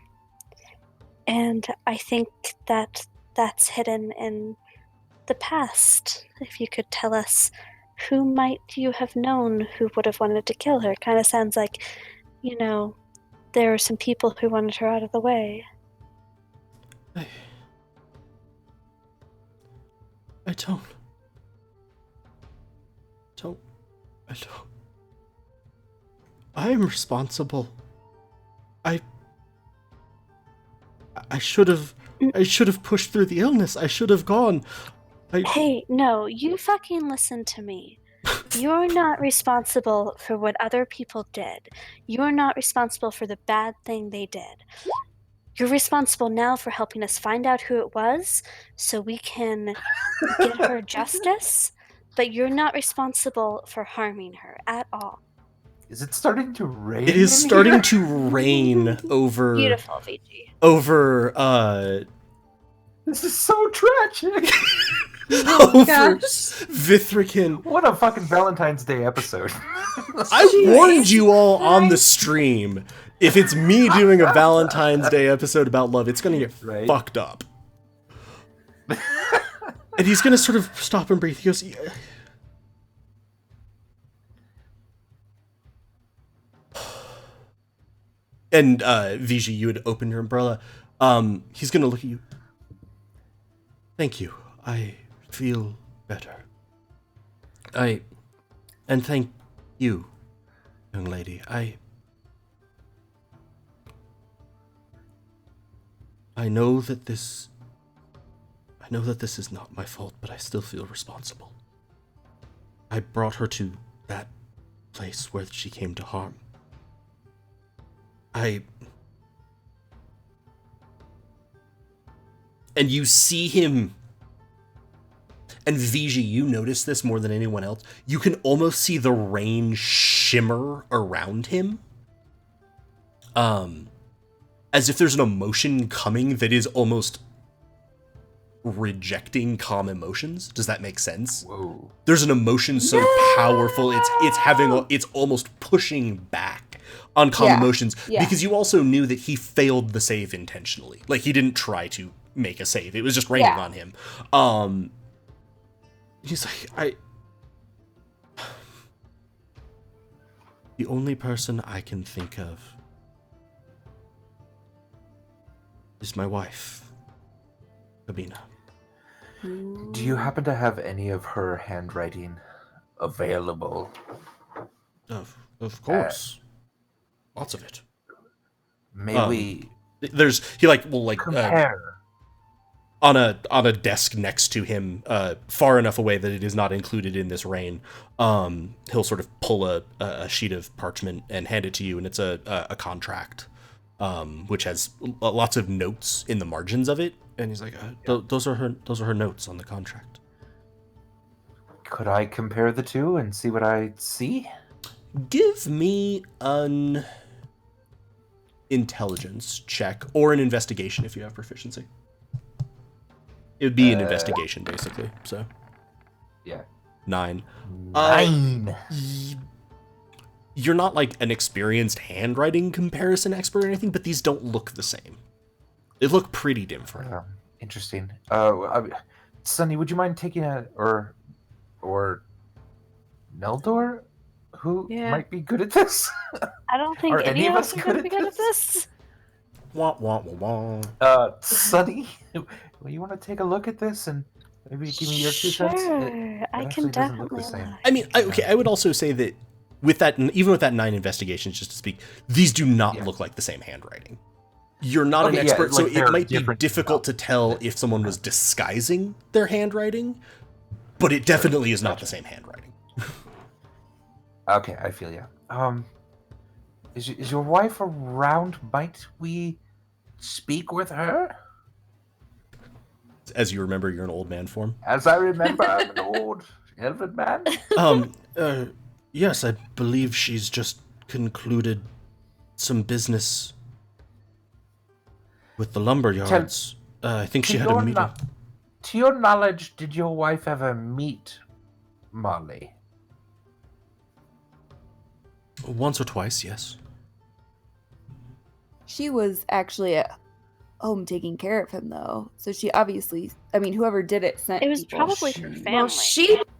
And I think that that's hidden in the past. If you could tell us, who might you have known who would have wanted to kill her? Kind of sounds like, there were some people who wanted her out of the way. I don't. I am responsible. I should have pushed through the illness. I should have gone. Hey, no, you fucking listen to me. You're not responsible for what other people did. You're not responsible for the bad thing they did. You're responsible now for helping us find out who it was so we can get her justice, but you're not responsible for harming her at all. Is it starting to rain? It is in starting here? to rain over. Beautiful, VG. Over. This is so tragic. Over gosh. Vithrican. What a fucking Valentine's Day episode. I warned you all on the stream. If it's me doing a Valentine's Day episode about love, it's gonna get Right. fucked up. And he's gonna sort of stop and breathe. He goes, "Yeah." And Viji, you had opened your umbrella. He's gonna look at you. Thank you. I feel better. And thank you, young lady. I know that this is not my fault, but I still feel responsible. I brought her to that place where she came to harm. And you see him, and Viji, you notice this more than anyone else. You can almost see the rain shimmer around him. As if there's an emotion coming that is almost rejecting calm emotions. Does that make sense? Whoa. There's an emotion so powerful, it's almost pushing back on calm Yeah. emotions, Yeah. because you also knew that he failed the save intentionally. Like, he didn't try to make a save. It was just raining Yeah. on him. He's like, the only person I can think of is my wife. Kabina. Do you happen to have any of her handwriting available? Of course. Lots of it. May we compare? On a desk next to him, far enough away that it is not included in this rain. He'll sort of pull a sheet of parchment and hand it to you, and it's a contract, which has lots of notes in the margins of it. And he's like, "Those are her notes on the contract." Could I compare the two and see what I see? Give me an intelligence check or an investigation if you have proficiency. It would be an investigation, basically. So, yeah, 9. 9. You're not like an experienced handwriting comparison expert or anything, but these don't look the same. They look pretty different. Interesting. Sunny, would you mind taking or Neldor, who might be good at this? I don't think any of us are going to be good at this. Wah, wah, wah, wah. Sunny, you want to take a look at this and maybe give me your 2 cents? Sure, I can definitely look. I mean, I would also say that with that, even with that 9 investigations, just to speak, these do not look like the same handwriting. You're not an expert, so it might be difficult to tell if someone was disguising their handwriting, but it definitely is not the same handwriting. Okay, I feel you. Is your wife around? Might we speak with her? As you remember, you're an old man form. As I remember, I'm an old elven man. Yes, I believe she's just concluded some business with the lumber yards. I think she had a meeting. To your knowledge, did your wife ever meet Molly? Once or twice, yes. She was actually at home taking care of him, though. So she obviously, I mean, whoever did it sent It was people. probably her family. Well,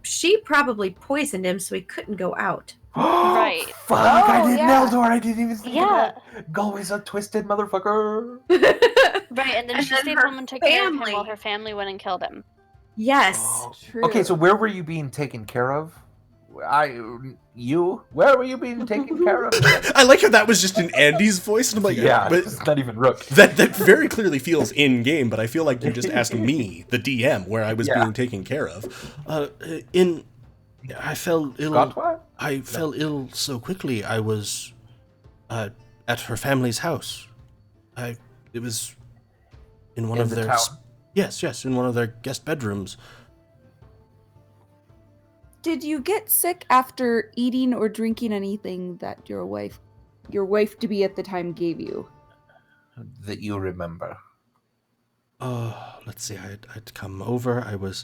she probably poisoned him so he couldn't go out. Right. Fuck, I didn't Neldor, I didn't even think of Yeah. that. Galway's a twisted motherfucker. Right, and then And she then stayed her home and took care of him family. while her family went and killed him. Yes. True. Okay, so where were you being taken care of? Where were you being taken care of? I like how that was just in Andy's voice, and I'm like, Yeah, but it's not even Rook. that very clearly feels in game. But I feel like you just asked me, the DM, where I was being taken care of. I fell ill. Gatwa? I fell ill so quickly. I was at her family's house. It was in one In of the their town? yes, in one of their guest bedrooms. Did you get sick after eating or drinking anything that your wife to be at the time gave you? That you remember. Let's see. I'd come over. I was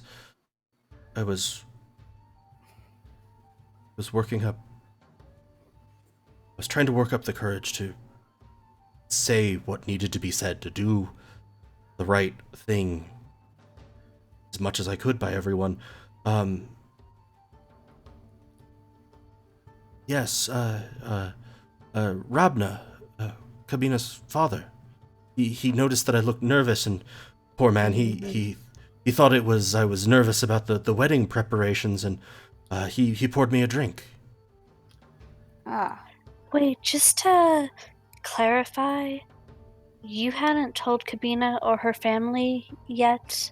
working up. I was trying to work up the courage to say what needed to be said, to do the right thing as much as I could by everyone. Yes, Rabna, Kabina's father. He noticed that I looked nervous, and poor man, he thought I was nervous about the wedding preparations, and he poured me a drink. Ah. Wait, just to clarify, you hadn't told Kabina or her family yet?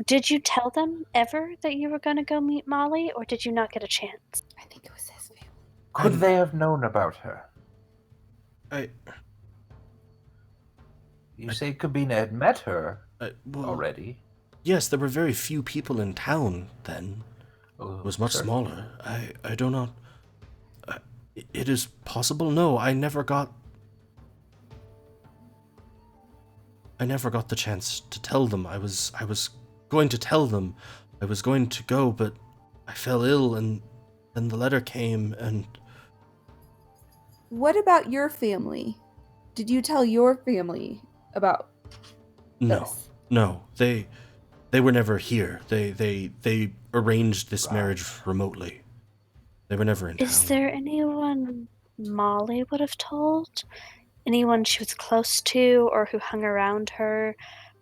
Did you tell them ever that you were going to go meet Molly, or did you not get a chance? I think it was his family. Could they have known about her? You say Kabina had met her already? Yes, there were very few people in town then. It was much smaller. I do not... it is possible? No, I never got the chance to tell them. I was going to tell them. I was going to go, but I fell ill, and then the letter came, and... What about your family? Did you tell your family about this? No. They were never here. They arranged this marriage remotely. They were never in town. Is there anyone Molly would have told? Anyone she was close to, or who hung around her,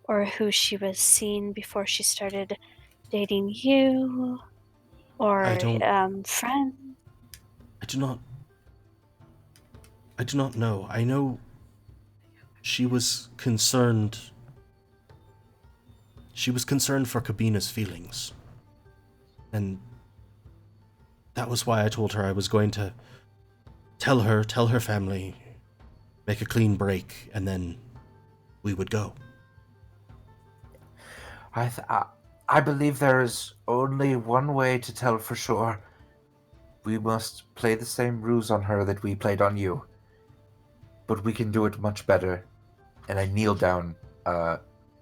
or who she was seeing before she started dating you, or I don't- friend? I do not know. I know she was concerned. She was concerned for Kabina's feelings. And that was why I told her I was going to tell her family, make a clean break, and then we would go. I believe there is only one way to tell for sure. We must play the same ruse on her that we played on you. But we can do it much better. And I kneel down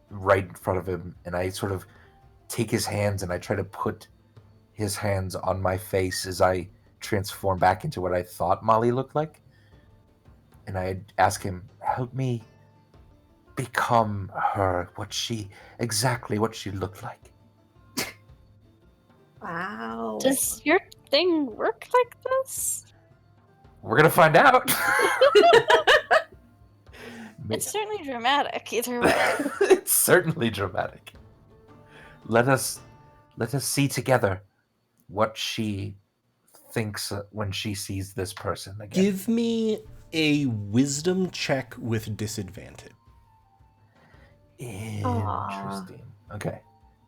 right in front of him, and I sort of take his hands and I try to put his hands on my face as I transform back into what I thought Molly looked like. And I ask him, help me become her, exactly what she looked like. Wow. Does your thing work like this? We're gonna find out. It's certainly dramatic, either way. It's certainly dramatic. Let us see together what she thinks when she sees this person again. Give me a wisdom check with disadvantage. Interesting. Okay.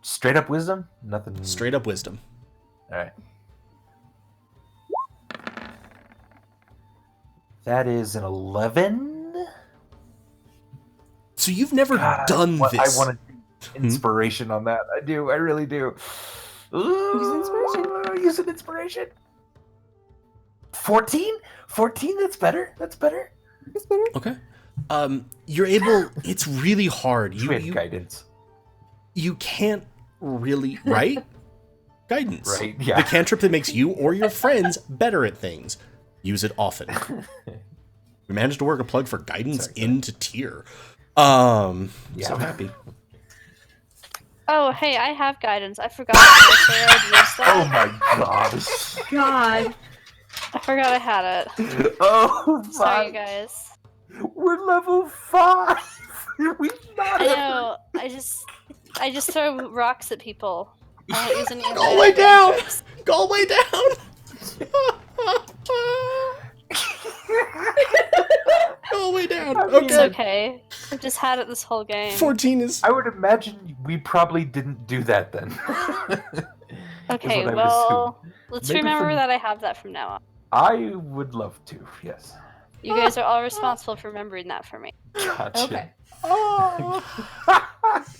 Straight up wisdom? Nothing. Straight up wisdom. All right. That is an 11. So you've never done this. I want inspiration on that. I do. I really do. Ooh, use an inspiration. 14? 14? That's better. That's better. Okay. You're able. It's really hard. You guidance. You can't really, right? Guidance. Right. Yeah. The cantrip that makes you or your friends better at things. Use it often. We managed to work a plug for guidance into tier. So happy. Oh, hey, I have guidance. I forgot I'd used that. Oh my gosh. God. I forgot I had it. Oh my. Sorry, you guys. We're level 5. We've not. I know. I just throw rocks at people. I don't use any of Go all the way my down. cantrips. Go all the way down. Go all the way down. Okay. It's okay. I've just had it this whole game. 14 is. I would imagine we probably didn't do that then. Okay, what I would well, assume. let's Maybe remember from- that I have that from now on. I would love to, yes. You guys are all responsible for remembering that for me. Gotcha. Okay. Oh.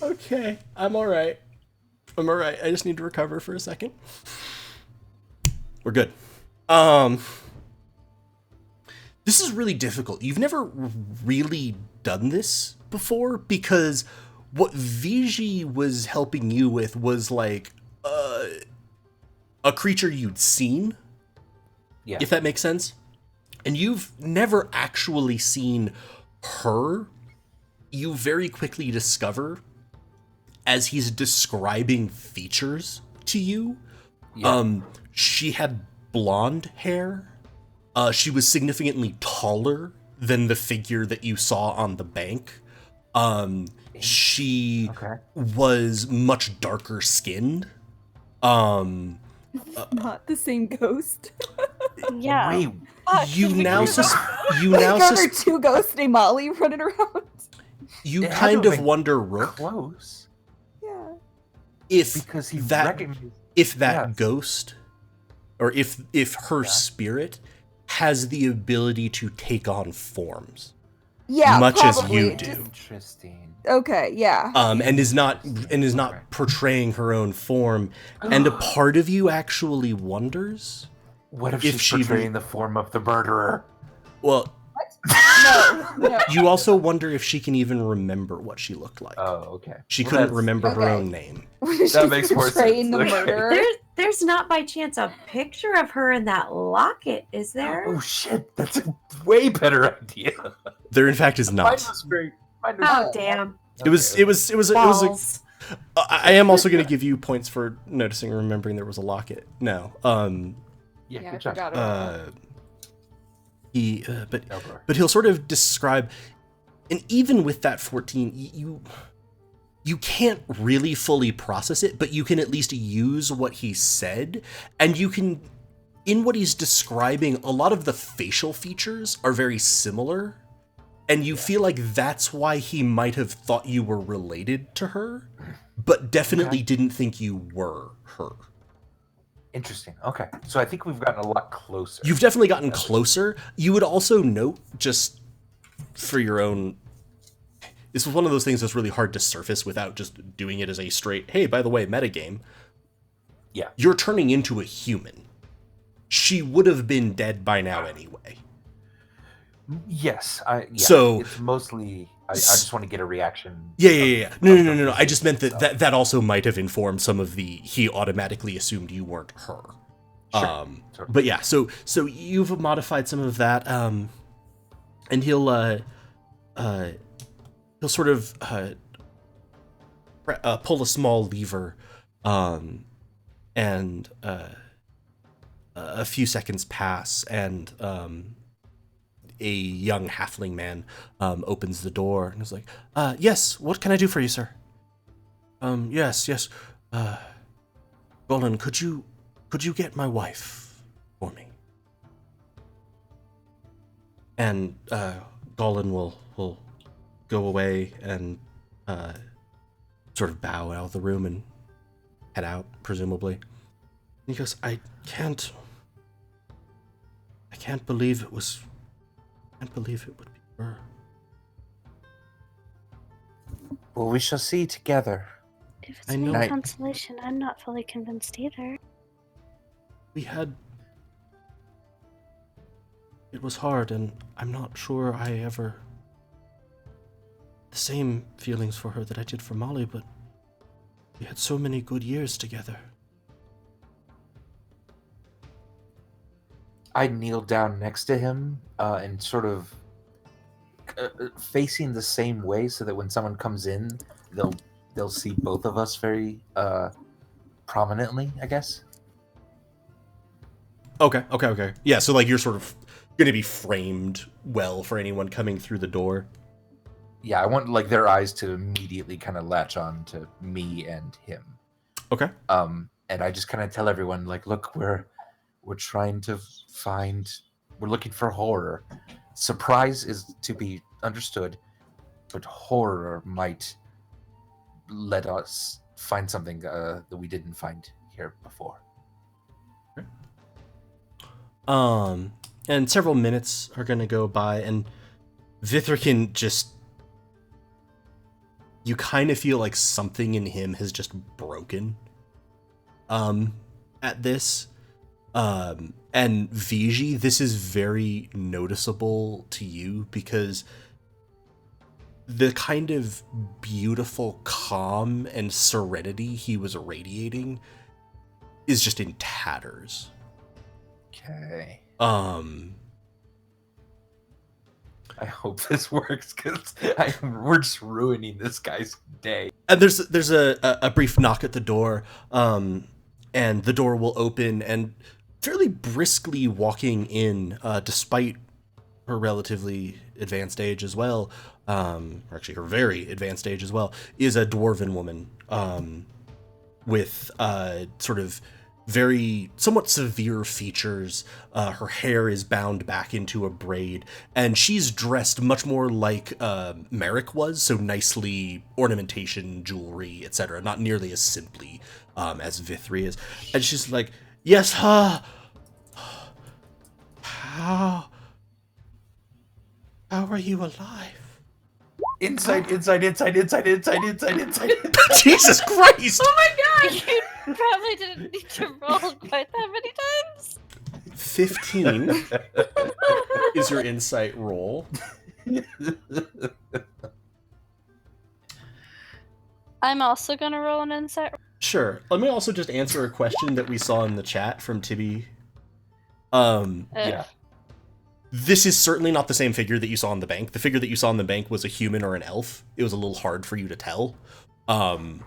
Okay. I'm alright. I just need to recover for a second. We're good. This is really difficult. You've never really done this before because what Viji was helping you with was like a creature you'd seen. Yeah. If that makes sense. And you've never actually seen her. You very quickly discover, as he's describing features to you, she had blonde hair. She was significantly taller than the figure that you saw on the bank. She was much darker skinned. Not the same ghost. Yeah. Wait, You now Got her two ghosts named Molly running around. You It had kind to of have been wonder, Rook, close. Yeah. if Because he that recognized. if that Yes. ghost, or if her spirit has the ability to take on forms, Yeah, much as probably. you do. Just- Interesting. okay, yeah. and is not portraying her own form, and a part of you actually wonders, What if If she's she- portraying the form of the murderer? well, No. you also wonder if she can even remember what she looked like. Oh, okay. She Well, couldn't that's- remember her Okay. own name. That makes more portraying sense. the Okay. murderer. There's not by chance a picture of her in that locket, is there? Oh shit, that's a way better idea. There, in fact, is Mine not. was very. Mine was, Oh, damn. It was a. Balls. I am also going to give you points for noticing and remembering there was a locket. No. Yeah, Yeah, I good job. forgot about that. But he'll sort of describe, and even with that 14, you can't really fully process it, but you can at least use what he said, and you can, in what he's describing, a lot of the facial features are very similar, and you feel like that's why he might have thought you were related to her, but definitely didn't think you were her. Interesting. Okay. So I think we've gotten a lot closer. You've definitely gotten closer. You would also note, just for your own... This was one of those things that's really hard to surface without just doing it as a straight, hey, by the way, metagame. Yeah. You're turning into a human. She would have been dead by now anyway. Yes. So it's mostly... I just want to get a reaction. Yeah. No. I just meant that also might have informed some of the... He automatically assumed you weren't her. Sure. But yeah, so you've modified some of that, and he'll sort of pull a small lever, and a few seconds pass, and a young halfling man opens the door and is like, yes, what can I do for you, sir? Yes. Golan, could you get my wife for me? And Golan will go away and sort of bow out of the room and head out, presumably. And he goes, I can't believe it was... I can't believe it would be her. Well, we shall see together. If it's I any know. consolation, I'm not fully convinced either. It was hard, and I'm not sure I ever... The same feelings for her that I did for Molly, but we had so many good years together. I kneel down next to him and sort of facing the same way, so that when someone comes in, they'll see both of us very prominently, I guess. Okay. Yeah, so like you're sort of going to be framed well for anyone coming through the door. Yeah, I want like their eyes to immediately kind of latch on to me and him. Okay. And I just kind of tell everyone, like, look, we're trying to we're looking for horror. Surprise is to be understood, but horror might let us find something that we didn't find here before. And several minutes are going to go by, and Vithrikin just... You kind of feel like something in him has just broken at this. And Viji, this is very noticeable to you, because the kind of beautiful calm and serenity he was radiating is just in tatters. Okay. I hope this works, because we're just ruining this guy's day. And there's a brief knock at the door, and the door will open, and fairly briskly walking in, despite her relatively advanced age as well, or actually her very advanced age as well, is a dwarven woman with sort of very somewhat severe features. Her hair is bound back into a braid, and she's dressed much more like Merrick was, so nicely ornamentation, jewelry, etc. Not nearly as simply as Vithri is. And she's like, yes, how are you alive? Inside. Jesus Oh my god! You probably didn't need to roll quite that many times. 15 is your insight roll. I'm also gonna roll an insight. Sure. Let me also just answer a question that we saw in the chat from Tibby. Yeah. This is certainly not the same figure that you saw in the bank. The figure that you saw in the bank was a human or an elf. It was a little hard for you to tell.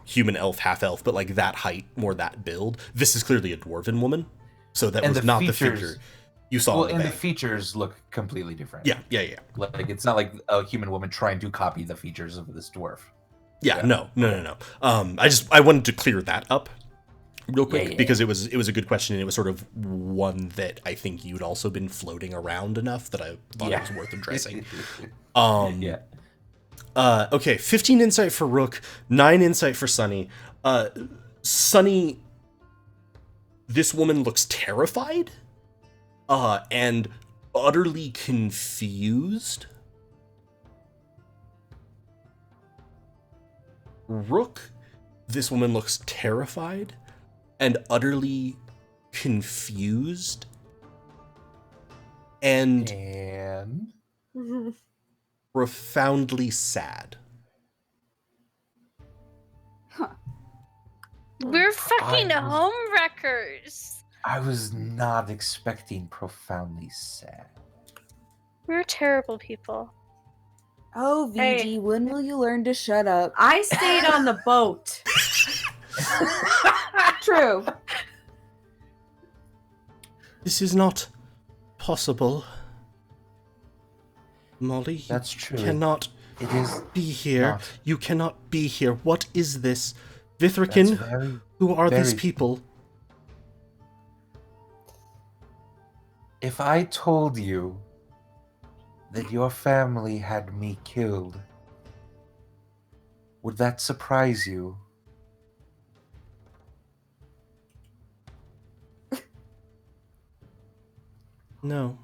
Human, elf, half elf, but like that height, more that build. This is clearly a dwarven woman, so that was not the figure you saw. Well, in the and bank. the features look completely different. Yeah. Like it's not like a human woman trying to copy the features of this dwarf. Yeah, no. I wanted to clear that up real quick because it was a good question, and it was sort of one that I think you'd also been floating around enough that I thought it was worth addressing. Okay, 15 insight for Rook, 9 insight for Sunny. Sunny, this woman looks terrified, and utterly confused. Rook, this woman looks terrified and utterly confused and profoundly sad. We're fucking homewreckers. I was not expecting profoundly sad. We're terrible people. Oh, VG, Hey. when will you learn to shut up? I stayed on the boat. True. This is not possible. Molly, That's you true. cannot It is be here. not. You cannot be here. What is this? That's Vithrikin, very, who are these very- people? If I told you that your family had me killed, would that surprise you? No,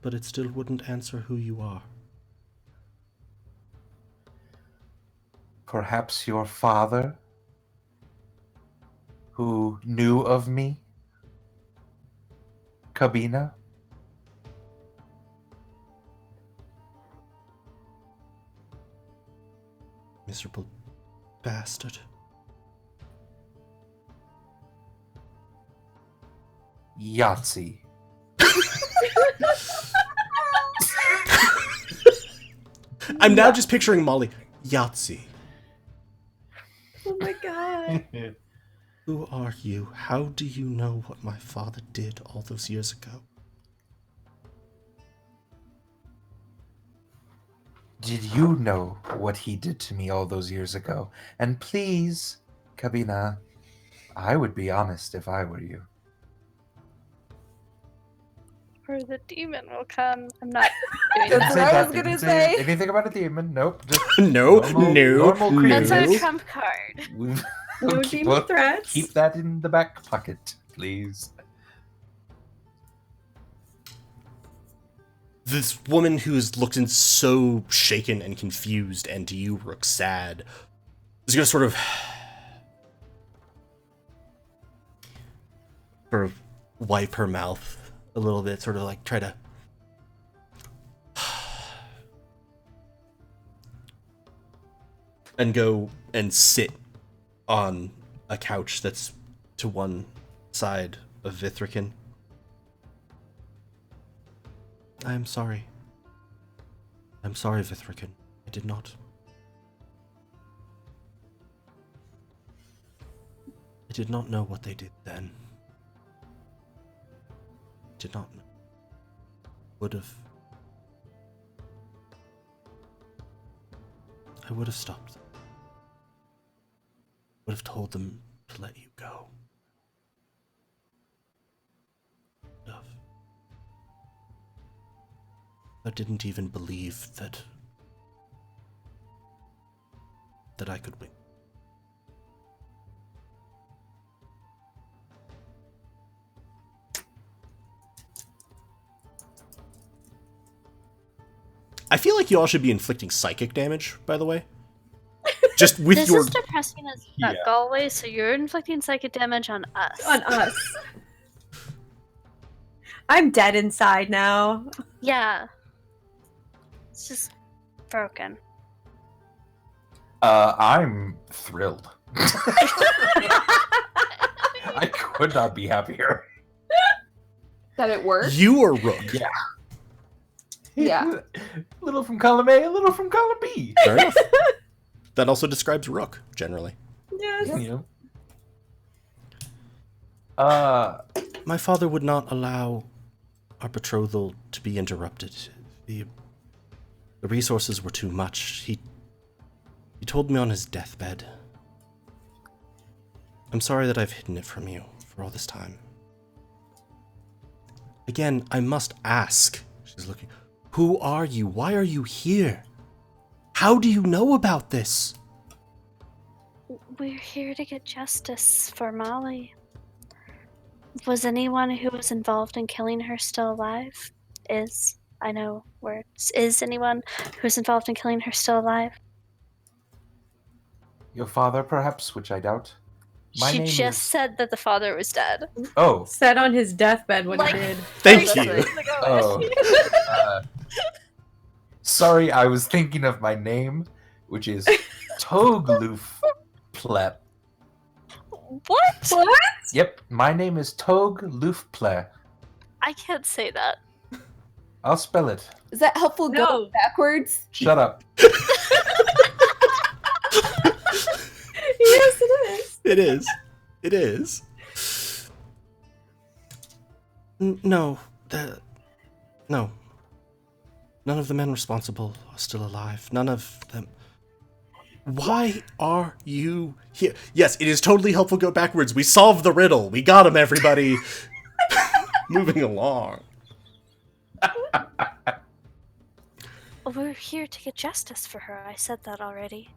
but it still wouldn't answer who you are. Perhaps your father, who knew of me? Kabina? Miserable bastard. Yahtzee. I'm now just picturing Molly. Yahtzee. Oh my god. Who are you? How do you know what my father did all those years ago? Did you know what he did to me all those years ago? And please, Kabina, I would be honest if I were you. Or the demon will come. I'm not doing That's that. what I was Didn't gonna say say. anything about a demon. Nope. Just No, normal That's creatures. our Yes. trump card. No Keep- demon threats. Keep that in the back pocket, please. This woman who's looking so shaken and confused, and to you, Rook, sad, is gonna sort of wipe her mouth a little bit, sort of like try to and go and sit on a couch that's to one side of Vithrikin. I am sorry. I'm sorry, Vithrikin. I did not. I did not know what they did then. I did not know. Would have. I would have stopped them. Would have told them to let you go. Would have. I didn't even believe that I could win. I feel like you all should be inflicting psychic damage, by the way. Just with This your is depressing as fuck, always, so you're inflicting psychic damage on us. On us. I'm dead inside now. Yeah. It's just broken. I'm thrilled. I could not be happier. That it worked? you or Rook. Yeah. Yeah. A little from column A, a little from column B. Fair enough. That also describes Rook, generally. Yes. You know. My father would not allow our betrothal to be interrupted. The resources were too much. He told me on his deathbed. I'm sorry that I've hidden it from you for all this time. Again, I must ask. She's looking. Who are you? Why are you here? How do you know about this? We're here to get justice for Molly. Was anyone who was involved in killing her still alive? Is anyone who was involved in killing her still alive? Your father, perhaps, which I doubt. My She name just is... said that the father was dead. Oh. Said on his deathbed when Like- he did. Thank 30 you. seconds ago. Oh. Sorry, I was thinking of my name, which is Toglufple. What? Yep, my name is Toglufple. I can't say that. I'll spell it. Is that helpful No. going backwards? Shut up. Yes, it is. It is. It is. No. No. None of the men responsible are still alive. None of them. Why are you here? Yes, it is totally helpful go backwards. We solved the riddle. We got him, everybody. Moving along. We're here to get justice for her. I said that already.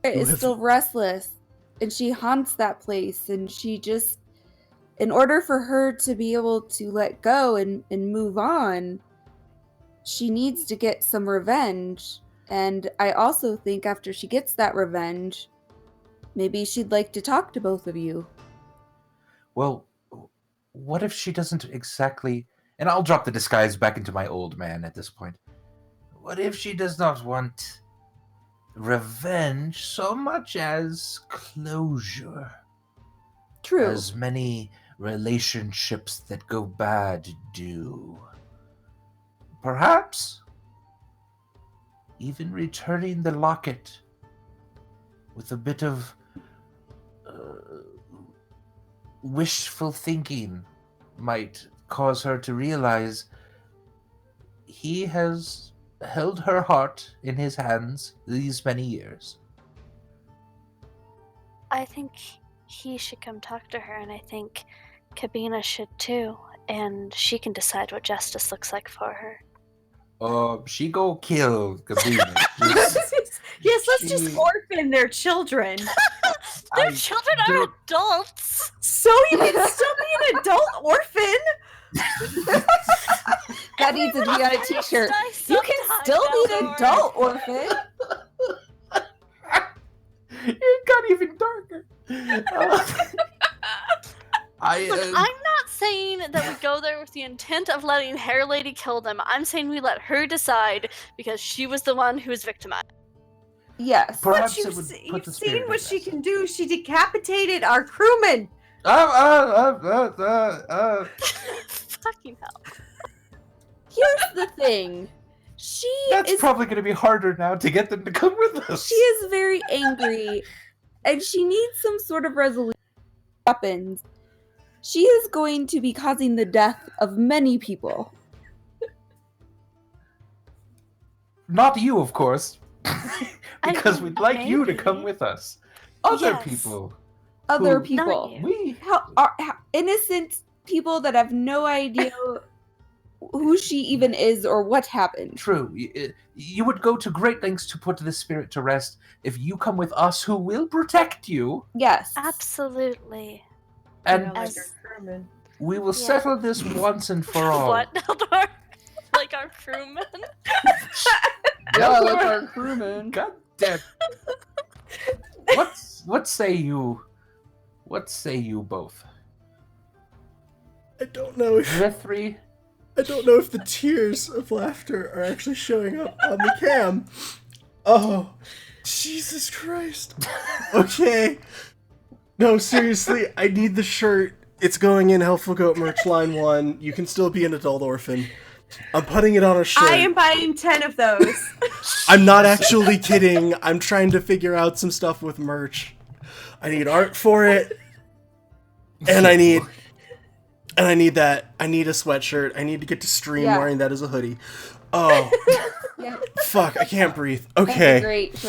Is still restless, and she haunts that place, and she just, in order for her to be able to let go and move on, she needs to get some revenge. And I also think after she gets that revenge, maybe she'd like to talk to both of you. Well, what if she doesn't exactly... And I'll drop the disguise back into my old man at this point. What if she does not want revenge so much as closure? True. As many relationships that go bad do. Perhaps even returning the locket with a bit of wishful thinking might cause her to realize he has held her heart in his hands these many years. I think he should come talk to her, and I think Kabina should too, and she can decide what justice looks like for her. She go kill Gabina. Yes, let's She- just orphan their children. Their children are don't- adults! So you can still be an adult orphan. That needs to be on a t-shirt. You can still be an adult orphan. It got even darker. Look, I'm not saying that we go there with the intent of letting Hair Lady kill them. I'm saying we let her decide because she was the one who was victimized. Yes. Perhaps But it would put you've the seen spirit what at she rest. can do. She decapitated our crewman. Fucking hell. Here's the thing. She That's is probably going to be harder now to get them to come with us. she is very angry, and she needs some sort of resolution. Weapons. She is going to be causing the death of many people. Not you, of course. Because mean, we'd like you to maybe. come with us. Other Yes. people. Other Who- people. you. We... How innocent people that have no idea who she even is or what happened. True. You would go to great lengths to put the spirit to rest if you come with us who will protect you. Yes. Absolutely. And Yeah, like As- our crewman. we will Yeah. settle this once and for all. What, Eldor? Like our crewmen? Yeah, like our crewman. God damn. What say you? What say you both? I don't know if Jeffrey? the tears of laughter are actually showing up on the cam. Oh, Jesus Christ. Okay. No, seriously, I need the shirt. It's going in Helpful Goat merch line 1. You can still be an adult orphan. I'm putting it on a shirt. I am buying 10 of those. I'm not actually kidding. I'm trying to figure out some stuff with merch. I need art for it. And I need that. I need a sweatshirt. I need to get to stream Yeah. wearing that as a hoodie. Oh, Yeah, fuck! I can't breathe. that'd be Okay. great for.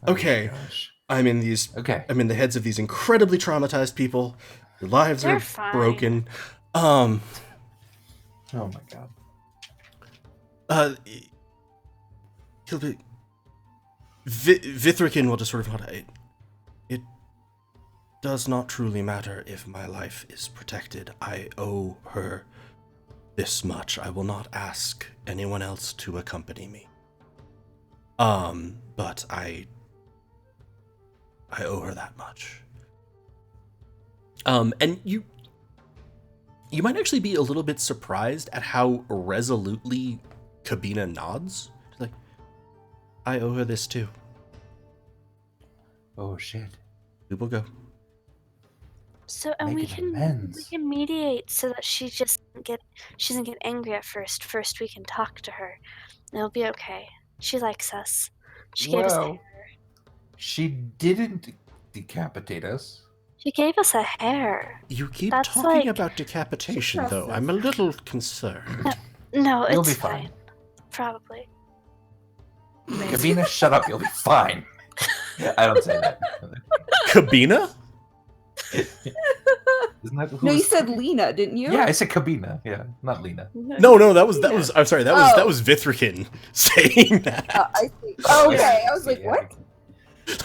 Okay. Oh my gosh. I'm in these. Okay. I'm in the heads of these incredibly traumatized people. Their lives They're are fine. broken. Oh my god. Uh, he'll be. Vithrikin will just sort of nod. It does not truly matter if my life is protected. I owe her this much. I will not ask anyone else to accompany me. But I owe her that much. And you might actually be a little bit surprised at how resolutely Kabina nods. She's like, I owe her this too. Oh shit. We will go. So, and we Making amends. can mediate so that she doesn't get angry at first. First, we can talk to her. And it'll be okay. She likes us. She gave us a Well, hair. she didn't decapitate us. She gave us a hair. You keep That's talking like- about decapitation, She though. trusts I'm a little concerned. No, You'll it's be fine. Probably. Kabina, shut up. You'll be fine. I don't say that. Kabina? Isn't that who No, you was- said Lena, didn't you? Yeah, I said Kabina. Yeah, not Lena. No, that was. I'm sorry. That Oh. was Vithrikin saying that. I see. Oh, okay, Yeah, I was like, yeah. what?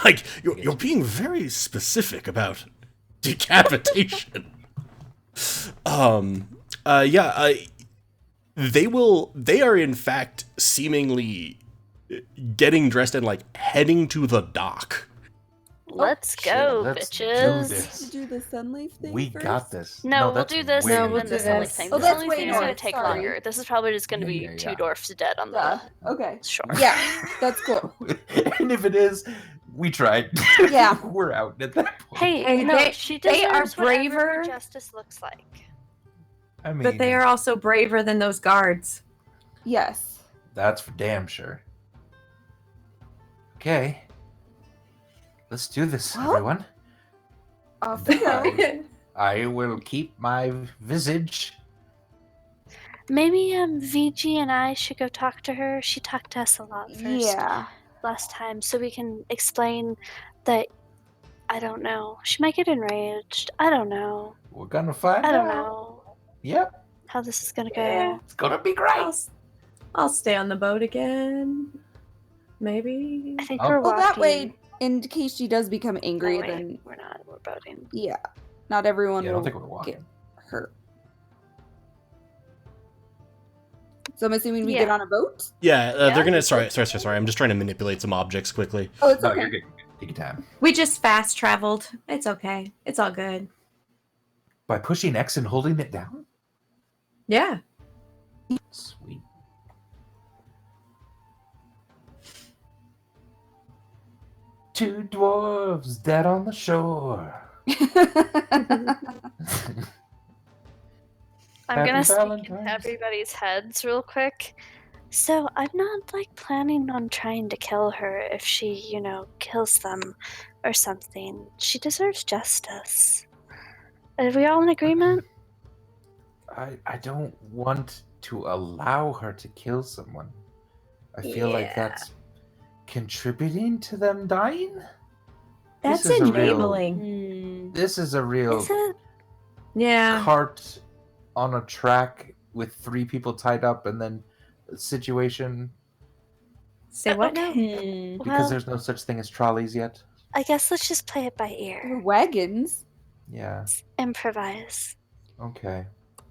Like you're being very specific about decapitation. They are in fact seemingly getting dressed and like heading to the dock. Let's Shit, go, let's do bitches. this. To do the sunleaf thing We first? got this. No, we'll that's do this way and we'll then do the sunlight this. thing. Oh, The that's sunlight way thing is going north, to take sorry. longer. This is probably just going to Yeah, be yeah, two dwarfs dead on Yeah. the Okay. shore. Yeah, that's cool. And if it is, we tried. Yeah. We're out at that point. Hey, no, she they are deserves whatever her braver. justice looks like. I mean, But they are also braver than those guards. Yes. That's for damn sure. Okay. Let's do this, Well, everyone. Off we go. I will keep my visage. Maybe VG and I should go talk to her. She talked to us a lot first Yeah. last time, so we can explain that. I don't know. She might get enraged. I don't know. We're gonna find I don't out. know Yep, how this is gonna go. Yeah. it's gonna be great. I'll stay on the boat again. Maybe. I think Oh. we're Well, walking. that way, in case she does become Oh, angry, wait, then we're not. We're boating. yeah, not everyone Yeah, I will don't think we're walking. get hurt. So I'm assuming we Yeah. get on a boat. Yeah, Yeah. they're gonna. Sorry. I'm just trying to manipulate some objects quickly. Oh, it's No, okay. you're good. Take your time. We just fast traveled. It's okay. It's all good. By pushing X and holding it down? Yeah. Sweet. Two dwarves dead on the shore. I'm Happy gonna sneak into Valentine's. everybody's heads real quick. So I'm not like planning on trying to kill her if she, kills them or something. She deserves justice. Are we all in agreement? I don't want to allow her to kill someone. I feel like Yeah. that's contributing to them dying. That's This is a real- enabling. This is a real Is it? Yeah. cart on a track with 3 people tied up and then a situation Say what now? Hmm. because Well, there's no such thing as trolleys yet. I guess let's just play it by Or ear. wagons. Yeah. Improvise. Okay.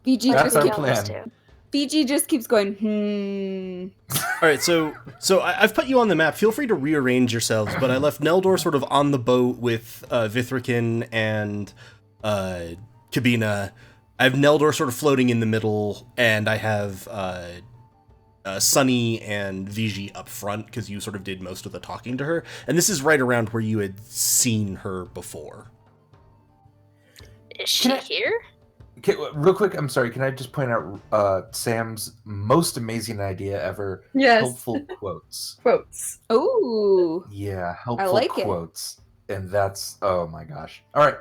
BG That's just our we keeps, always plan. do. BG just keeps going. All right, so I've put you on the map. Feel free to rearrange yourselves, but I left Neldor sort of on the boat with Vithrikin and Kabina. I have Neldor sort of floating in the middle, and I have Sunny and Vigi up front because you sort of did most of the talking to her. And this is right around where you had seen her before. Is she Can I- here? Okay, real quick, I'm sorry. Can I just point out Sam's most amazing idea ever? Yes. Helpful quotes. Quotes. Oh. Yeah, helpful like it. quotes. And that's, oh my gosh. All right.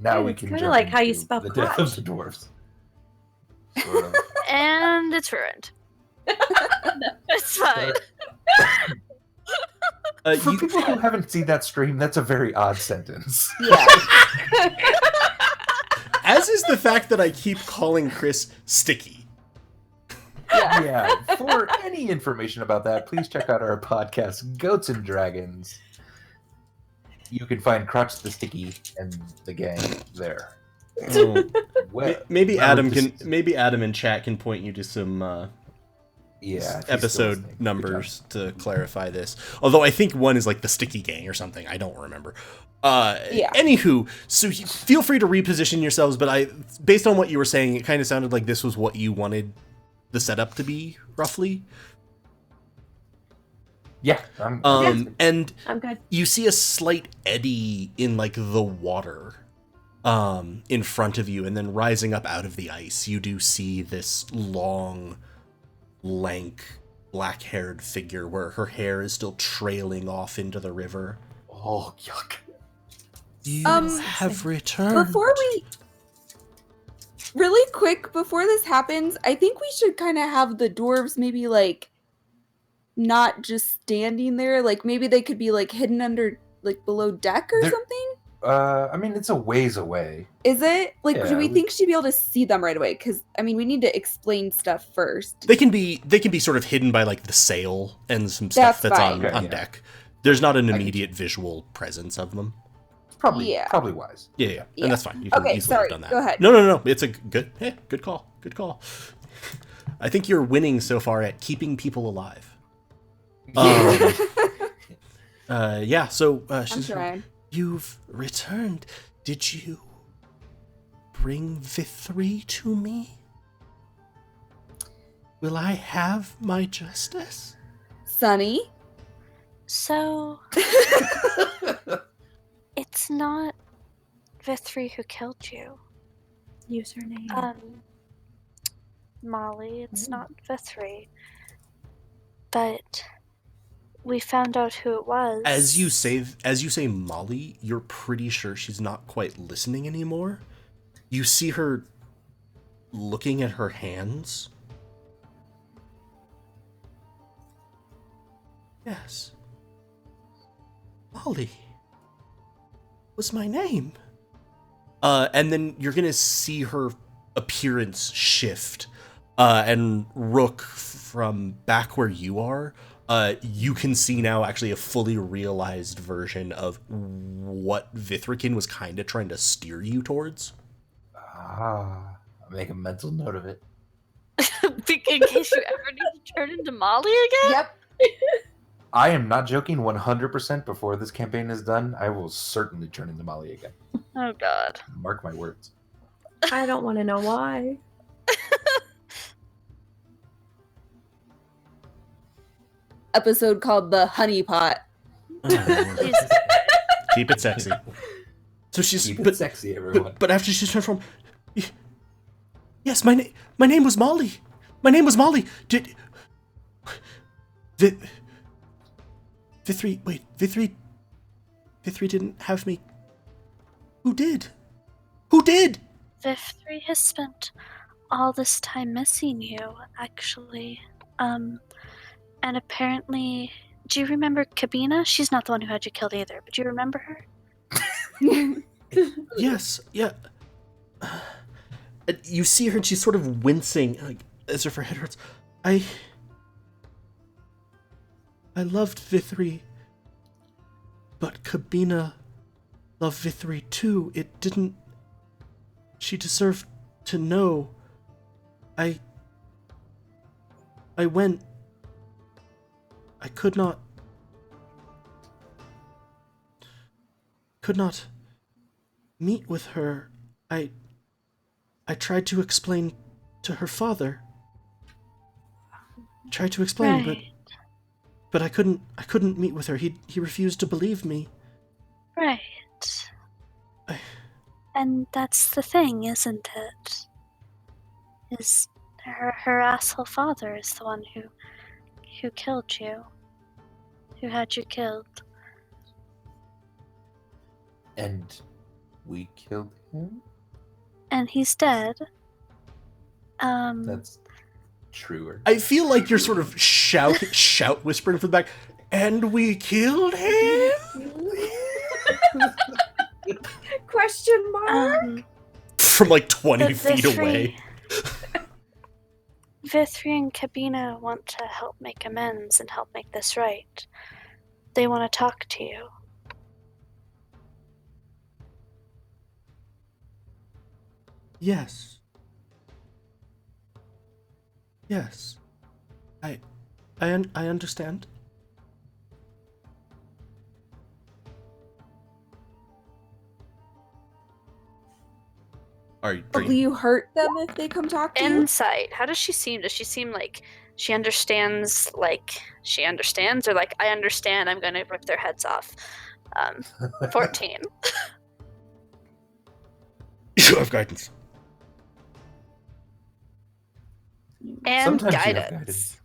Now Yeah, we it's can kinda jump like how you into spell the death crotch. of the dwarves. Sort of. And it's ruined. It's fine. For people who haven't seen that stream, that's a very odd sentence. Yeah. As is the fact that I keep calling Chris Sticky. Yeah. For any information about that, please check out our podcast, Goats and Dragons. You can find Crotch the Sticky and the gang there. Oh. Well, Maybe well, Adam this- can. Maybe Adam in chat can point you to some Yeah, if he's still episode listening. Good numbers to clarify this. Although I think one is like the Sticky Gang or something. I don't remember. Yeah. Anywho, so feel free to reposition yourselves. But based on what you were saying, it kind of sounded like this was what you wanted the setup to be, roughly. Yeah. And I'm good. you see a slight eddy in like the water in front of you, and then rising up out of the ice you do see this long, lank, black-haired figure where her hair is still trailing off into the river. Oh, yuck. You have returned. Before we really quick, before this happens, I think we should kind of have the dwarves maybe like not just standing there, like maybe they could be like hidden under like below deck or They're- something. I mean, it's a ways away. Is it like Yeah, do we we- think she'd be able to see them right away? Because I mean, we need to explain stuff first. They can be sort of hidden by like the sail and some stuff That's that's fine. on Okay, yeah. deck. There's not an immediate visual presence of them. Probably Yeah. wise. Yeah, Yeah. and that's fine. You can Okay, easily sorry, have done that. go ahead. No. It's a good call. Good call. I think you're winning so far at keeping people alive. Yeah. So I'm she's trying. You've returned. Did you bring Vithri to me? Will I have my justice? Sunny. So it's not Vithri who killed you. Username. Molly, it's not Vithri. But we found out who it was. As you say Molly, you're pretty sure she's not quite listening anymore. You see her looking at her hands. Yes. Molly was my name. And then you're gonna see her appearance shift. And Rook, from back where you are, you can see now actually a fully realized version of what Vithrikin was kind of trying to steer you towards. I'll make a mental note of it. in case you ever need to turn into Molly again? Yep. I am not joking. 100% before this campaign is done, I will certainly turn into Molly again. Oh god. Mark my words. I don't want to know why. Episode called The Honey Pot. Jesus. Keep it sexy. So she's Keep it sexy, everyone. but after she's transformed, yes, my name was Molly. My name was Molly. Did Vithri didn't have me. Who did? Who did? Vithri has spent all this time missing you, actually. And apparently, do you remember Kabina? She's not the one who had you killed either, but do you remember her? Yes, yeah. You see her and she's sort of wincing, like, as if her head hurts. I loved Vithri, but Kabina loved Vithri too. It didn't. She deserved to know. I went. I could not meet with her. I tried to explain to her father. Tried to explain, Right. but I couldn't meet with her. He refused to believe me. Right. I- And that's the thing, isn't it? Is her asshole father is the one who killed you. Who had you killed. And we killed him? And he's dead. That's truer. I feel like you're sort of shout whispering from the back, and we killed him? Question mark? From like 20 The feet away. Vithri and Kabina want to help make amends and help make this right. They want to talk to you. Yes. Yes. I understand. Will you hurt them if they come talk to you? Insight. How does she seem? Does she seem like she understands, or like I understand, I'm going to rip their heads off? 14. You have guidance. And Sometimes you have guidance.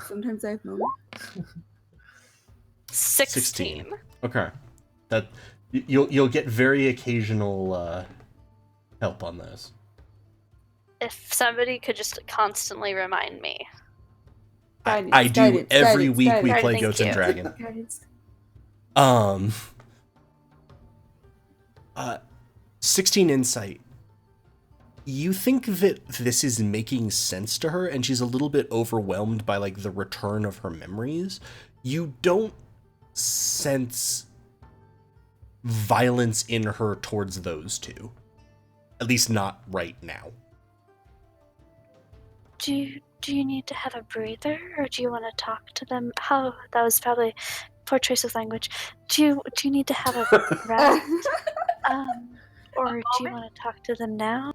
Sometimes I have moments. 16. Okay. That you'll get very occasional help on this. If somebody could just constantly remind me. I do every week we play Thank Goats and you. Dragon. Guidance. 16 insight. You think that this is making sense to her and she's a little bit overwhelmed by like the return of her memories. You don't sense violence in her towards those two. At least not right now. Do you need to have a breather, or do you want to talk to them? That was probably poor choice of language. Do you need to have a rest? Or do you want to talk to them now?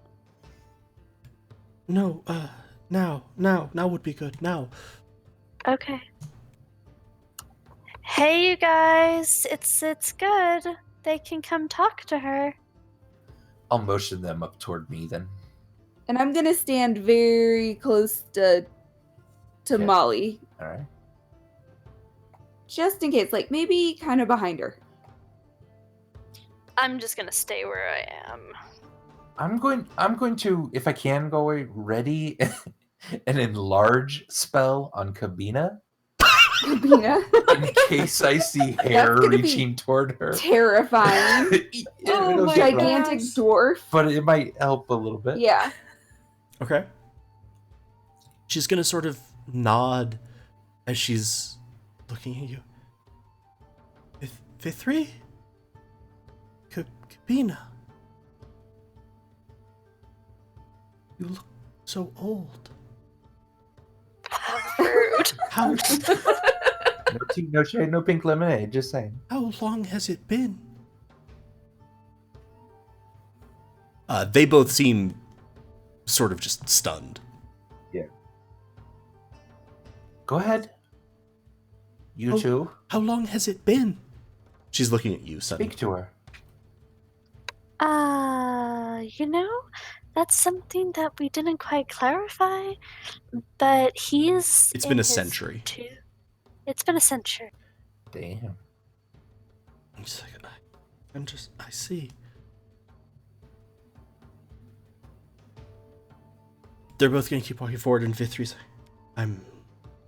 No, now would be good. Now. Okay. Hey, you guys, it's good. They can come talk to her. I'll motion them up toward me then. And I'm gonna stand very close to Okay. Molly, All right. just in case, like maybe kind of behind her. I'm just gonna stay where I am. I'm going to, if I can, go away, ready an enlarge spell on Kabina Kabina. in case I see hair gonna be reaching toward her. Terrifying. It'll get Gigantic rough, dwarf. but it might help a little bit. Yeah. Okay. She's gonna sort of nod as she's looking at you. Vithri? Kabina. You look so old. Rude. How No tea, no shade, no pink lemonade. Just saying. how long has it been? They both seem sort of just stunned. Yeah. Go ahead. You two. How long has it been? She's looking at you suddenly. Speak to her. That's something that we didn't quite clarify, but he's It's in been a his century. It's been a century. Damn. I'm just like, I see. They're both gonna keep walking forward, and Vithri's like,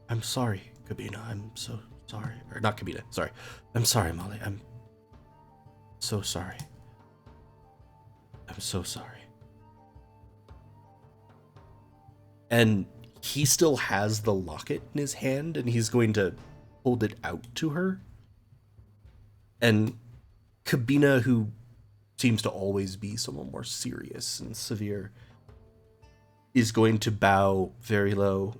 I'm sorry, Kabina. I'm so sorry. Or not Kabina, sorry. I'm sorry, Molly. I'm so sorry. I'm so sorry. And he still has the locket in his hand, and he's going to hold it out to her. And Kabina, who seems to always be someone more serious and severe, is going to bow very low.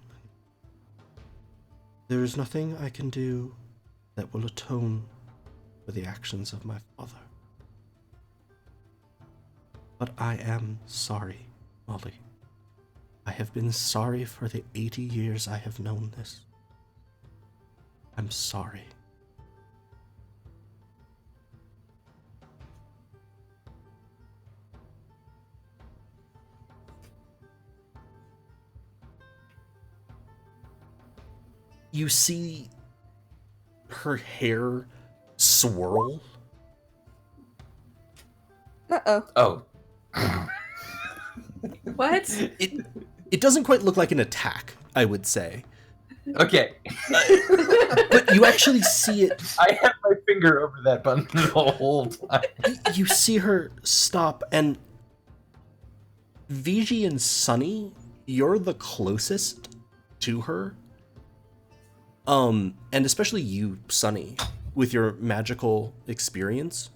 There is nothing I can do that will atone for the actions of my father. But I am sorry, Molly. I have been sorry for the 80 years I have known this. I'm sorry. You see her hair swirl. Uh-oh. Oh. What? It doesn't quite look like an attack, I would say. Okay. But you actually see it. I had my finger over that button the whole time. You see her stop, and Vigi and Sunny, you're the closest to her. And especially you, Sunny, with your magical experience.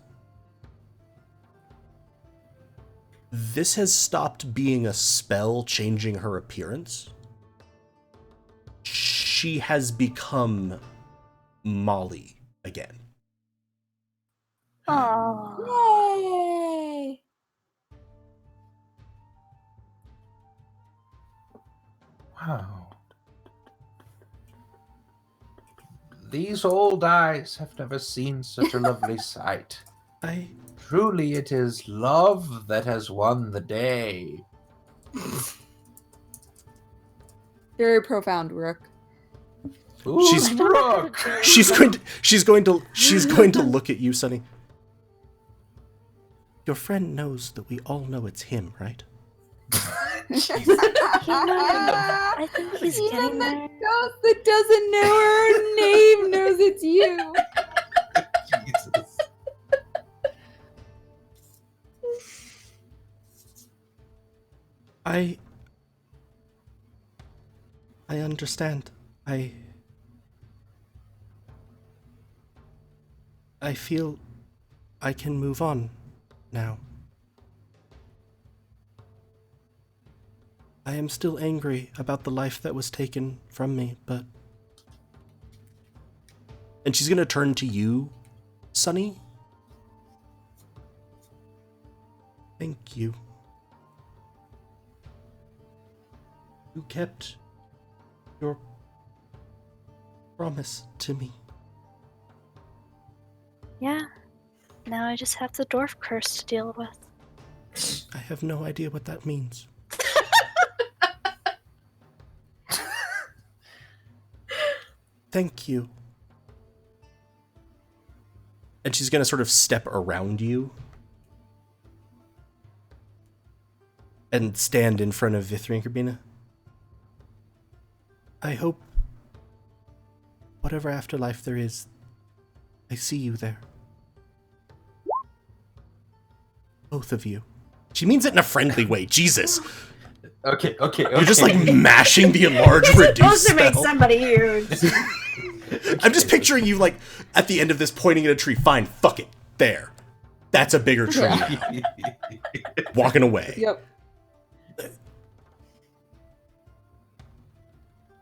This has stopped being a spell changing her appearance. She has become Molly again. Aww. Yay! Wow. These old eyes have never seen such a lovely sight. Truly it is love that has won the day. Very profound, Rook. Ooh, She's- Brooke! She's going to look at you, Sunny. Your friend knows that we all know it's him, right? I think he's Even getting the there. ghost that doesn't know her name knows it's you. Jesus. I understand. I feel I can move on now. I am still angry about the life that was taken from me, but... And she's gonna turn to you, Sunny. Thank you. You kept your promise to me. Yeah. Now I just have the dwarf curse to deal with. I have no idea what that means. Thank you. And she's gonna sort of step around you and stand in front of Vithri and Kabina. I hope whatever afterlife there is, I see you there. Both of you. She means it in a friendly way. Jesus. Okay. You're just like mashing the enlarge reduce Supposed to make spell. somebody huge. I'm just picturing you like at the end of this pointing at a tree. Fine, fuck it. There. That's a bigger tree. Yeah. Walking away. Yep.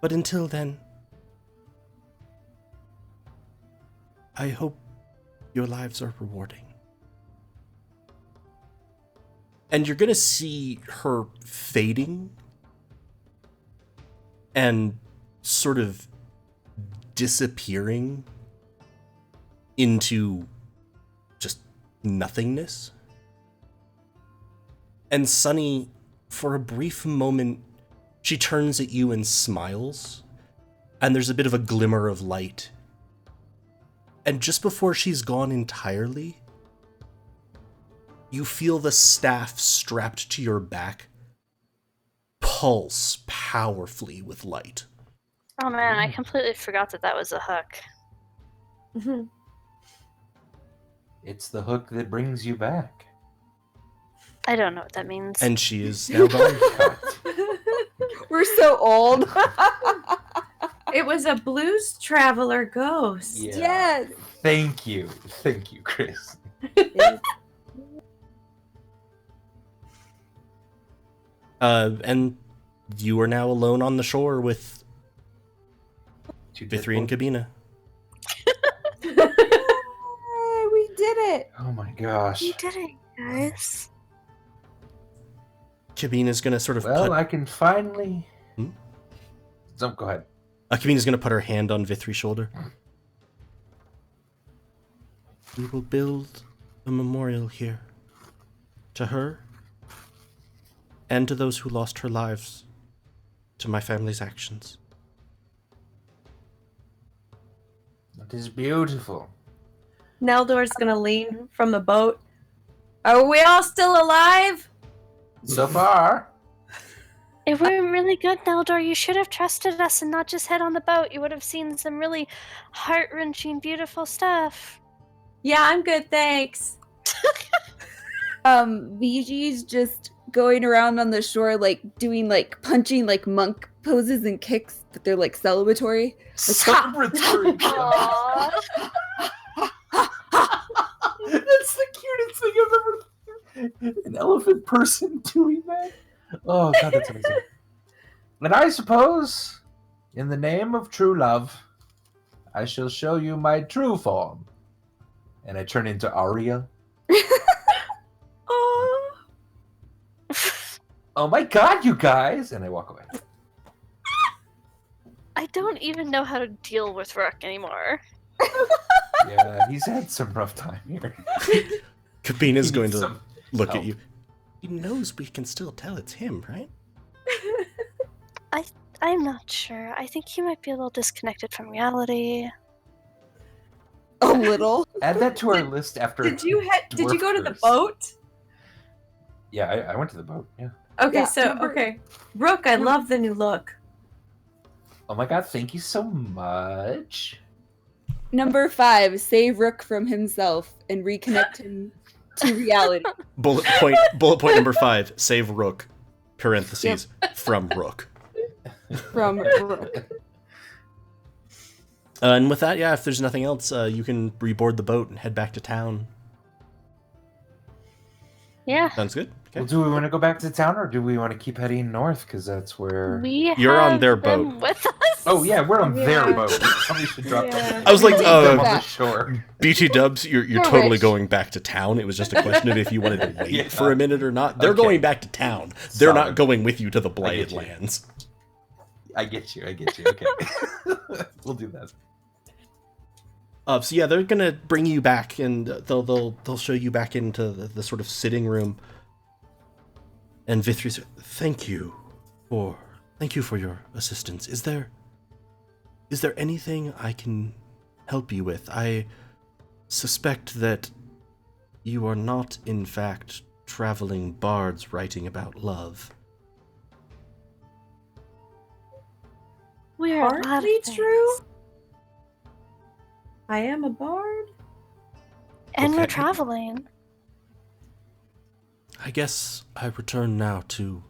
But until then, I hope your lives are rewarding. And you're gonna see her fading and sort of disappearing into just nothingness. And Sunny, for a brief moment, she turns at you and smiles, and there's a bit of a glimmer of light. And just before she's gone entirely, you feel the staff strapped to your back pulse powerfully with light. Oh man, I completely forgot that was a hook. It's the hook that brings you back. I don't know what that means. And she is now gone. We're so old. It was a blues traveler ghost. Yeah. Yes. Thank you, Chris. And you are now alone on the shore with Vithri and Kabina. Yay, we did it. Oh my gosh. You did it, guys. Kabina's gonna sort of Well, put... I can finally. Hmm? So, go ahead. Kabina's gonna put her hand on Vithri's shoulder. We will build a memorial here. To her, and to those who lost her lives to my family's actions. That is beautiful. Neldor's gonna lean from the boat. Are we all still alive? So far. It went really good, Neldor. You should have trusted us and not just head on the boat. You would have seen some really heart-wrenching, beautiful stuff. Yeah, I'm good, thanks. VG's just going around on the shore, like doing like punching like monk poses and kicks, but they're like celebratory. Celebratory. Aww. That's the cutest thing I've ever. An elephant person doing that. Oh god, that's amazing. And I suppose, in the name of true love, I shall show you my true form. And I turn into Arya. Oh, Oh my god, you guys! And I walk away. I don't even know how to deal with Rook anymore. Yeah, he's had some rough time here. Kabina's He going needs to some look help. at you. He knows we can still tell it's him, right? I'm not sure. I think he might be a little disconnected from reality. A little. Add that to our list after. did you Dwarf go to the curse. boat? Yeah, I went to the boat. Yeah. Okay, Yeah, so okay, Rook, I love the new look. Oh my god, thank you so much. Number 5, save Rook from himself and reconnect him to reality. Bullet point number 5, save Rook, parentheses, from Rook. From Rook. And with that, yeah, if there's nothing else, you can reboard the boat and head back to town. Yeah. Sounds good? Okay. Well, do we want to go back to town or do we want to keep heading north? Because that's where. You're on have their them boat. with us. Oh, yeah, we're on their Yeah. boat. Somebody should drop Yeah. them. I was like, Leave them on Yeah. the shore. BT Dubs, you're You're totally rich. going back to town. It was just a question of if you wanted to wait Yeah. for a minute or not. They're Okay. going back to town. They're not Solid. going with you to the Blighted you. Lands. I get you. Okay. We'll do that. So yeah, they're gonna bring you back, and they'll show you back into the sort of sitting room. And Vithri says, thank you for your assistance. Is there anything I can help you with? I suspect that you are not, in fact, traveling bards writing about love. We're a lot of Partly things. true. I am a bard. And we're Okay. traveling. I guess I return now to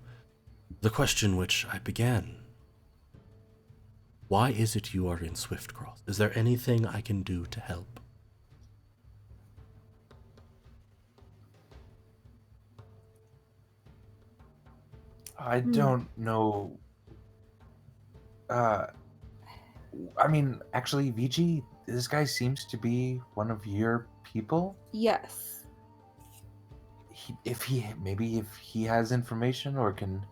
the question which I began. Why is it you are in Swiftcross? Is there anything I can do to help? I don't know. I mean, actually, VG, this guy seems to be one of your people. Yes. If he has information or can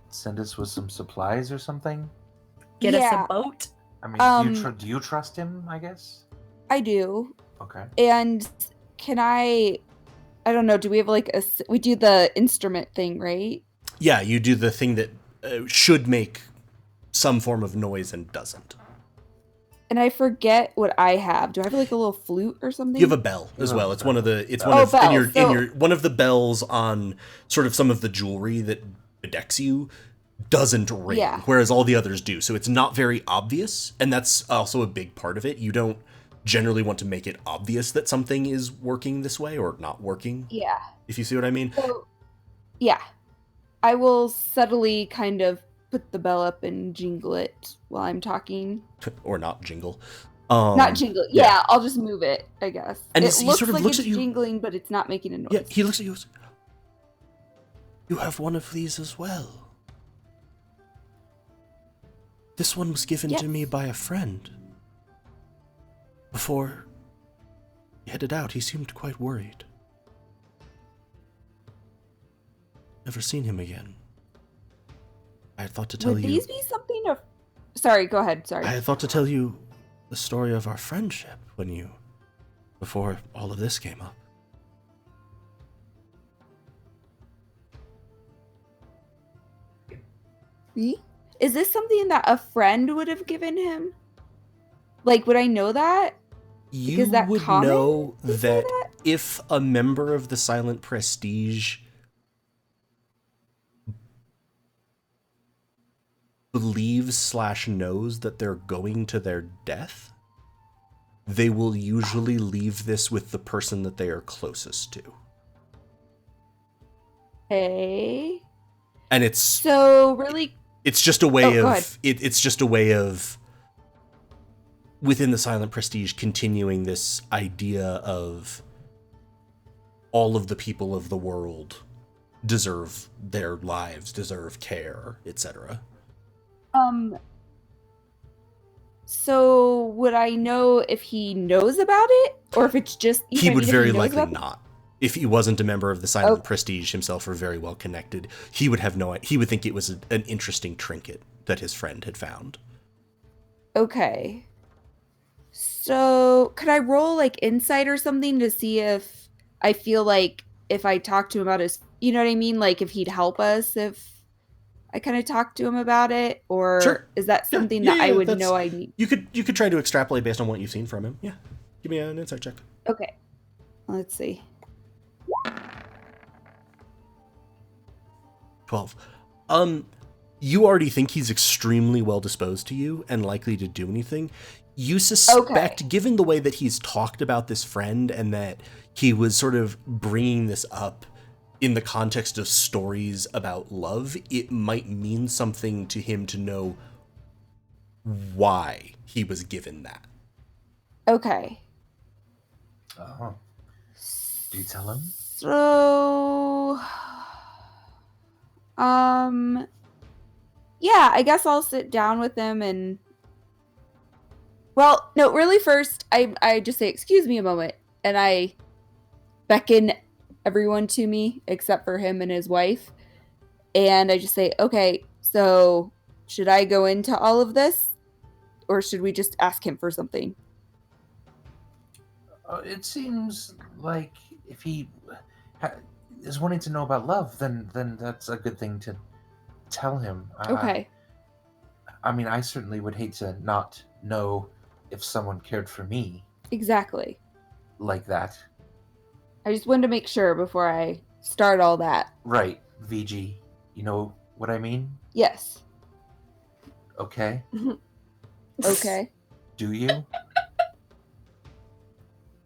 send us with some supplies or something. Get us Yeah. a boat. I mean, do you trust him? I guess. I do. Okay. And can I don't know, do we have like we do the instrument thing, right? Yeah, you do the thing that should make some form of noise and doesn't. And I forget what I have. Do I have like a little flute or something? You have a bell as Oh, well. It's bell. one of the it's Oh, one of bell. in your one of the bells on sort of some of the jewelry that bedecks you doesn't ring, Yeah. whereas all the others do. So it's not very obvious, and that's also a big part of it. You don't generally want to make it obvious that something is working this way or not working, Yeah. if you see what I mean. So, yeah. I will subtly kind of put the bell up and jingle it while I'm talking. Or not jingle. Not jingle. yeah. Yeah, I'll just move it, I guess. And it he looks sort of like looks it's at you- jingling, but it's not making a noise. Yeah, he looks at you and goes, you have one of these as well. This one was given to Yes. me by a friend. Before he headed out, he seemed quite worried. Never seen him again. I had thought to tell Would you. these be something of... Sorry, go ahead. Sorry. I had thought to tell you the story of our friendship before all of this came up. Me? Is this something that a friend would have given him? Like, would I know that? You Is that would common know to say that if a member of the Silent Prestige believes/knows that they're going to their death, they will usually leave this with the person that they are closest to. Okay. And it's So really, it's just a way go ahead. of it's just a way of within the Silent Prestige continuing this idea of all of the people of the world deserve their lives, deserve care, etc. So would I know if he knows about it, or if it's just He would very knows likely about it? not. If he wasn't a member of the Silent Prestige himself, or very well connected, he would have he would think it was an interesting trinket that his friend had found. Okay. So could I roll like insight or something to see if I feel like if I talk to him about his, you know what I mean? Like if he'd help us if I kind of talk to him about it, or Sure. is that something that I would that's- know I need? You could try to extrapolate based on what you've seen from him. Yeah. Give me an insight check. Okay. Let's see. 12. You already think he's extremely well disposed to you and likely to do anything. You suspect, given the way that he's talked about this friend and that he was sort of bringing this up in the context of stories about love, it might mean something to him to know why he was given that. Okay. Oh. Do you tell him? So, yeah, I guess I'll sit down with him and, well, no, really first, I just say, excuse me a moment, and I beckon everyone to me except for him and his wife, and I just say, okay, so should I go into all of this, or should we just ask him for something? It seems like if he is wanting to know about love, then that's a good thing to tell him. Okay. I mean, I certainly would hate to not know if someone cared for me Exactly. like that. I just wanted to make sure before I start all that. Right, VG. You know what I mean? Yes. Okay. Okay. Do you?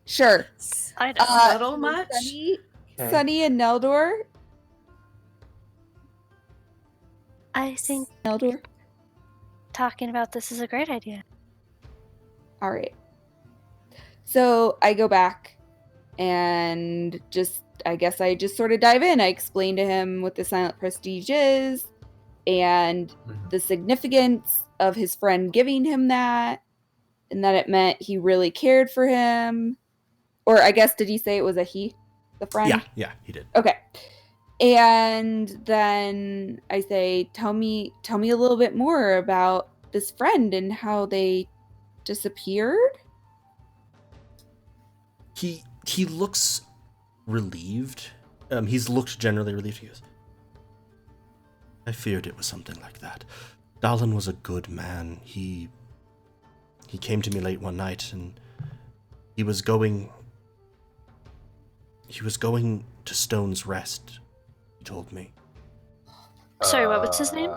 Sure. I don't. Subtle much? Sunny, Okay. Sunny and Neldor. I think Neldor. talking about this is a great idea. All right. So I go back and I guess I just sort of dive in. I explain to him what the Silent Prestige is and the significance of his friend giving him that, and that it meant he really cared for him. Or I guess, did he say it was a he, the friend? Yeah, he did. Okay. And then I say, tell me a little bit more about this friend and how they disappeared. He looks relieved. He's looked generally relieved. He goes, I feared it was something like that. Dahlan was a good man. He came to me late one night and he was going to Stone's Rest, he told me. Sorry, what was his name?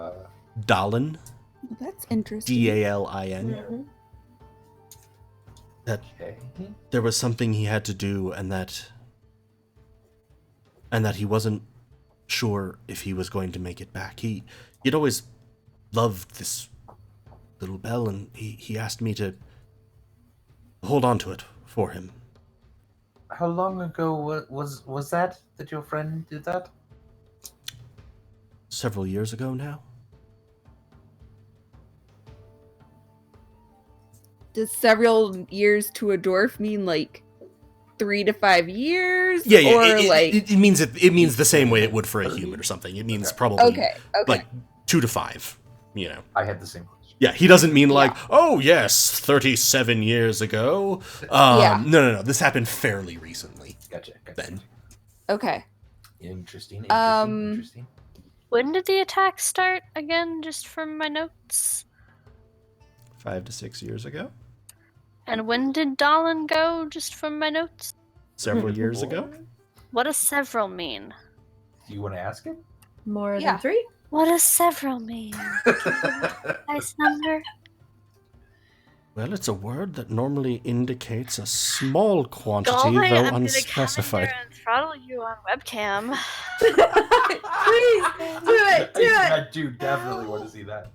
Dahlan. Well, that's interesting. Dalin. That Okay. there was something he had to do and that he wasn't sure if he was going to make it back. He'd always loved this little bell, and he asked me to hold on to it for him. How long ago was that your friend did that? Several years ago now. Does several years to a dwarf mean like 3 to 5 years? Yeah. Or It means the same way it would for a human or something. It means probably Okay. like 2 to 5. You know. I had the same question. Yeah, he doesn't mean like, oh yes, 37 years ago. Yeah. No. This happened fairly recently. Gotcha. Then. Okay. Interesting. When did the attack start again, just from my notes? 5 to 6 years ago. And when did Dahlan go, just from my notes? Several years ago. What does several mean? Do you want to ask him? More Yeah. than 3? What does several mean? Nice number. Well, it's a word that normally indicates a small quantity, Galway, though I'm gonna come in unspecified. here and throttle you on webcam. Please do it. Do it. I do definitely want to see that.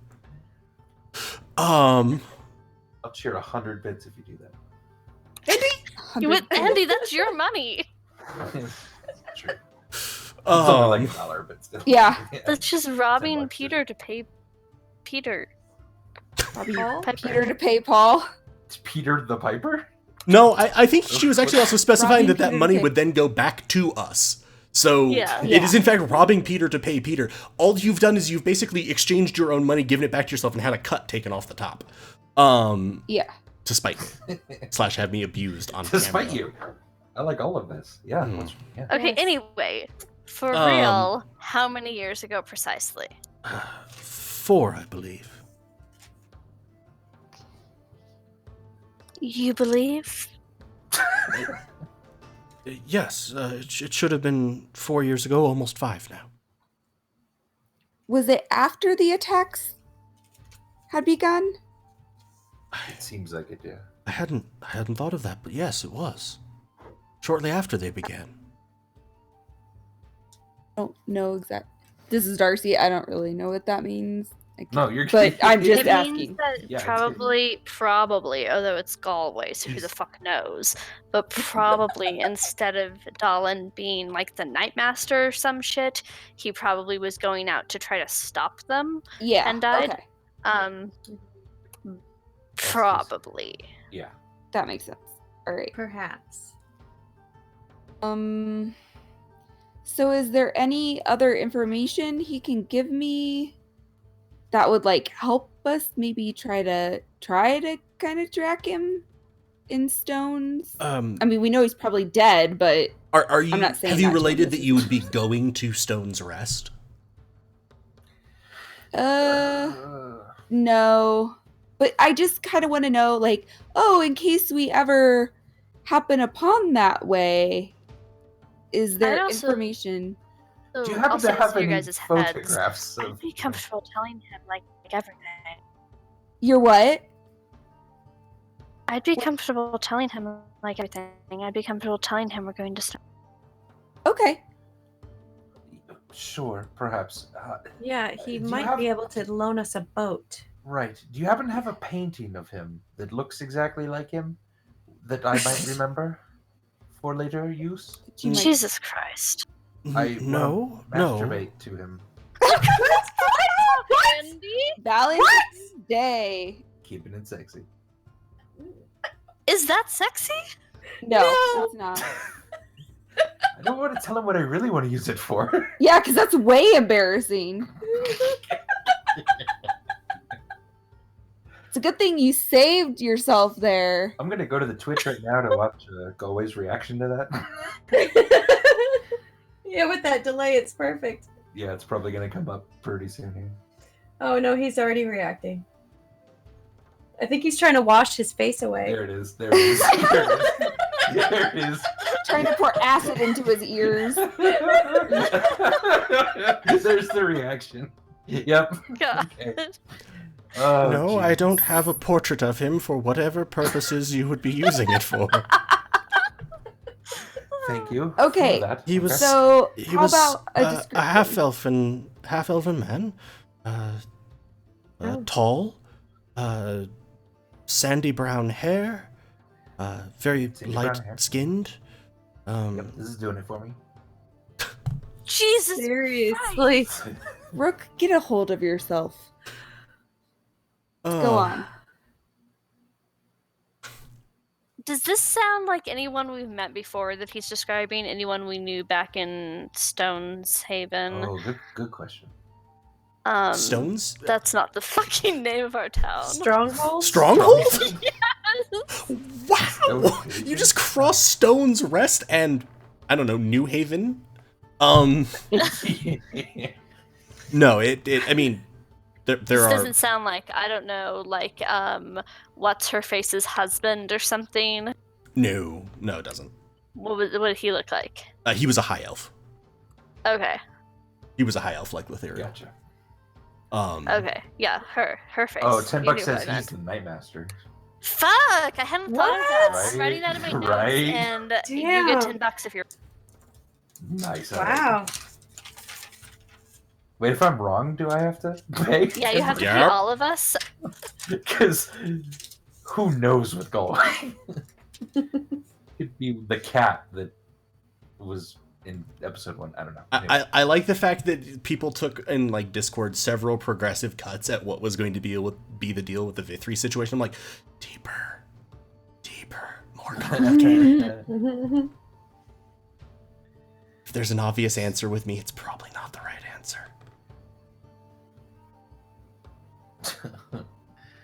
Um, I'll cheer 100 bits if you do that. Andy, that's your money. True. It's only like $1, but still. Yeah. That's just robbing $10. Peter to pay Peter. Paul? Peter to pay Paul. It's Peter the Piper? no, I think she was actually also specifying Robbing that Peter money to pay- would then go back to us. So Yeah. it is in fact robbing Peter to pay Peter. All you've done is you've basically exchanged your own money, given it back to yourself, and had a cut taken off the top. Yeah. To spite me. / have me abused on To spite camera. you. I like all of this. Yeah. Yeah. Okay, Yes. anyway, for Um, real, how many years ago precisely? 4, I believe. You believe? Yes, it should have been 4 years ago, almost 5 now. Was it after the attacks had begun? It seems like it, yeah. I hadn't thought of that, but yes, it was. Shortly after they began. I don't know exact. This is Darcy. I don't really know what that means. No, you're But I'm just It asking. means that Yeah, it's probably, although it's Galway, so who the fuck knows? But probably instead of Dallin being like the Nightmaster or some shit, he probably was going out to try to stop them Yeah. and died. Okay. Probably. Yeah. That makes sense. All right. Perhaps. So is there any other information he can give me that would like help us maybe try to kind of track him in stones? I mean, we know he's probably dead, but Are you? I'm not saying Have you that to related him. that you would be going to Stone's Rest? no. But I just kind of want to know, like, oh, in case we ever happen upon that way, is there also- information? So Do you happen I'll to say this have to your any guys' heads. photographs I'd of... be comfortable telling him like everything. You're what? I'd be comfortable telling him like everything. I'd be comfortable telling him we're going to start. Okay. Sure, perhaps. Yeah, he do you might have- be able to loan us a boat. Right. Do you happen to have a painting of him that looks exactly like him that I might remember for later use? You might- Jesus Christ. I No. masturbate to him. Andy? Valentine's Day. Keeping it sexy. Is that sexy? No, it's not. I don't want to tell him what I really want to use it for. Yeah, because that's way embarrassing. It's a good thing you saved yourself there. I'm going to go to the Twitch right now to watch Galway's reaction to that. Yeah, with that delay, it's perfect. Yeah, it's probably going to come up pretty soon here. Oh no, he's already reacting. I think he's trying to wash his face away. There it is. There it is. There it is. There it is. Trying to pour acid into his ears. There's the reaction. Yep. God. Okay. Oh, No, I geez. don't have a portrait of him for whatever purposes you would be using it for. Thank you. Okay, for that. He was- Okay. So, He how was about a a description? half-elven man, Oh. tall, sandy brown hair, very Sandy brown hair. light-skinned. Yep, this is doing it for me. Jesus. Seriously. Rook, get a hold of yourself. Go on. Does this sound like anyone we've met before that he's describing? Anyone we knew back in Stones Haven? Oh, good question. Stones? That's not the fucking name of our town. Stronghold? Stronghold? Yes. Wow! Stones. You just crossed Stone's Rest and, I don't know, New Haven? No, I mean, there This are... doesn't sound like, I don't know, like, what's her face's husband or something. No, it doesn't. What did he look like? He was a high elf. Okay. He was a high elf like Lithiriel. Gotcha. Okay, yeah, her face. Oh, $10 You knew says what I he's meant. the Night Master. Fuck! I hadn't thought of that. What? I'm writing that in my notes, Right? and you get Damn. $10 if you're. Nice. all right. Wow. Wait, if I'm wrong, do I have to pay? Yeah, you have to pay Yep. all of us. Because who knows what's going on? Could be the cat that was in episode 1. I don't know. Anyway. I like the fact that people took in like Discord several progressive cuts at what was going to be the deal with the Vithri situation. I'm like, deeper, more complicated. If there's an obvious answer with me, it's probably not the right answer.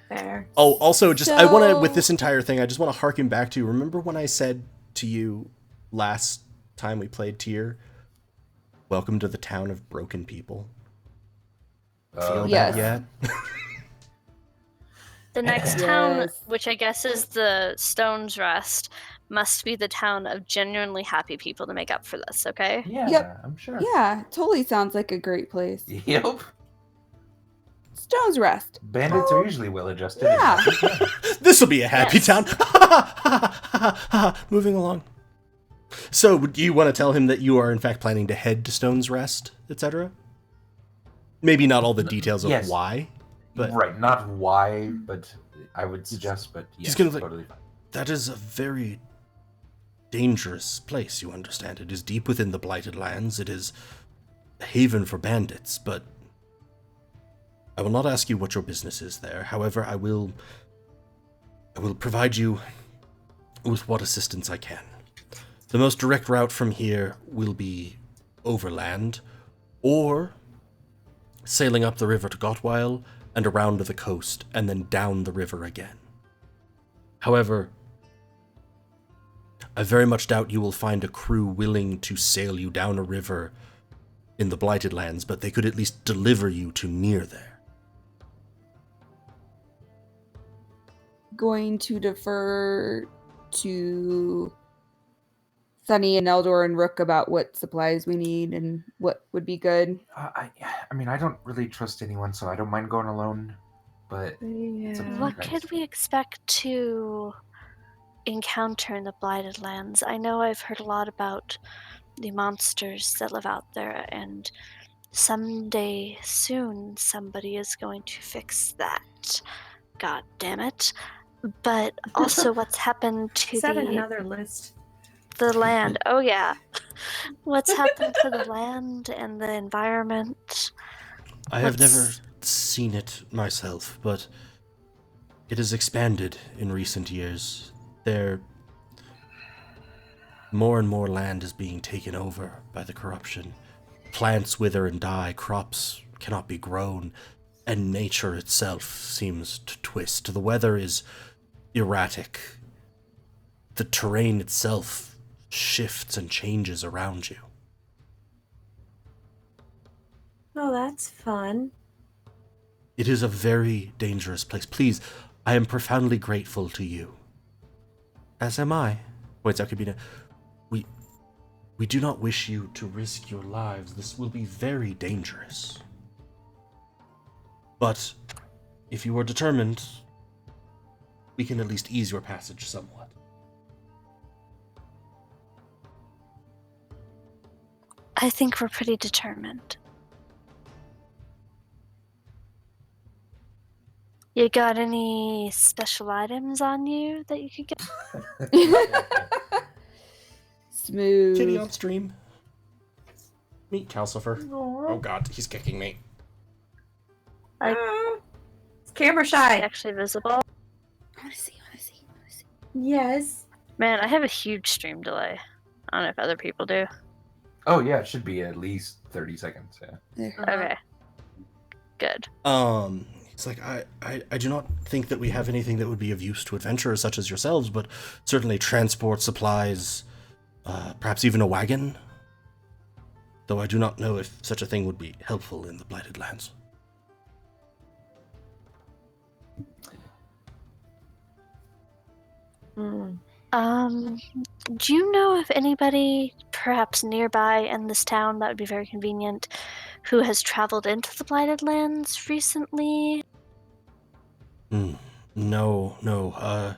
Fair. Oh, also, just I want to So- with this entire thing, I just want to harken back to. Remember when I said to you last time we played Tier, "Welcome to the town of broken people." Feel Yes. that yet? The next town, Yes. which I guess is the Stone's Rest, must be the town of genuinely happy people to make up for this, okay? Yeah, Yep. I'm sure. Yeah, totally sounds like a great place. Yep. Stone's Rest. Bandits are usually well adjusted. Yeah. This will be a happy Yes. town. Moving along. So, do you want to tell him that you are in fact planning to head to Stone's Rest, etc.? Maybe not all the details of Yes. why, but Right, not why, but I would suggest, but yes, He's gonna, like- totally fine. that is a very dangerous place, you understand. It is deep within the Blighted Lands. It is a haven for bandits, but I will not ask you what your business is there. However, I will provide you with what assistance I can. The most direct route from here will be overland, or sailing up the river to Gotwile and around the coast, and then down the river again. However, I very much doubt you will find a crew willing to sail you down a river in the Blighted Lands, but they could at least deliver you to near there. Going to defer to Sunny and Eldor and Rook about what supplies we need and what would be good. I mean, I don't really trust anyone, so I don't mind going alone. But Yeah. What Nice. could we expect to encounter in the Blighted Lands? I know I've heard a lot about the monsters that live out there, and someday soon somebody is going to fix that. God damn it. But also what's happened to Is that the another list? land? Oh yeah. What's happened to the land and the environment? I have What's- never seen it myself, but it has expanded in recent years. More and more land is being taken over by the corruption. Plants wither and die, crops cannot be grown, and nature itself seems to twist. The weather is erratic. The terrain itself shifts and changes around you. Oh, that's fun. It is a very dangerous place. Please, I am profoundly grateful to you. As am I. Wait, Zakabina, we do not wish you to risk your lives. This will be very dangerous. But if you are determined, we can at least ease your passage somewhat. I think we're pretty determined. You got any special items on you that you could get? Smooth. Kitty on stream. Meet Calcifer. Oh god, he's kicking me. It's camera shy. Actually visible? I want to see. Yes. Man, I have a huge stream delay. I don't know if other people do. oh yeah, it should be at least 30 seconds. Yeah. There. Okay. Good. He's like, I do not think that we have anything that would be of use to adventurers such as yourselves, but certainly transport supplies, perhaps even a wagon. Though I do not know if such a thing would be helpful in the Blighted Lands. Mm. Do you know of anybody perhaps nearby in this town that would be very convenient who has traveled into the Blighted Lands recently? No.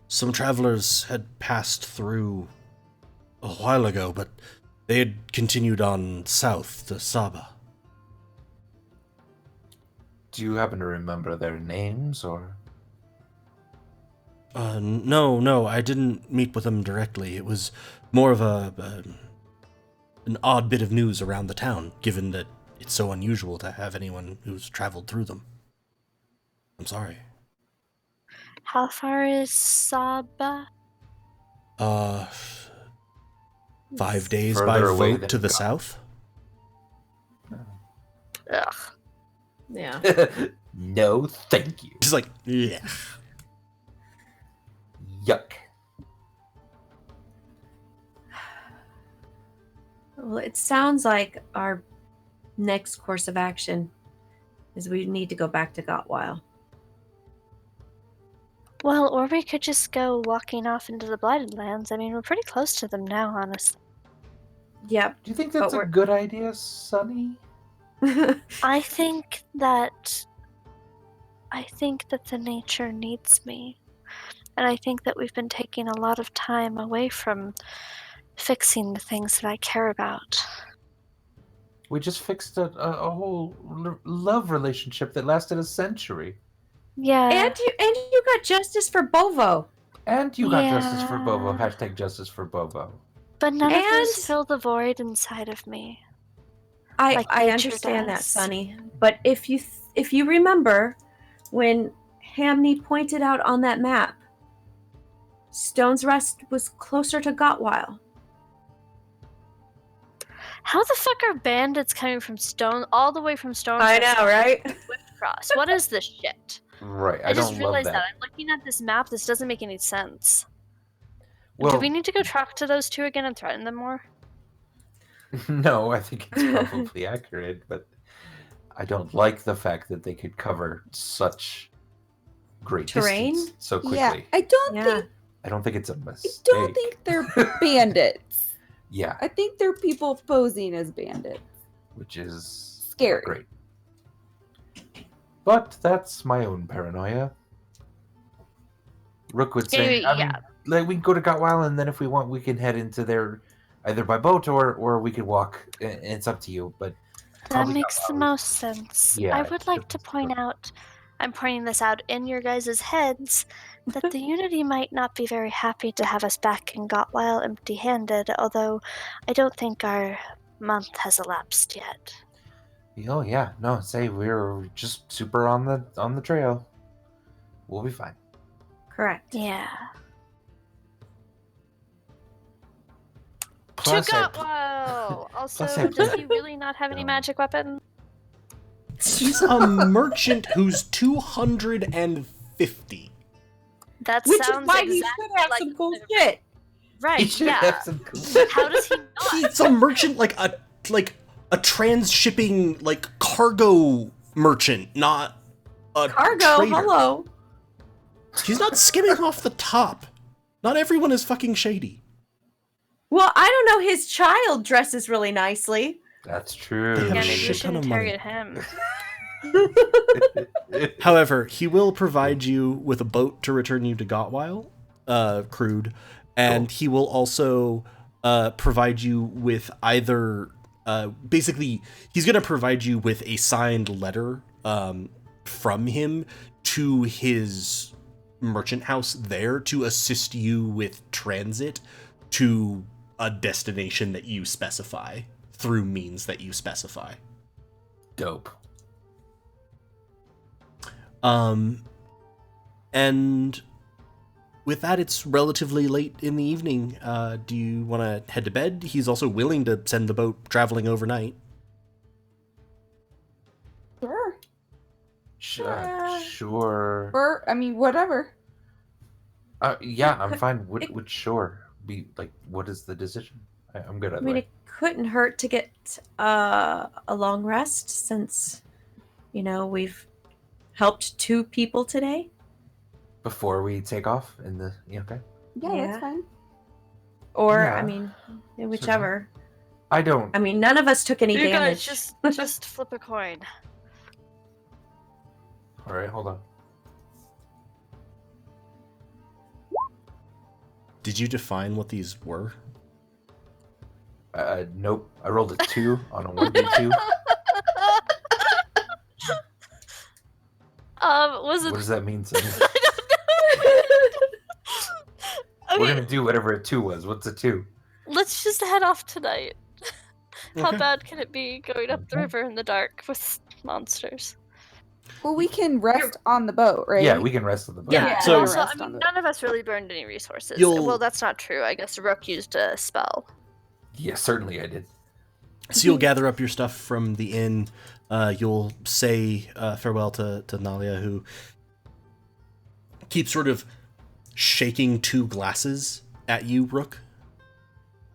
Some travelers had passed through a while ago, but they had continued on south to Saba. Do you happen to remember their names, or? No, I didn't meet with them directly. It was more of an odd bit of news around the town, given that it's so unusual to have anyone who's traveled through them. I'm sorry. How far is Saba? 5 days Further by away vote than to the God. south? Ugh. Yeah. No, thank you. Just like, yeah. Yuck. Well, it sounds like our next course of action is we need to go back to Gotwile. Well, or we could just go walking off into the Blighted Lands. I mean, we're pretty close to them now, honestly. Yep. Do you think that's But a we're- good idea, Sonny? I think that the nature needs me. And I think that we've been taking a lot of time away from fixing the things that I care about. We just fixed a whole love relationship that lasted a century. Yeah. and you got justice for Bovo. And you got justice for Bovo. Yeah. Hashtag justice for Bovo. But none of those And- fill the void inside of me. I Like I nature understand that, does. Sonny. But if you remember when Hamney pointed out on that map, Stone's Rest was closer to Gotwile. How the fuck are bandits coming from Stone all the way from Stone? I know, right? Cross. What is this shit? Right. I just don't realized love that. I'm looking at this map. This doesn't make any sense. Well, Do we need to go talk to those two again and threaten them more? no, I think it's probably accurate, but I don't like the fact that they could cover such great Terrain? distance so quickly. Yeah, I don't Yeah. think I don't think it's a I mistake. don't think they're bandits. Yeah, I think they're people posing as bandits. which is Scary. great. But that's my own paranoia. Rook would say, I mean, Yeah. like, we can go to Gotwile, and then if we want, we can head into there either by boat or we could walk. It's up to you, but That probably makes the Gotwile is- most sense. Yeah, I would like to it's point good. out, I'm pointing this out in your guys' heads, that the Unity might not be very happy to have us back in Gotwile empty-handed, although I don't think our month has elapsed yet. Oh yeah, no, say we're just super on the trail. We'll be fine. Correct. Yeah. Plus, to I- Gotwile! Also, plus I- does he really not have any magic weapon? He's a merchant who's 250. That Which is sounds why exactly he should have like some cool the- shit. He Right, should yeah. have some cool. How does he not? He's a merchant like a trans-shipping like cargo merchant, not a Cargo, trader. hello. He's not skimming off the top. Not everyone is fucking shady. Well, I don't know. His child dresses really nicely. That's true. They have Yeah, a maybe we shit should ton of money. interrogate him. However, he will provide you with a boat to return you to Gotwile, Crude, and he will also provide you with either. Basically, he's going to provide you with a signed letter from him to his merchant house there to assist you with transit to a destination that you specify through means that you specify. Dope. And with that, it's relatively late in the evening. Do you want to head to bed? He's also willing to send the boat traveling overnight. Sure. Sure. Or, I mean, whatever. Yeah, I'm fine. Would sure be like? What is the decision? I'm good I either mean, way. it couldn't hurt to get a long rest since, we've helped 2 people today. Before we take off in the okay. Yeah, Yeah. that's fine. Or, Yeah, I mean, whichever. I don't. I mean, none of us took any You damage. guys just flip a coin. All right, hold on. Did you define what these were? Nope. I rolled a 2 on a 1d2. Was it? What does that mean, Sammy? Okay, We're gonna do whatever a 2 was. What's a 2? let's just head off tonight. How Okay. bad can it be going up the Okay. river in the dark with monsters? Well, we can rest on the boat, right? Yeah, we can rest on the boat. Yeah, so- also, I rest on mean, the- none of us really burned any resources. You'll- Well, that's not true. I guess Rook used a spell. Yeah, certainly I did. So you'll gather up your stuff from the inn. You'll say farewell to Nalia, who keeps sort of shaking 2 glasses at you, Rook,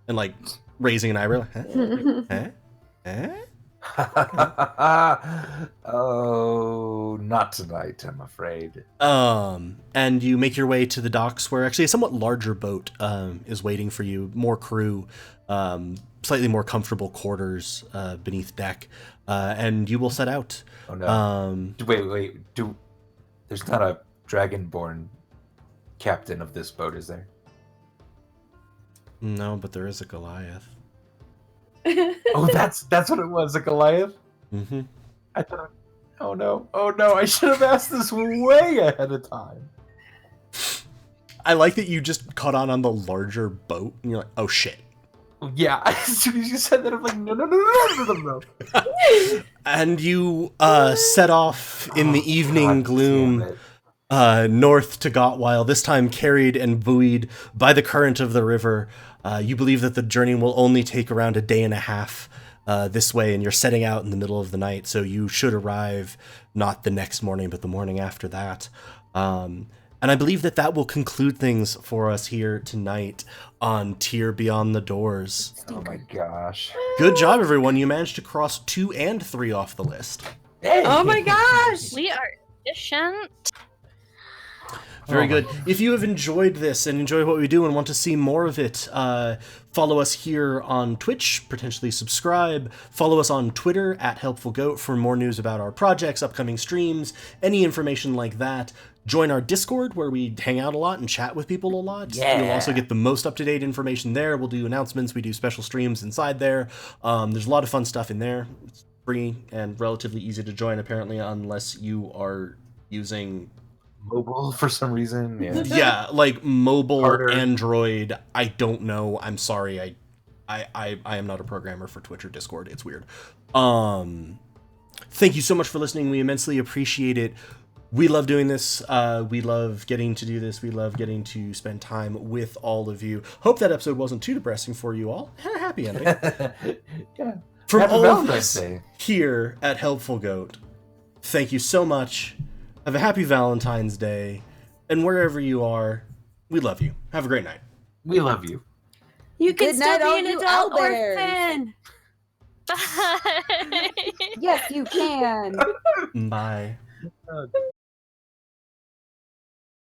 and like raising an eyebrow. Huh? Oh, not tonight, I'm afraid. And you make your way to the docks, where actually a somewhat larger boat is waiting for you. More crew, slightly more comfortable quarters beneath deck, and you will set out. Oh no. Wait. There's not a dragonborn captain of this boat, is there? No, but there is a Goliath. Oh, that's what it was, a Goliath? Mm-hmm. I thought, oh no, I should have asked this way ahead of time. I like that you just caught on the larger boat, and you're like, oh shit. Yeah, as soon as you said that, I'm like, no. And you set off in the evening God gloom damn it. north to Gotwile, this time carried and buoyed by the current of the river. You believe that the journey will only take around a day and a half this way, and you're setting out in the middle of the night, so you should arrive not the next morning, but the morning after that. And I believe that will conclude things for us here tonight on Tier Beyond the Doors. Oh my gosh. Good job, everyone. You managed to cross 2 and 3 off the list. Hey! Oh my gosh! We are efficient. Very Oh my good. If you have enjoyed this and enjoy what we do and want to see more of it, follow us here on Twitch, potentially subscribe. Follow us on Twitter at HelpfulGoat for more news about our projects, upcoming streams, any information like that. Join our Discord, where we hang out a lot and chat with people a lot. Yeah. You'll also get the most up-to-date information there. We'll do announcements. We do special streams inside there. There's a lot of fun stuff in there. It's free and relatively easy to join, apparently, unless you are using... Mobile for some reason. Yeah. Yeah, like mobile, Harder. Android. I don't know. I'm sorry. I am not a programmer for Twitch or Discord. It's weird. Thank you so much for listening. We immensely appreciate it. We love doing this. We love getting to do this. We love getting to spend time with all of you. Hope that episode wasn't too depressing for you all. Happy ending. Yeah. From Happy all of Valentine's us Day. here at Helpful Goat, thank you so much. Have a happy Valentine's Day. And wherever you are, we love you. Have a great night. We love you. You can Good still night, be all an you adult owlbears. orphan. Bye. Yes, you can. Bye.